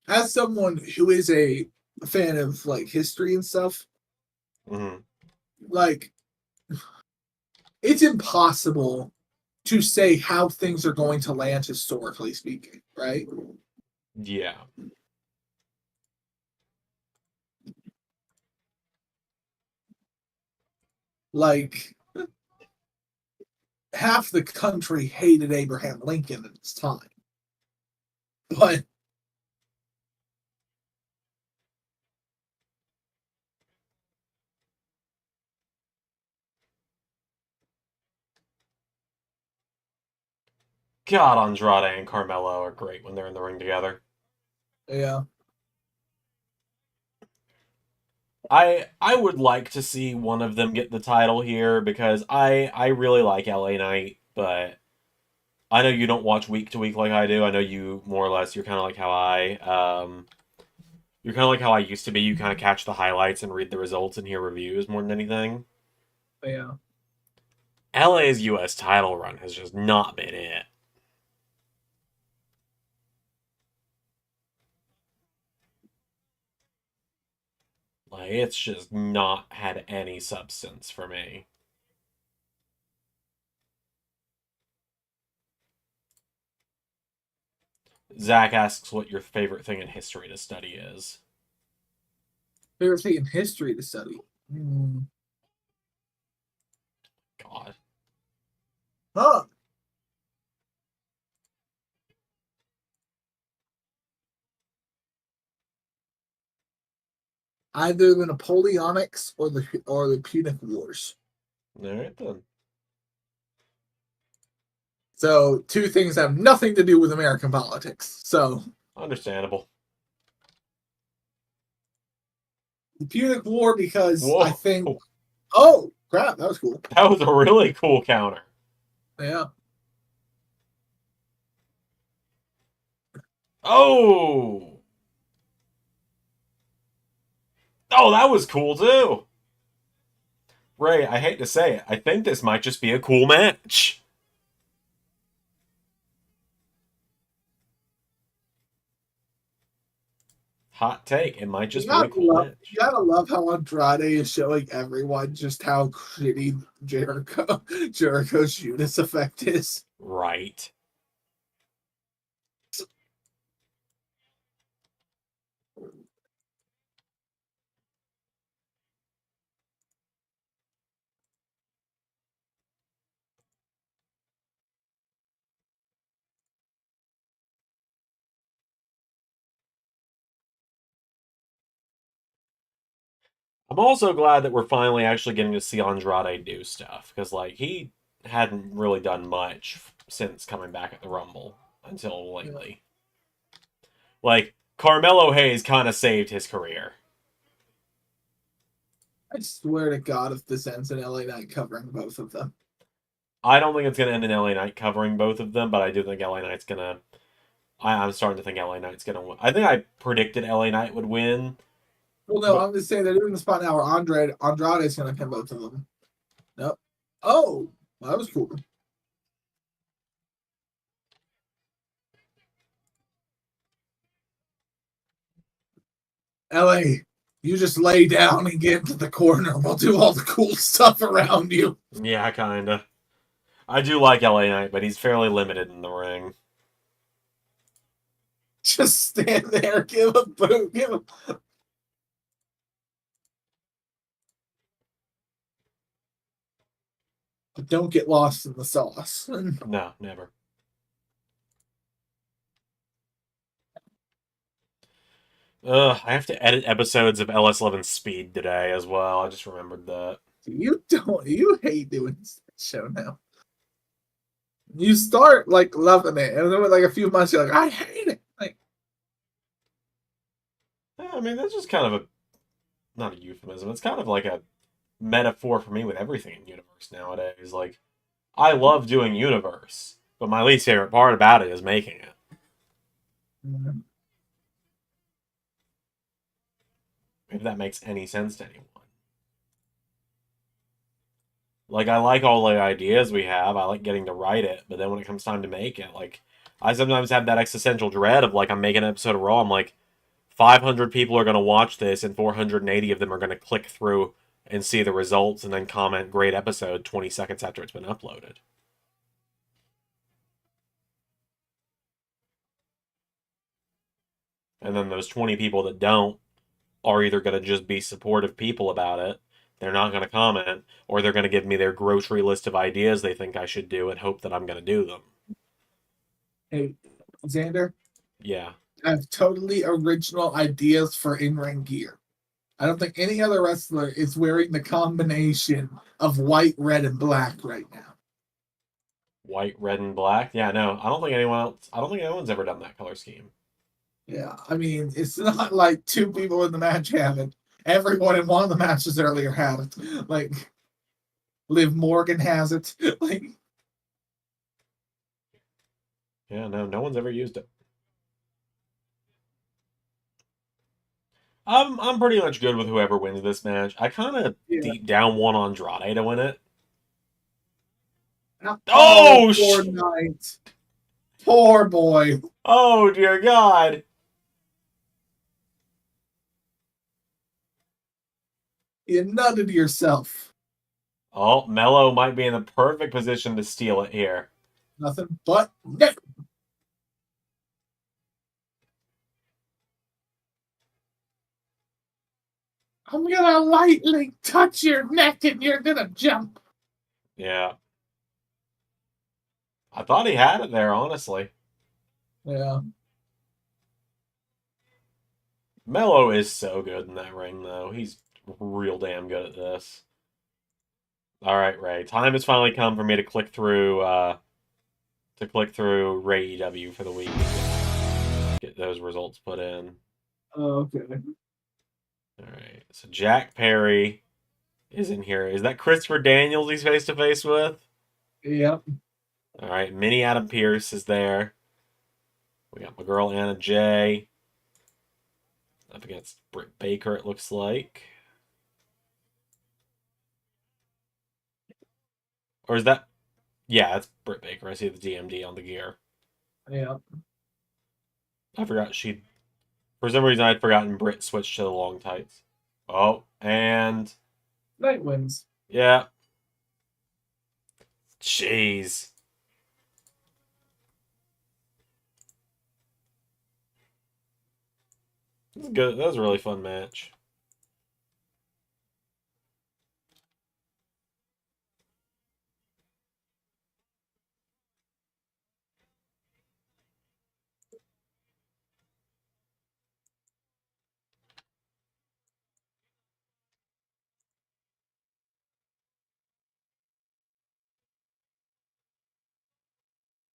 as someone who is a fan of like history and stuff, Mhm. like it's impossible to say how things are going to land historically speaking, right? Yeah. Like half the country hated Abraham Lincoln at this time. But God, Andrade and Carmelo are great when they're in the ring together. yeah, I would like to see one of them get the title here because I really like LA Knight, but I know you don't watch week to week like I do. I know you more or less. You're kind of like how you're kind of like how I used to be. You kind of catch the highlights and read the results and hear reviews more than anything. yeah. LA's U.S. title run has just not been it. Like it's just not had any substance for me. Zach asks what your favorite thing in history to study is. Favorite thing in history to study. Hmm. God. Huh. Either the Napoleonics or the Punic Wars. All right then. So two things that have nothing to do with American politics. So Understandable. the Punic War because I Whoa. think oh crap, that was cool. That was a really cool counter. Yeah. Oh. Oh, that was cool too. Ray, I hate to say it. I think this might just be a cool match. Hot take. It might just be a cool You match. gotta love how Andrade is showing everyone just how shitty Jericho's Judas effect is. Right. I'm also glad that we're finally actually getting to see Andrade do stuff because like he hadn't really done much since coming back at the Rumble until Yeah. lately. Like Carmelo Hayes kind of saved his career. I swear to God, if this ends in LA Knight covering both of them. I don't think it's going to end in LA Knight covering both of them, but I do think LA Knight's going to. I'm starting to think LA Knight's going to win. I think I predicted LA Knight would win, Well, no, but I'm just saying they're doing the spot now where Andrade is going to pin both of them. Nope. Oh, that was cool. LA, you just lay down and get into the corner. We'll do all the cool stuff around you. yeah, kind of. I do like LA Knight, but he's fairly limited in the ring. Just stand there, give a boot, give a. But don't get lost in the sauce. No, never. I have to edit episodes of LS11 Speed today as well. I just remembered that. You hate doing this show now. You start like loving it, and then with like a few months, you're like, I hate it. Like, Yeah, I mean, that's just kind of a not a euphemism. It's kind of like a metaphor for me with everything in Universe nowadays. Like, I love doing Universe, but my least favorite part about it is making it. If that makes any sense to anyone. Like, I like all the ideas we have. I like getting to write it, but then when it comes time to make it, like, I sometimes have that existential dread of like I'm making an episode of Raw. I'm like, 500 people are going to watch this, and 480 of them are going to click through and see the results and then comment "great episode" 20 seconds after it's been uploaded. And then those 20 people that don't are either going to just be supportive people about it, they're not going to comment, or they're going to give me their grocery list of ideas they think I should do and hope that I'm going to do them. hey, Xander, Yeah. I have totally original ideas for in-ring gear. I don't think any other wrestler is wearing the combination of white, red, and black right now. White, red, and black. Yeah, no, I don't think anyone else. I don't think anyone's ever done that color scheme. Yeah, I mean, it's not like two people in the match have it. Everyone in one of the matches earlier had it. Like, Liv Morgan has it. Like, Yeah, no, no one's ever used it. I'm pretty much good with whoever wins this match. I kind of yeah. deep down want Andrade to win it. Oh, Oh, poor Knight. Poor boy. oh dear God. You nutted yourself. Oh, Mello might be in the perfect position to steal it here. Nothing but no. I'm gonna lightly touch your neck and you're gonna jump. Yeah. I thought he had it there, honestly. Yeah. Mello is so good in that ring, though. He's real damn good at this. All right, Ray. Time has finally come for me to click through Ray EW for the week and get those results put in. Okay. All right. So Jack Perry is in here. Is that Christopher Daniels he's face to face with? Yep. All right. Mini Adam Pierce is there. We got my girl Anna Jay up against Britt Baker, it looks like. Or is that? Yeah, that's Britt Baker. I see the DMD on the gear. Yep. I forgot she. For some reason, I'd forgotten Britt switched to the long tights. Oh, and Knight wins. yeah. Jeez. That was good. That was a really fun match.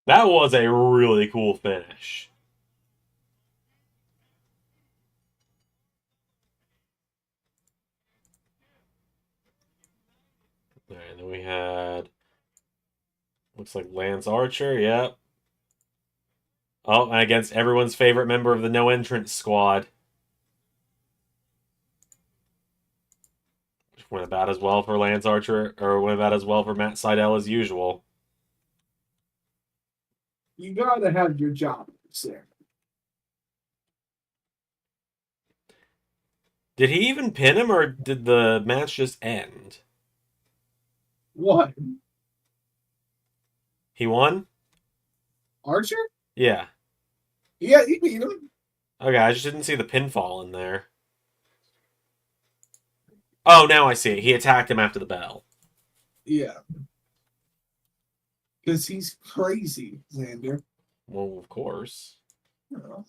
That was a really cool finish. All right, and then we had looks like Lance Archer. Yep. Oh, and against everyone's favorite member of the no entrance squad. Went about as well for Lance Archer, or went about as well for Matt Sydal as usual. You gotta have your job there. Did he even pin him, or did the match just end? What? He won? Archer? Yeah. Yeah, he beat him. Okay, I just didn't see the pinfall in there. Oh, now I see it. He attacked him after the bell. Yeah. Because he's crazy, Xander. Well, of course. You know.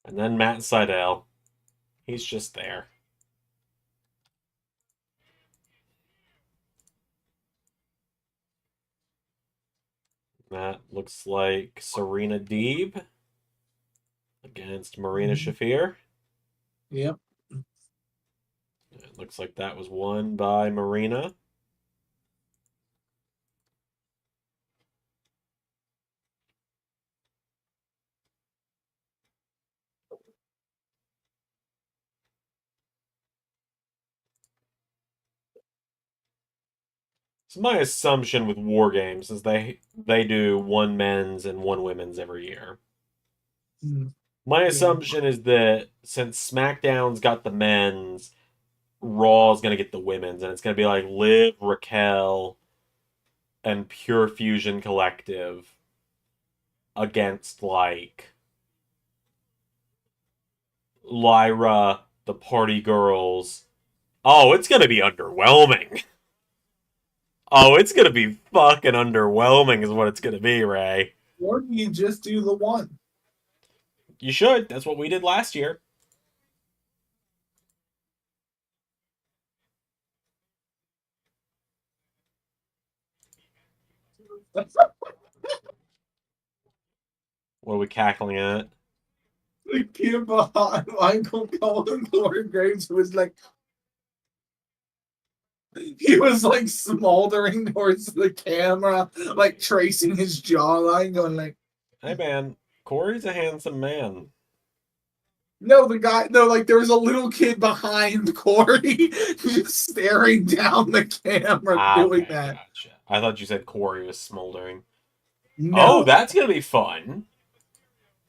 And then Matt Sydal. He's just there. That looks like Serena Deeb against Marina Shafir. Yep. It looks like that was won by Marina. So my assumption with War Games is they do one men's and one women's every year. Mm. My Yeah. assumption is that since SmackDown's got the men's, Raw's gonna get the women's, and it's gonna be like Liv, Raquel, and Pure Fusion Collective against like Lyra, the Party Girls. Oh, it's gonna be underwhelming. Oh, it's gonna be fucking underwhelming, is what it's gonna be, Ray. Or do you just do the one? You should. That's what we did last year. What are we cackling at? The kid behind Michael Cole and Corey Graves was like, he was like smoldering towards the camera, like tracing his jawline, going like, Hey, man. Corey's a handsome man. no, the guy, no, like there was a little kid behind Corey just staring down the camera Ah, doing okay, that. gotcha. I thought you said Corey was smoldering. Oh, No, that's gonna be fun.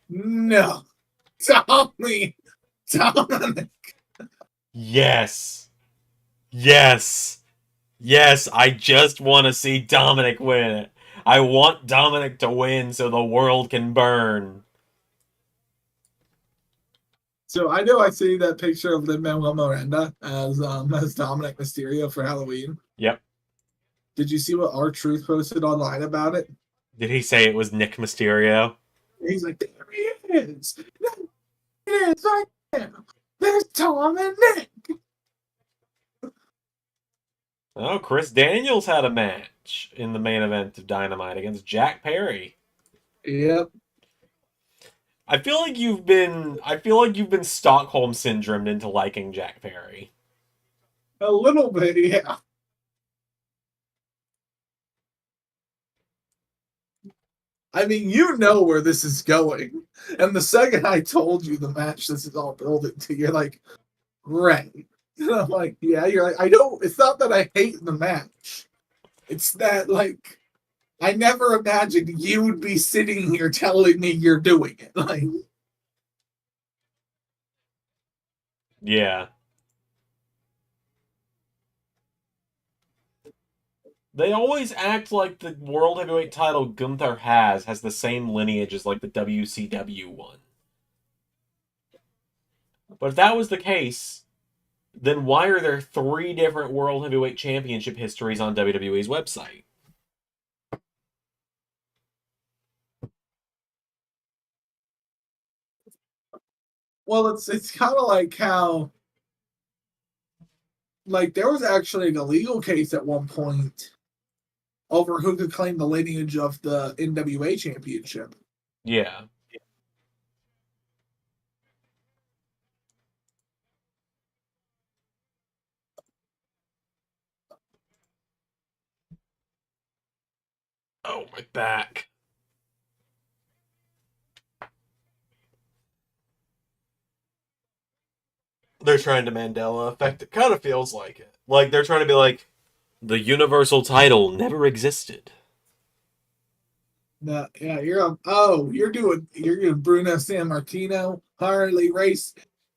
no, Tommy, Dominic. Yes. Yes. Yes, I just want to see Dominic win it. I want Dominic to win so the world can burn. So I know I see that picture of Lin-Manuel Miranda as Dominic Mysterio for Halloween. Yep. Did you see what R-Truth posted online about it? Did he say it was Nick Mysterio? He's like, there he is. There he is right there. There's Tom and Nick. Oh, Chris Daniels had a match in the main event of Dynamite against Jack Perry. Yep. I feel like you've been Stockholm syndromed into liking Jack Perry. A little bit, yeah. I mean, you know where this is going. And the second I told you the match this is all building to, you're like, right. And I'm like, yeah, you're like, I don't, it's not that I hate the match. It's that, like, I never imagined you would be sitting here telling me you're doing it. Like, Yeah. They always act like the World Heavyweight title Gunther has the same lineage as like the WCW one. But if that was the case, then why are there three different World Heavyweight Championship histories on WWE's website? well, it's kind of like how like there was actually a legal case at one point over who could claim the lineage of the NWA championship. Yeah. Oh, my back. They're trying to Mandela effect. It kind of feels like it. Like they're trying to be like, the universal title never existed. No, yeah, you're doing Bruno San Martino, Harley Race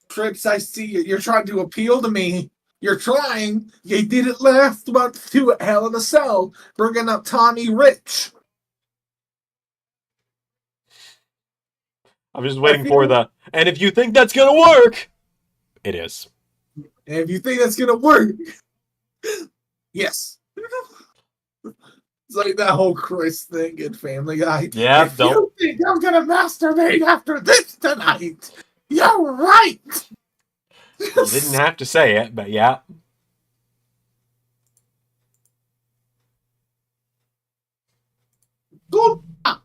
Trips. I see you. You're trying to appeal to me. You're trying. You did it last month too at Hell in a Cell, bringing up Tommy Rich. I'm just I waiting for feel, the. And if you think that's gonna work, it is. and if you think that's gonna work, yes. It's like that whole Chris thing in Family Guy. Yeah, If don't. you think I'm gonna masturbate after this tonight, you're right. You didn't have to say it, but yeah. Gunta,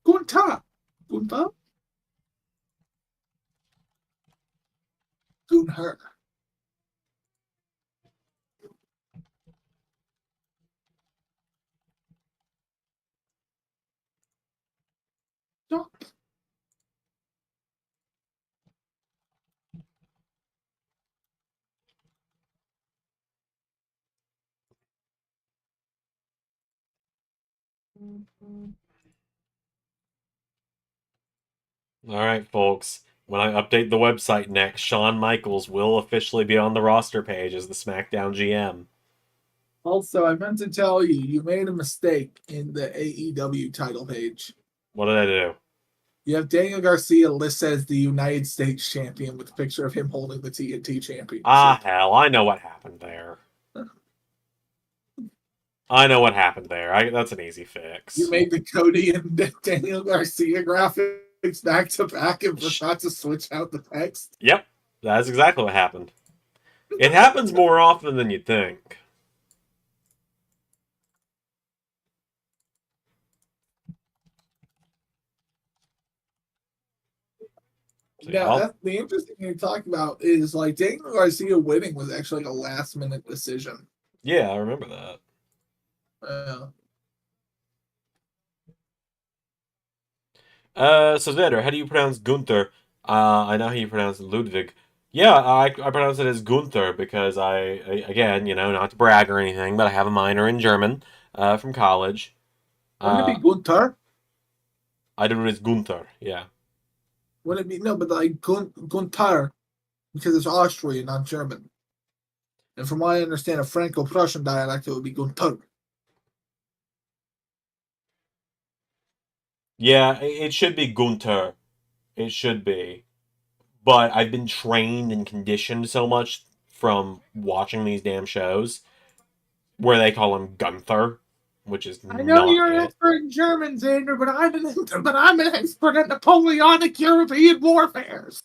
Gunta, Gunta, Gunher. All right, folks. When I update the website next, Shawn Michaels will officially be on the roster page as the SmackDown GM. Also, I meant to tell you, you made a mistake in the AEW title page. What did I do? You have Daniel Garcia listed as the United States champion with a picture of him holding the TNT Ah, championship. hell, I know what happened there. I know what happened there. That's an easy You fix. made the Cody and Daniel Garcia graphics back to back and forgot to switch out the text. Yep, that's exactly what happened. It happens more often than you'd think. So yeah, Now, that's the interesting thing to talk about is like Daniel Garcia winning was actually like a last minute decision. yeah, I remember that. Uh, So Xander, how do you pronounce Gunther? I know how you pronounce Ludwig. Yeah, I pronounce it as Gunther because again, not to brag or anything, but I have a minor in German from college. wouldn't it Uh, be Gunther? I do it as Gunther. Yeah. Wouldn't it be no, but like Gunther because it's Austrian, not German. And from what I understand, a Franco-Prussian dialect, it would be Gunther. Yeah, it should be Gunther. It should be. But I've been trained and conditioned so much from watching these damn shows where they call him Gunther, which is I know not you're an it. expert in German, Xander, but I'm an expert in Napoleonic European warfares,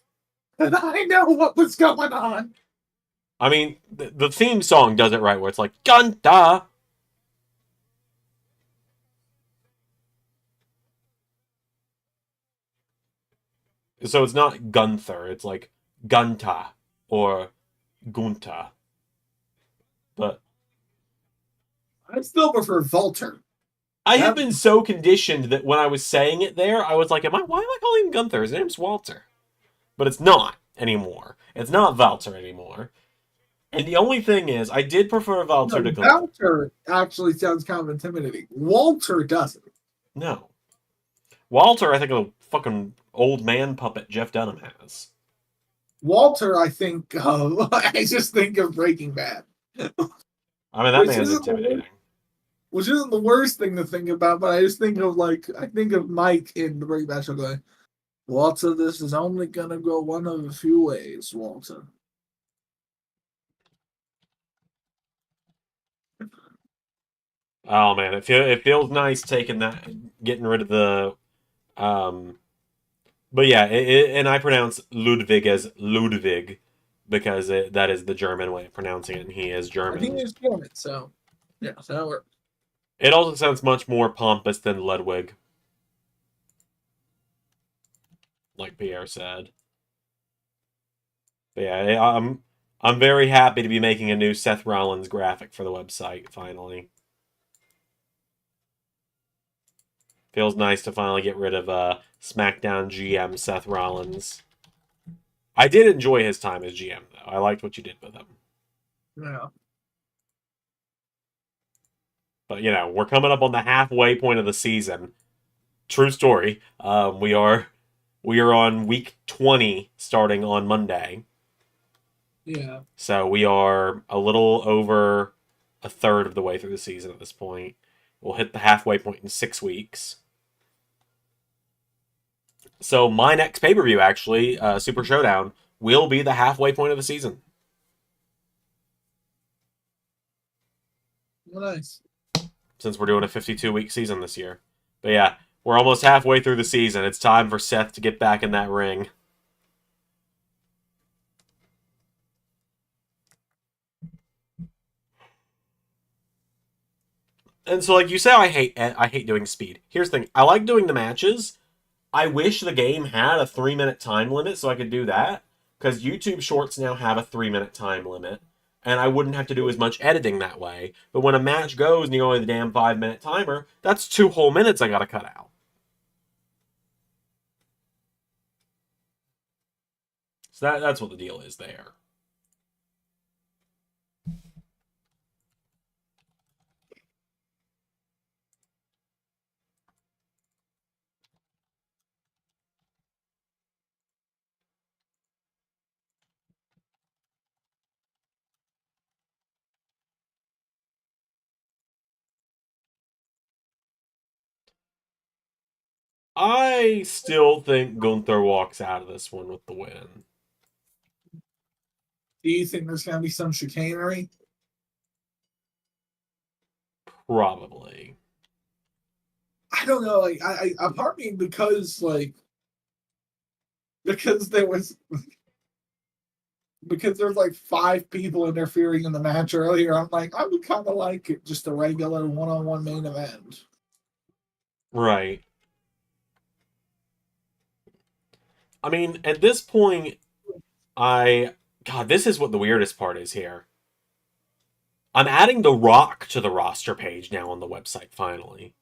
and I know what was going on. I mean, the theme song does it right, where it's like Gunther. So it's not Gunther, it's like Gunta or Gunta. But I still prefer Walter. I have That been so conditioned that when I was saying it there, I was like, why am I calling him Gunther? His name's Walter. But it's not anymore. It's not Walter anymore. And the only thing is, I did prefer Walter no, to Gunther. Walter actually sounds kind of intimidating. Walter doesn't. No. Walter, I think a fucking old man puppet Jeff Dunham has. Walter, I think I just think of Breaking Bad, I mean, that which man's isn't the intimidating. worst, which isn't the worst thing to think about, but I just think of I think of Mike in the Breaking Bad show going, Walter, this is only gonna go one of a few ways, Walter. Oh man, it feels nice taking that, getting rid of um But yeah, and I pronounce Ludwig as Ludwig because that is the German way of pronouncing it, and he is I think German. it's German, so yeah, so that works. It also sounds much more pompous than Ludwig, like Pierre said. But yeah, I'm very happy to be making a new Seth Rollins graphic for the website finally. Feels nice to finally get rid of SmackDown GM Seth Rollins. I did enjoy his time as GM though. I liked what you did with him. Yeah. But you know, we're coming up on the halfway point of the season. True story. We are on week 20 starting on Monday. Yeah. So we are a little over a third of the way through the season at this point. We'll hit the halfway point in 6 weeks. So my next pay per view, actually, Super Showdown, will be the halfway point of the season. Nice. Since we're doing a 52-week season this year. But yeah, we're almost halfway through the season. It's time for Seth to get back in that ring. And so, like you say, I hate doing speed. Here's the thing: I like doing the matches. I wish the game had a 3 minute time limit so I could do that. Because YouTube Shorts now have a 3 minute time limit, and I wouldn't have to do as much editing that way. But when a match goes and you only have the damn 5 minute timer, that's 2 whole minutes I gotta cut out. So that's what the deal is there. I still think Gunther walks out of this one with the win. Do you think there's gonna be some chicanery? Probably. I don't know. Like, a part of me because there was because there's like five people interfering in the match earlier. I'm like, I would kind of like it just a regular one-on-one main event. Right. I mean, at this point, God, this is what the weirdest part is here. I'm adding The Rock to the roster page now on the website finally.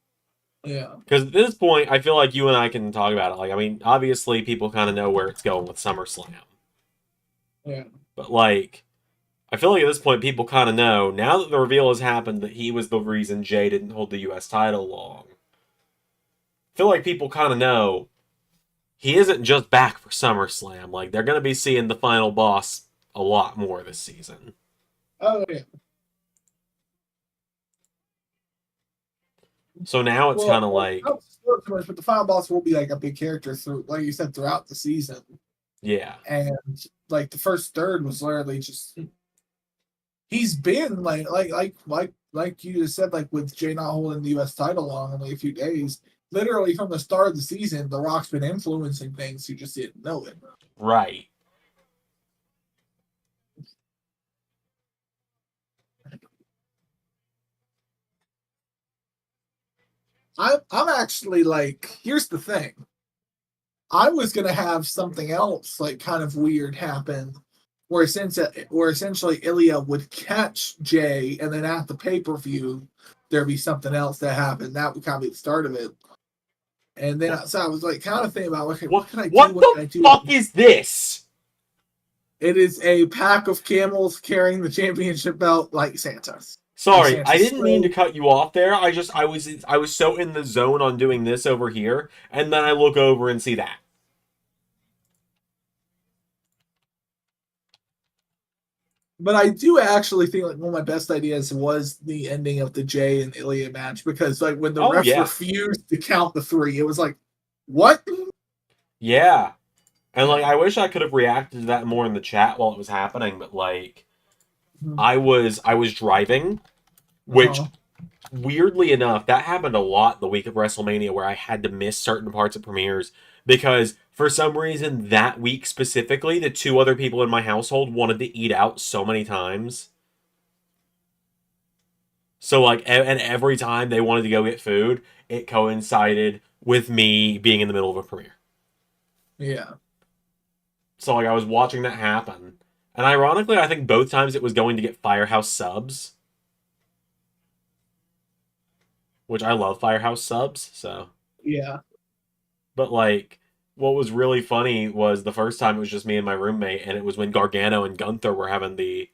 Yeah. Because at this point, I feel like you and I can talk about it. Like, I mean, obviously, people kind of know where it's going with SummerSlam. Yeah. But, like, I feel like at this point, people kind of know, now that the reveal has happened that he was the reason Jay didn't hold the U.S. title long. I feel like people kind of know he isn't just back for SummerSlam. Like, they're going to be seeing the final boss a lot more this season. Oh yeah. So now it's kind of like, not so much, but the final boss will be like a big character through, like you said, throughout the season. yeah. And like the first third was literally just he's been like you just said, like with Jay not holding the U.S. title long only a few days. Literally from the start of the season, The Rock's been influencing things. You just didn't know it. Right. I'm actually like, here's the thing. I was gonna have something else like kind of weird happen, where essentially Ilya would catch Jay, and then at the pay per view there'd be something else that happened. That would kind of be the start of it. And then so I was like, kind of thinking about, okay, what can I do? What What can the I do? fuck is this? It is a pack of camels carrying the championship belt like Santa's. Like Sorry, I Santa's didn't mean to sleigh. cut you off there. I was so in the zone on doing this over here, and then I look over and see that. But I do actually think like one of my best ideas was the ending of the Jay and Ilya match, because like when the Oh refs yeah. refused to count the three, it was like, what? Yeah. And like I wish I could have reacted to that more in the chat while it was happening, but like I was driving, which Uh-huh. weirdly enough, that happened a lot the week of WrestleMania where I had to miss certain parts of premieres because for some reason that week specifically, the two other people in my household wanted to eat out so many times. So like, and every time they wanted to go get food, it coincided with me being in the middle of a premiere. Yeah. So like, I was watching that happen, and ironically, I think both times it was going to get Firehouse subs, which I love Firehouse subs. So, Yeah. but like, what was really funny was the first time it was just me and my roommate, and it was when Gargano and Gunther were having the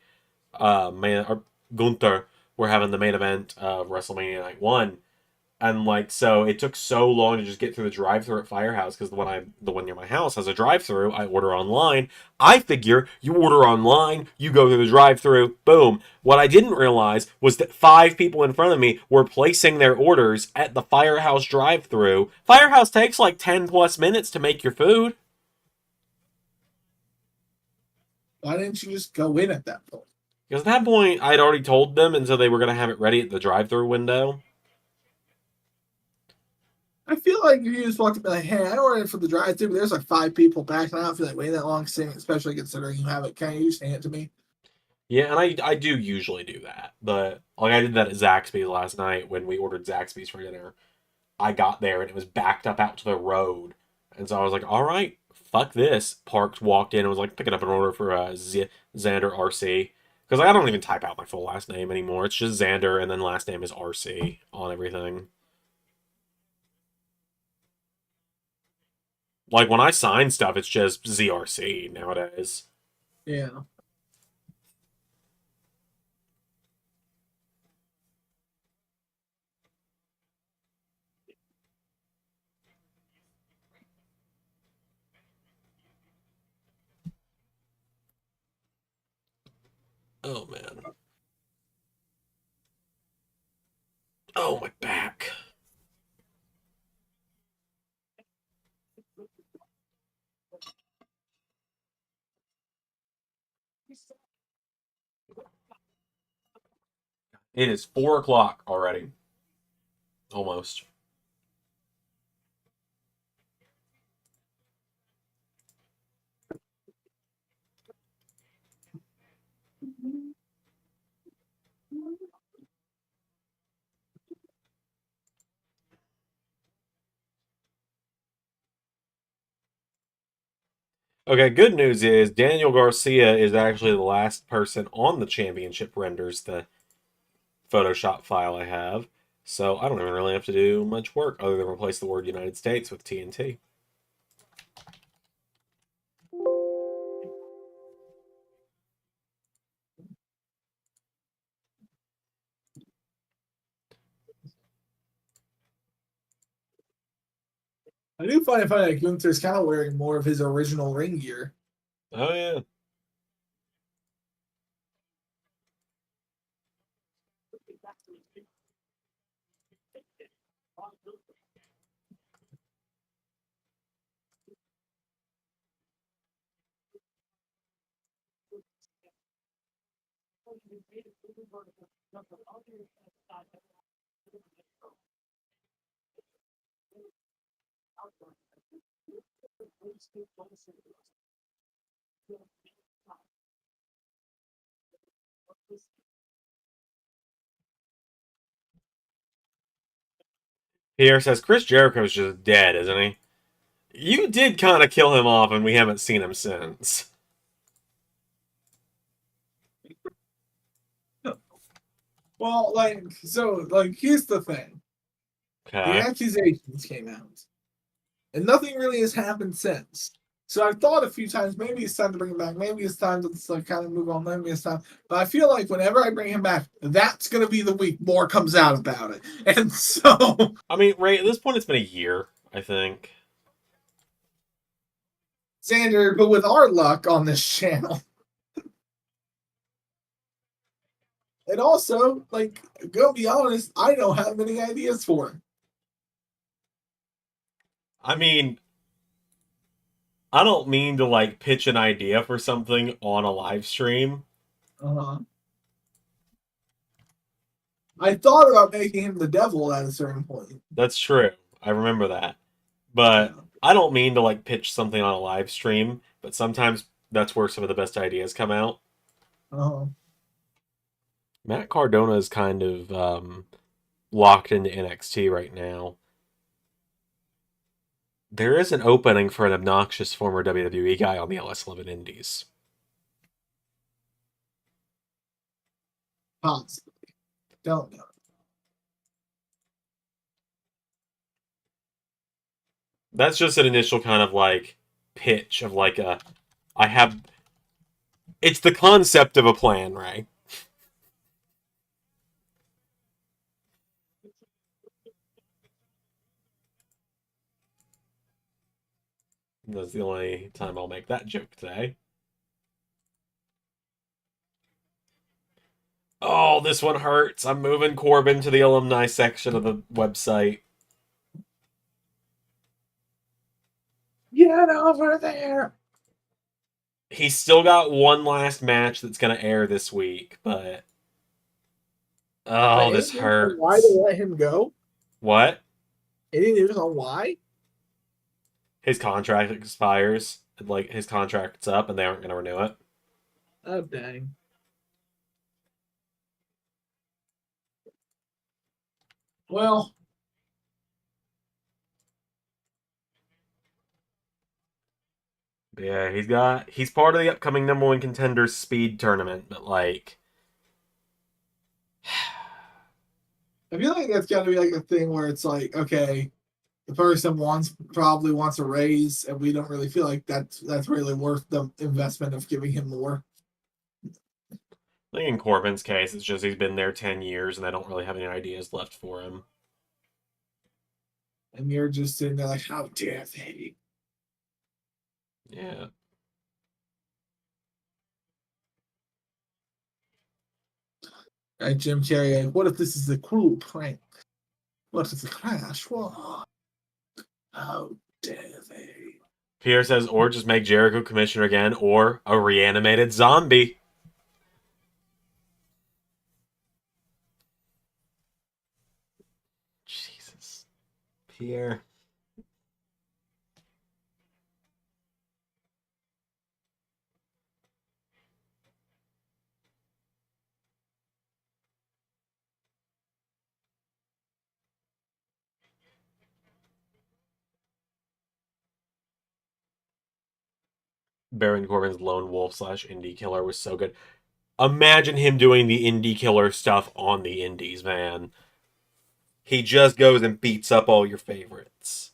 main or Gunther were having the main event of WrestleMania Night One. And like so it took so long to just get through the drive-through at Firehouse because the one near my house has a drive-through. I order online. I figure you order online, you go through the drive-through, boom. What I didn't realize was that five people in front of me were placing their orders at the Firehouse drive-through. Firehouse takes like 10 plus minutes to make your food. Why didn't you just go in at that point? Because at that point I'd already told them and so they were gonna have it ready at the drive-through window. I feel like if you just walked up and be like, hey, I ordered for the drive thru, but there's like five people back, and I don't feel like waiting that long sitting, especially considering you have it. Can you stand it to me? Yeah, and I do usually do that, but like I did that at Zaxby's last night when we ordered Zaxby's for dinner. I got there and it was backed up out to the road, and so I was like, "All right, fuck this." Parked, walked in, and was like picking up an order for Xander RC because like, I don't even type out my full last name anymore. It's just Xander, and then last name is RC on everything. Like when I sign stuff, it's just ZRC nowadays. Yeah. Oh man. Oh my back. It is 4 o'clock already. Almost. Okay, good news is Daniel Garcia is actually the last person on the championship renders the Photoshop file I have. So I don't even really have to do much work other than replace the word United States with TNT. I do find it funny that Gunther's kind of wearing more of his original ring gear. Oh yeah. Pierre says Chris Jericho's just dead, isn't he? You did kind of kill him off, and we haven't seen him since. Well, like, here's the thing: the Okay. accusations came out, and nothing really has happened since. So I've thought a few times, maybe it's time to bring him back. Maybe it's time to like kind of move on. Maybe it's time. But I feel like whenever I bring him back, that's gonna be the week more comes out about it. And so I mean, Ray, at this point, it's been a year, I think. Xander, but with our luck on this channel, and also like, go be honest, I don't have many ideas for him. I mean, I don't mean to like pitch an idea for something on a live stream, Uh-huh. I thought about making him the devil at a certain point. That's true. I remember that. But Yeah. I don't mean to like pitch something on a live stream, but sometimes that's where some of the best ideas come out. Uh-huh. Matt Cardona is kind of locked into NXT right now. There is an opening for an obnoxious former WWE guy on the LS11 Indies. Possibly. Don't know. That's just an initial kind of like pitch of like a I have it's the concept of a plan, right? That's the only time I'll make that joke today. Oh, this one hurts. I'm moving Corbin to the alumni section of the website. Get over there. He's still got one last match that's going to air this week, but oh, Wait, this any news on why they hurts. let him go? What? Any news on why? His contract expires. Like his contract's up and they aren't going to renew it. Oh dang. Well, Yeah, he's part of the upcoming number one contenders speed tournament, but like I feel like that's got to be like a thing where it's like, okay, the person probably wants a raise, and we don't really feel like that's really worth the investment of giving him more. I think in Corbin's case, it's just he's been there 10 years and they don't really have any ideas left for him. And you're just sitting there like, how dare they? Yeah. Right, Jim Carrey. What if this is a cruel prank? What if the crash? Whoa, how dare they? Pierre says, or just make Jericho commissioner again, or a reanimated zombie. Jesus. Pierre. Baron Corbin's lone wolf slash indie killer was so good. Imagine him doing the indie killer stuff on the indies, man. He just goes and beats up all your favorites.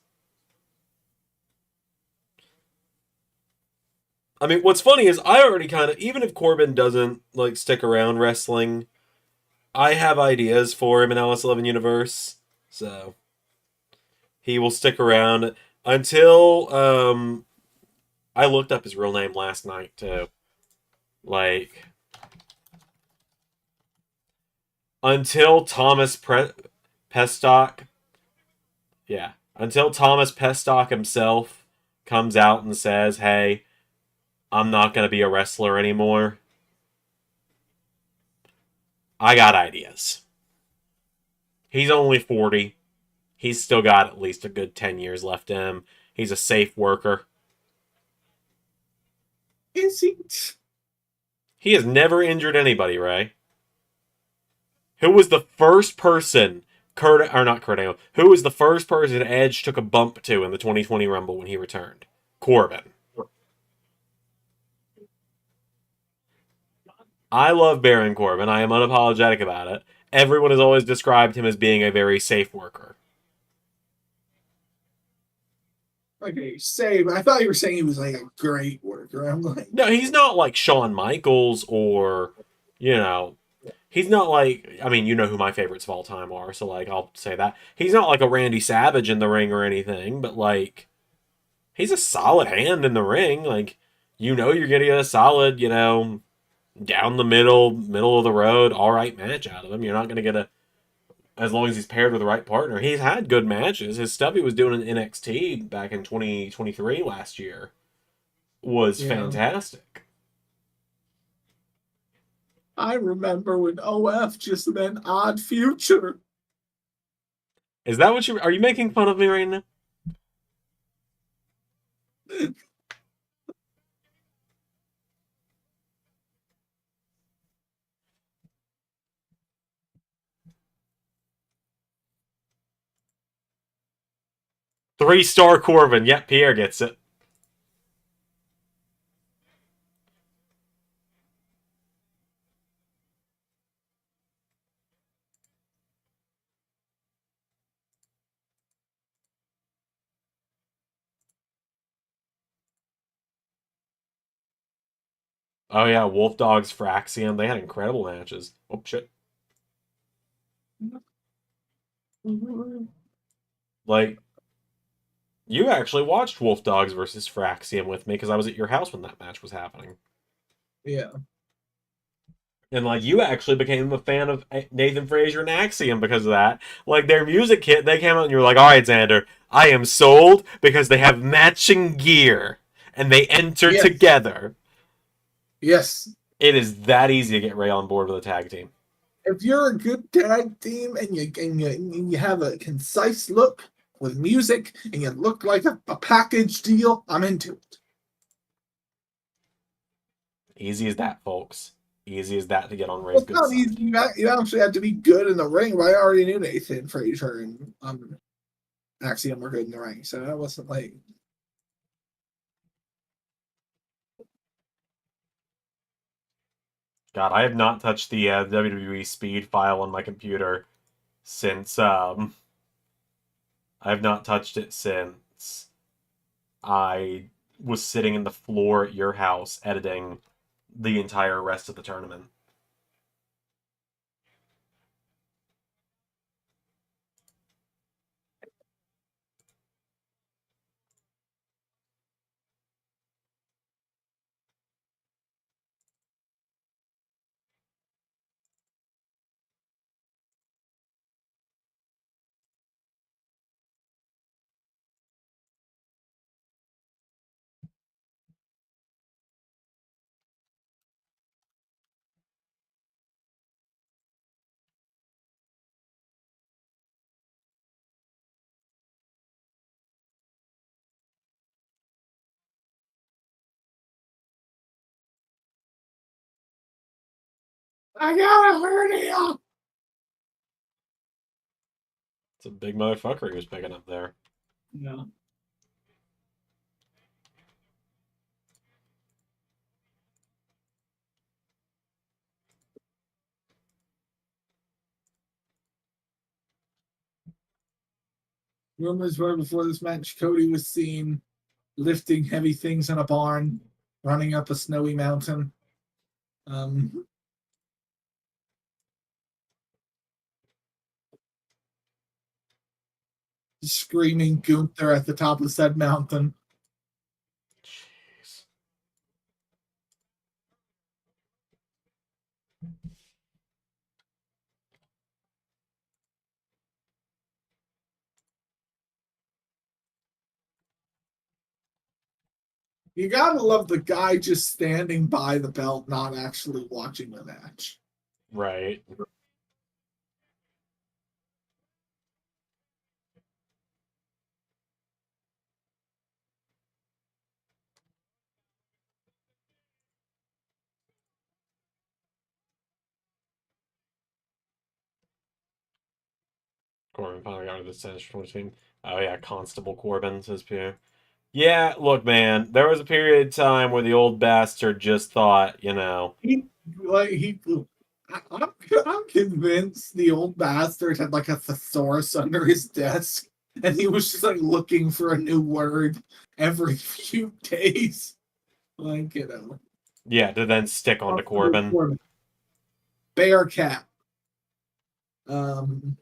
I mean, what's funny is I already kind of, even if Corbin doesn't like stick around wrestling, I have ideas for him in LS11 Universe, so he will stick around until I looked up his real name last night too. Like until Pestock, yeah, until Thomas Pestock himself comes out and says, "Hey, I'm not going to be a wrestler anymore." I got ideas. He's only 40. He's still got at least a good 10 years left in him. He's a safe worker. Is he? He has never injured anybody, Ray. Who was the first person Kurt Angle? Who was the first person Edge took a bump to in the 2020 Rumble when he returned? Corbin. I love Baron Corbin. I am unapologetic about it. Everyone has always described him as being a very safe worker. Okay, save. I thought you were saying he was like a great worker. I'm like, No, he's not like Shawn Michaels or, you know, he's not like, I mean, you know who my favorites of all time are, so like I'll say that. He's not like a Randy Savage in the ring or anything, but like he's a solid hand in the ring. Like you know you're going to get a solid, down the middle of the road, all right match out of him. You're not going to get a as long as he's paired with the right partner. He's had good matches. His stuff he was doing in NXT back in 2023 last year was yeah. fantastic. I remember when OF just meant odd future. Is that what are you making fun of me right now? 3-star Corbin. Yep, Pierre gets it. Oh yeah, Wolf Dogs for Axiom. They had incredible matches. Oh shit. Like, you actually watched Wolf Dogs versus Fraxium with me because I was at your house when that match was happening. Yeah. And like, you actually became a fan of Nathan Frazier and Axiom because of that. Like, their music kit, they came out and you were like, all right, Xander, I am sold because they have matching gear and they enter Yes. together. Yes. It is that easy to get Ray on board with a tag team. If you're a good tag team and you have a concise look with music and you look like a package deal, I'm into it. Easy as that, folks. Easy as that to get on Ray's It's good not side. easy. You actually have to be good in the ring. But I already knew Nathan Frazier and Axiom were good in the ring, so that wasn't like. God, I have not touched the WWE speed file on my computer since I have not touched it since I was sitting in the floor at your house editing the entire rest of the tournament. I got a hernia. It's a big motherfucker he was picking up there. No. Rumors were before this match, Cody was seen lifting heavy things in a barn, running up a snowy mountain. Um, Screaming Gunther at the top of said mountain. Jeez. You gotta love the guy just standing by the belt, not actually watching the match. Right. Corbin finally got to the central team. Oh yeah, Constable Corbin, says Pierre. Yeah, look, man, there was a period of time where the old bastard just thought, He like he I'm convinced the old bastard had like a thesaurus under his desk and he was just like looking for a new word every few days. Like, yeah, to then stick onto Corbin. Bear cat. Um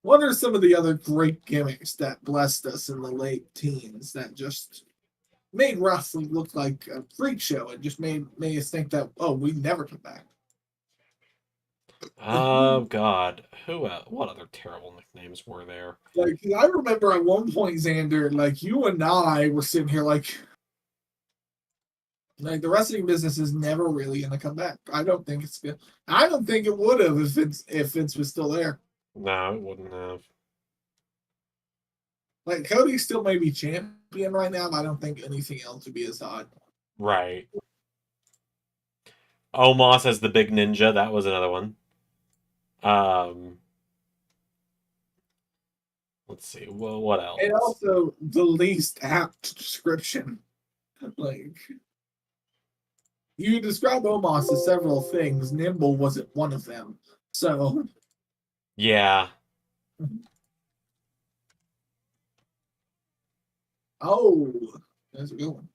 what are some of the other great gimmicks that blessed us in the late teens that just made wrestling look like a freak show and just made us think that, oh, we never come back. Oh God, what other terrible nicknames were there? Like, I remember at one point, Xander, like you and I were sitting here like, Like the wrestling business is never really gonna come back. I don't think it's good. I don't think it would have if Vince was still there. No, it wouldn't have. Like Cody still may be champion right now, but I don't think anything else would be as hot. Right. Omos as the big ninja. That was another one. Um, let's see. Well, what And else? also the least apt description. Like you describe Omos as several things. Nimble wasn't one of them. So Yeah. oh, that's a good one.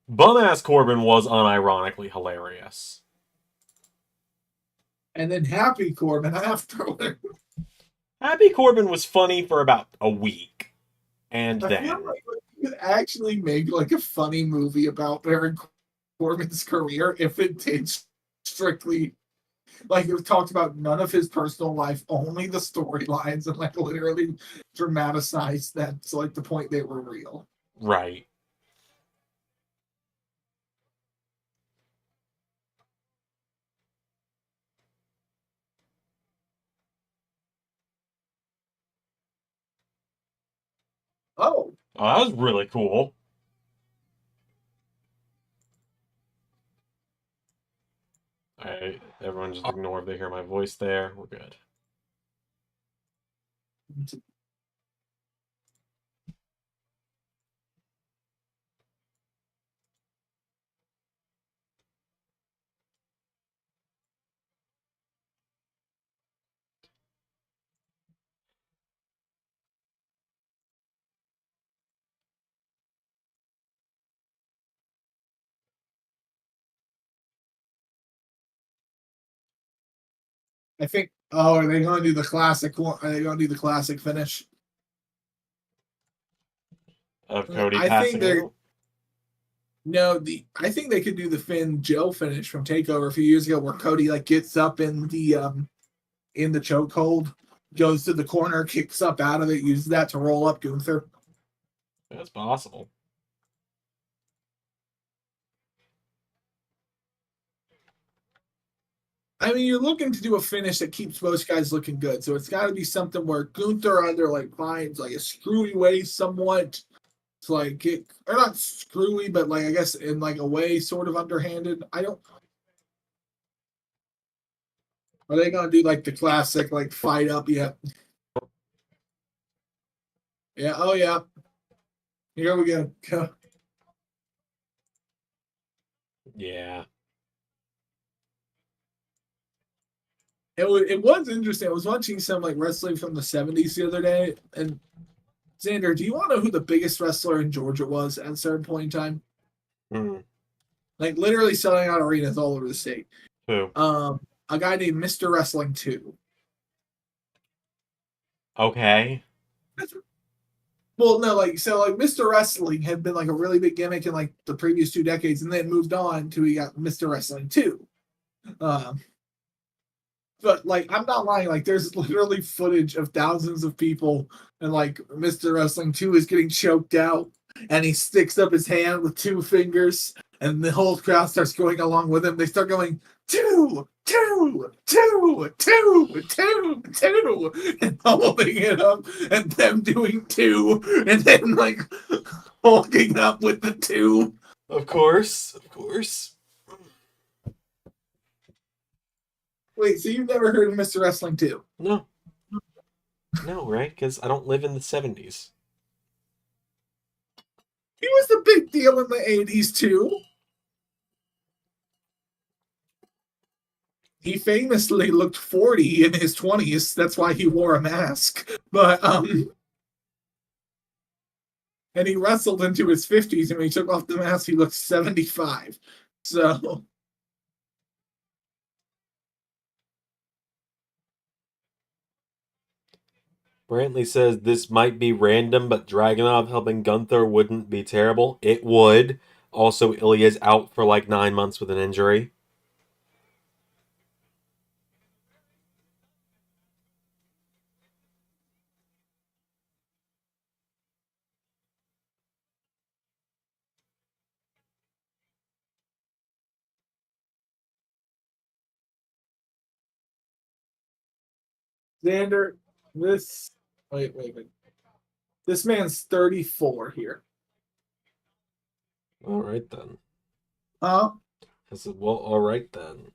Bum-ass Corbin was unironically hilarious. And then Happy Corbin afterward. Happy Corbin was funny for about a week. And I feel then, like you could actually make like a funny movie about Baron Corbin's career if it did strictly like it talked about none of his personal life, only the storylines, and like literally dramatized that to like the point they were real. right. Oh, Oh, that was really cool. Alright, everyone just ignore if they hear my voice there. We're good. I think. Oh, are they going to do the classic one? Are they going to do the classic finish? Of Cody I think passing they're out? no. I think they could do the Finn Joe finish from Takeover a few years ago, where Cody like gets up in the chokehold, goes to the corner, kicks up out of it, uses that to roll up Gunther. That's possible. I mean, you're looking to do a finish that keeps most guys looking good, so it's got to be something where Gunther either like finds like a screwy way somewhat to like get, or not screwy, but like I guess in like a way sort of underhanded. I don't. Are they gonna do like the classic like fight up? Yeah, yeah. Oh yeah. Here we go. Yeah. It was interesting. I was watching some like wrestling from the '70s the other day, and Xander, do you want to know who the biggest wrestler in Georgia was at a certain point in time? Hmm. Like literally selling out arenas all over the state. Who? A guy named Mr. Wrestling 2. Okay. Well, no, like so like Mr. Wrestling had been like a really big gimmick in like the previous 2 decades, and then moved on to he got Mr. Wrestling 2. Um, but like I'm not lying, like there's literally footage of thousands of people and like Mr. Wrestling 2 is getting choked out and he sticks up his hand with two fingers and the whole crowd starts going along with him. They start going two, two, two, two, two, two, and holding it up and them doing two and then like holding up with the two. Of course. Of course. Wait, so you've never heard of Mr. Wrestling 2? No. No, right? Because I don't live in the 70s. He was the big deal in the 80s too. He famously looked 40 in his 20s. That's why he wore a mask. But and he wrestled into his 50s, and when he took off the mask, he looked 75. So Brantley says this might be random, but Dragunov helping Gunther wouldn't be terrible. It would. Also, Ilya's out for like 9 months with an injury. Xander, this wait. This man's 34 here. All right then. Uh I said, well, all right then.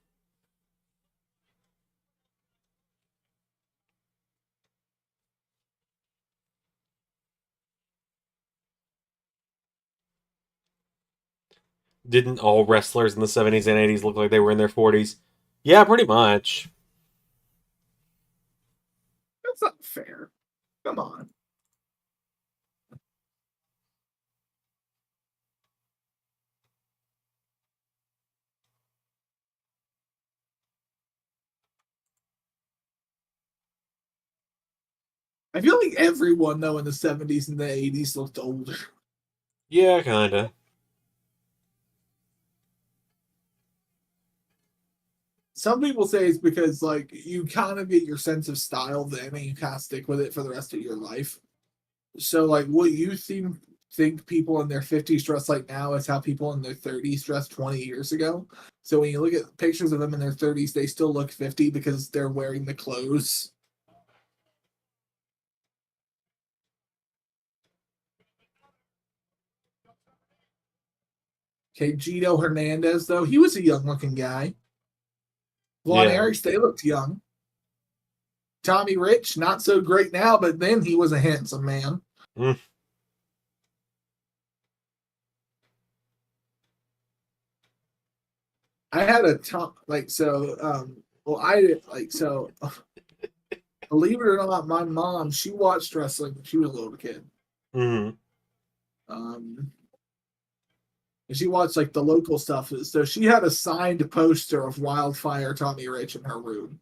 Didn't all wrestlers in the 70s and 80s look like they were in their 40s? Yeah, pretty much. that's not fair. Come on. I feel like everyone though in the 70s and the 80s looked older. Yeah, kinda. Some people say it's because like you kind of get your sense of style then and you kind of stick with it for the rest of your life. So like what you think people in their 50s dress like now is how people in their 30s dressed 20 years ago. So when you look at pictures of them in their 30s, they still look 50 because they're wearing the clothes. Okay, Gino Hernandez though, he was a young looking guy. Von Yeah. Erichs, they looked young. Tommy Rich, not so great now, but then he was a handsome man. Mm. I had a top like so. Well, I like so. Believe it or not, my mom she watched wrestling when she was a little kid. Mm-hmm. Um, and she watched like the local stuff. So she had a signed poster of Wildfire Tommy Rich in her room.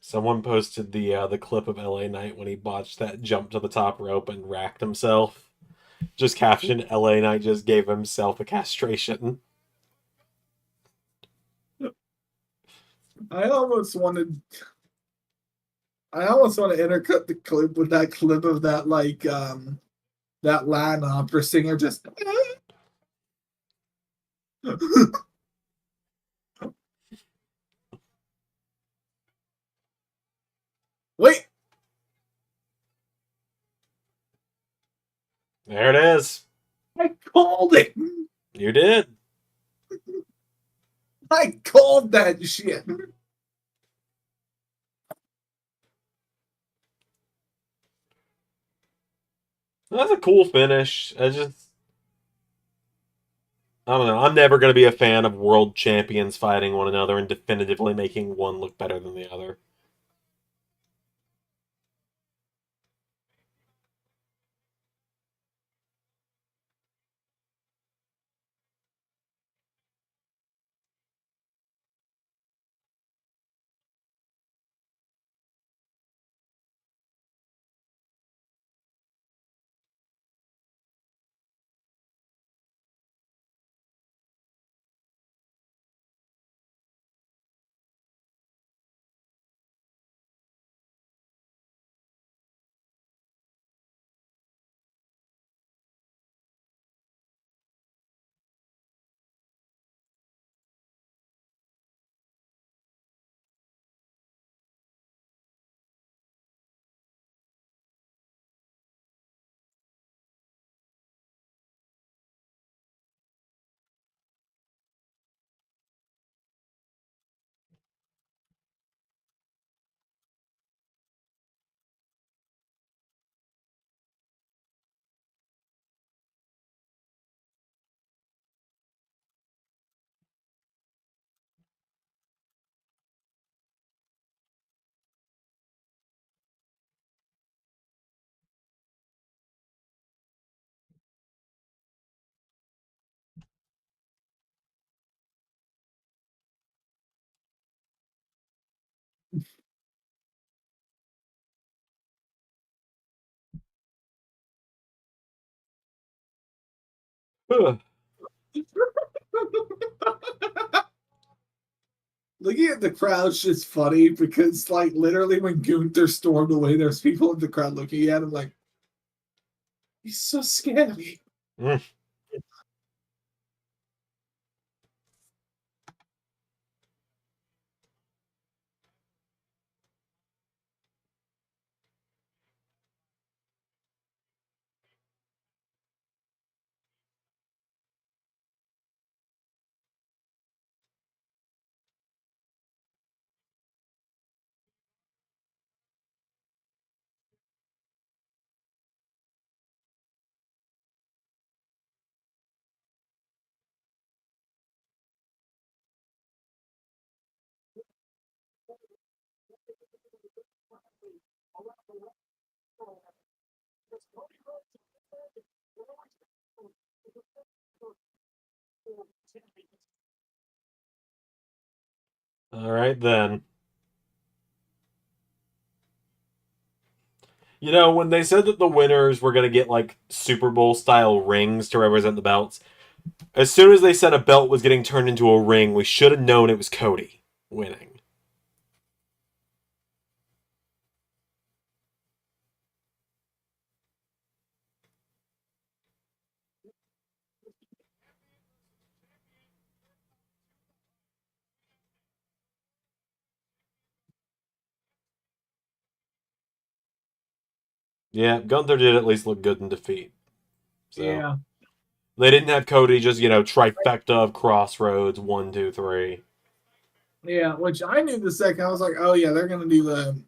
Someone posted the clip of LA Knight when he botched that jump to the top rope and racked himself. Just captioned LA Knight just gave himself a castration. I almost wanted. I almost want to intercut the clip with that clip of that that Latin opera singer just. Wait, There it is. I called it. You did. I called that shit. That's a cool finish. I don't know. I'm never going to be a fan of world champions fighting one another and definitively making one look better than the other. looking at the crowd's just funny because, like, literally when Gunther stormed away, there's people in the crowd looking at him like, he's so scary. Mm. All right, then. You know, when they said that the winners were going to get like Super Bowl style rings to represent the belts, as soon as they said a belt was getting turned into a ring, we should have known it was Cody winning. Yeah, Gunther did at least look good in defeat. So Yeah. they didn't have Cody just, trifecta of Crossroads, 1, 2, 3. Yeah, which I knew the second. I was like, oh yeah, they're gonna do the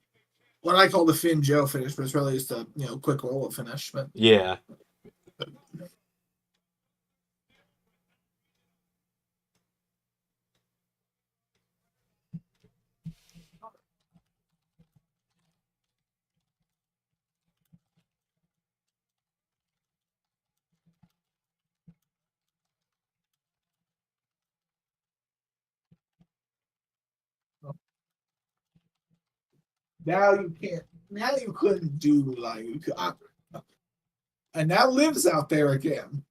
what I call the Finn Joe finish, but it's really just a quick roll up finish. But Yeah. now you can't. Now you couldn't do like and now Liv's out there again.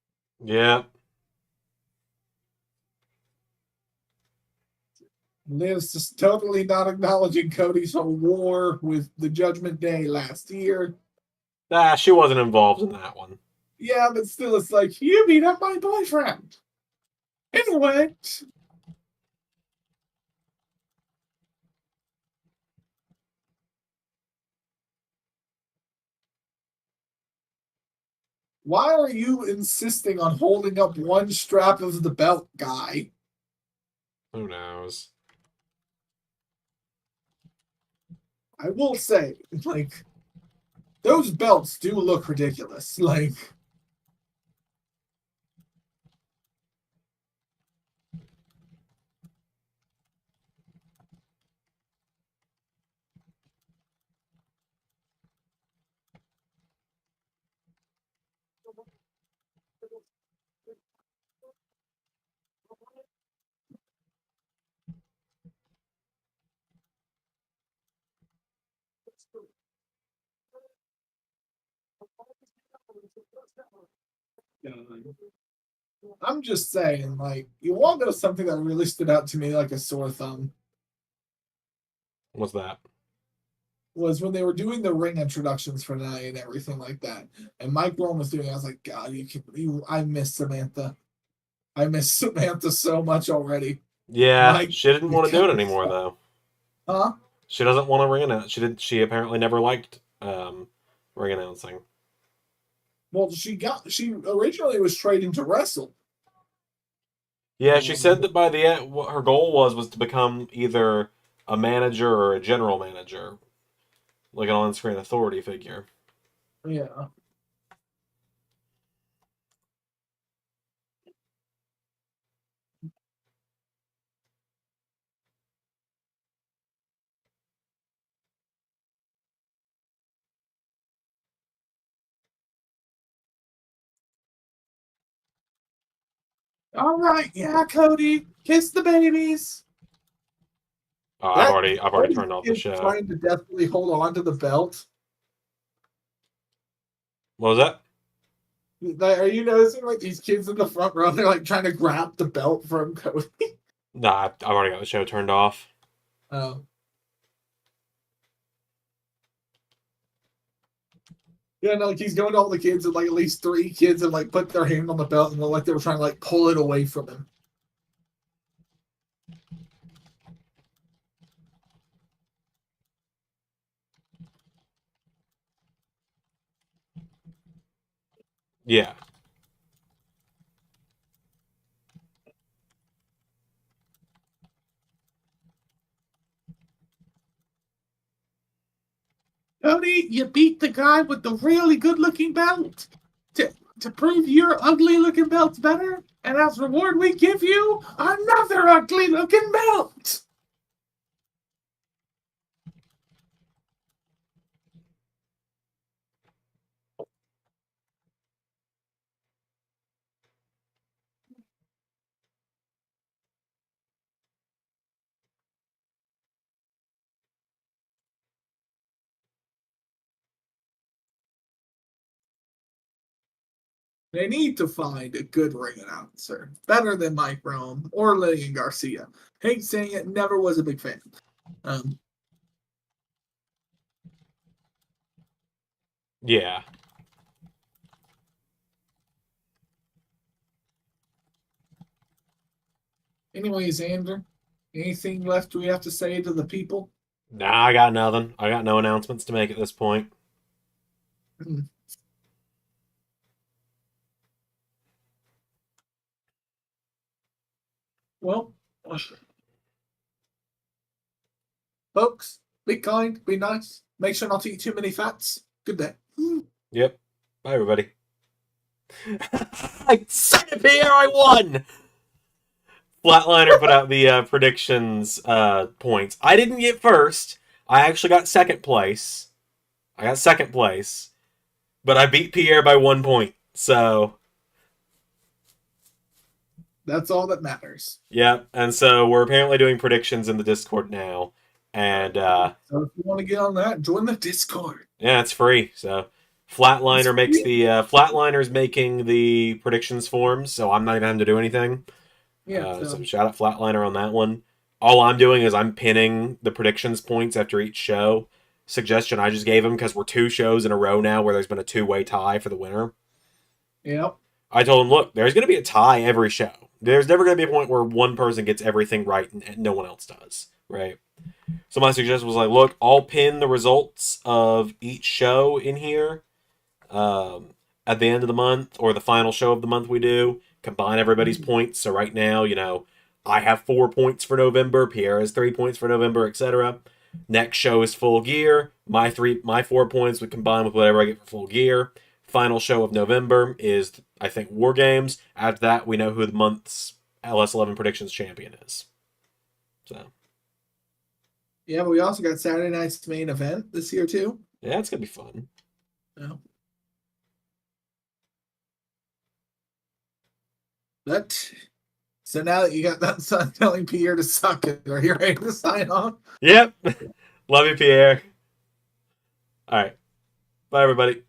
Yeah. Liv's just totally not acknowledging Cody's whole war with the Judgment Day last year. Ah, she wasn't involved in that one. Yeah, but still, it's like you beat up my boyfriend. Anyway, why are you insisting on holding up one strap of the belt, guy? Who knows? I will say, like, those belts do look ridiculous. Like, I'm just saying, like, you want to know something that really stood out to me like a sore thumb What's that? was when they were doing the ring introductions for tonight and everything like that. And Mike Rome was doing it. I was like, God, I miss Samantha. I miss Samantha so much already. Yeah, Like, she didn't you want to do it gotta anymore stop. though. Huh? She doesn't want to ring announce. She apparently never liked ring announcing. Well, she originally was trading to wrestle. Yeah, she said that by the end, what her goal was to become either a manager or a general manager, like an on-screen authority figure. Yeah. All right, yeah, Cody, kiss the babies. I've That already Cody turned off the is show. trying to desperately hold on to the belt. What was that? Like, are you noticing like these kids in the front row? They're like trying to grab the belt from Cody. Nah, I've already got the show turned off. Uh, yeah, no, like he's going to all the kids, and like at least three kids have like put their hand on the belt and they're like they were trying to like pull it away from him. Yeah. Tony, you beat the guy with the really good looking belt. To, to prove your ugly looking belt's better, and as reward, we give you another ugly looking belt. They need to find a good ring announcer, better than Mike Rome or Lillian Garcia. Hate saying it, never was a big fan. Um, Yeah. anyways, Andrew, anything left we have to say to the people? Nah, I got nothing. I got no announcements to make at this point. Hmm. Well, folks, be kind, be nice. Make sure not to eat too many fats. Good day. Yep. Bye, everybody. I said it, Pierre. I won. Flatliner put out the predictions points. I didn't get first. I actually got second place. I got second place, but I beat Pierre by 1 point. So That's all that matters. yeah, and so we're apparently doing predictions in the Discord now, and So if you want to get on that, join the Discord. yeah, it's free. So Flatliner's making the predictions forms, so I'm not even having to do anything. Yeah. So shout out Flatliner on that one. All I'm doing is I'm pinning the predictions points after each show. Suggestion I just gave him because we're 2 shows in a row now where there's been a 2-way tie for the winner. Yep. I told him, look, there's going to be a tie every show. There's never going to be a point where one person gets everything right and no one else does, right? So my suggestion was like, look, I'll pin the results of each show in here at the end of the month or the final show of the month we do. Combine everybody's points. So right now, I have 4 points for November. Pierre has 3 points for November, etc. Next show is Full Gear. My 4 points would combine with whatever I get for Full Gear. Final show of November is, I think, War Games. After that, we know who the month's LS11 predictions champion is. So Yeah, but we also got Saturday night's main event this year too. yeah, it's gonna be fun. Yeah. But so now that you got that son telling Pierre to suck it, are you ready to sign off? Yep. Love you, Pierre. All right. Bye, everybody.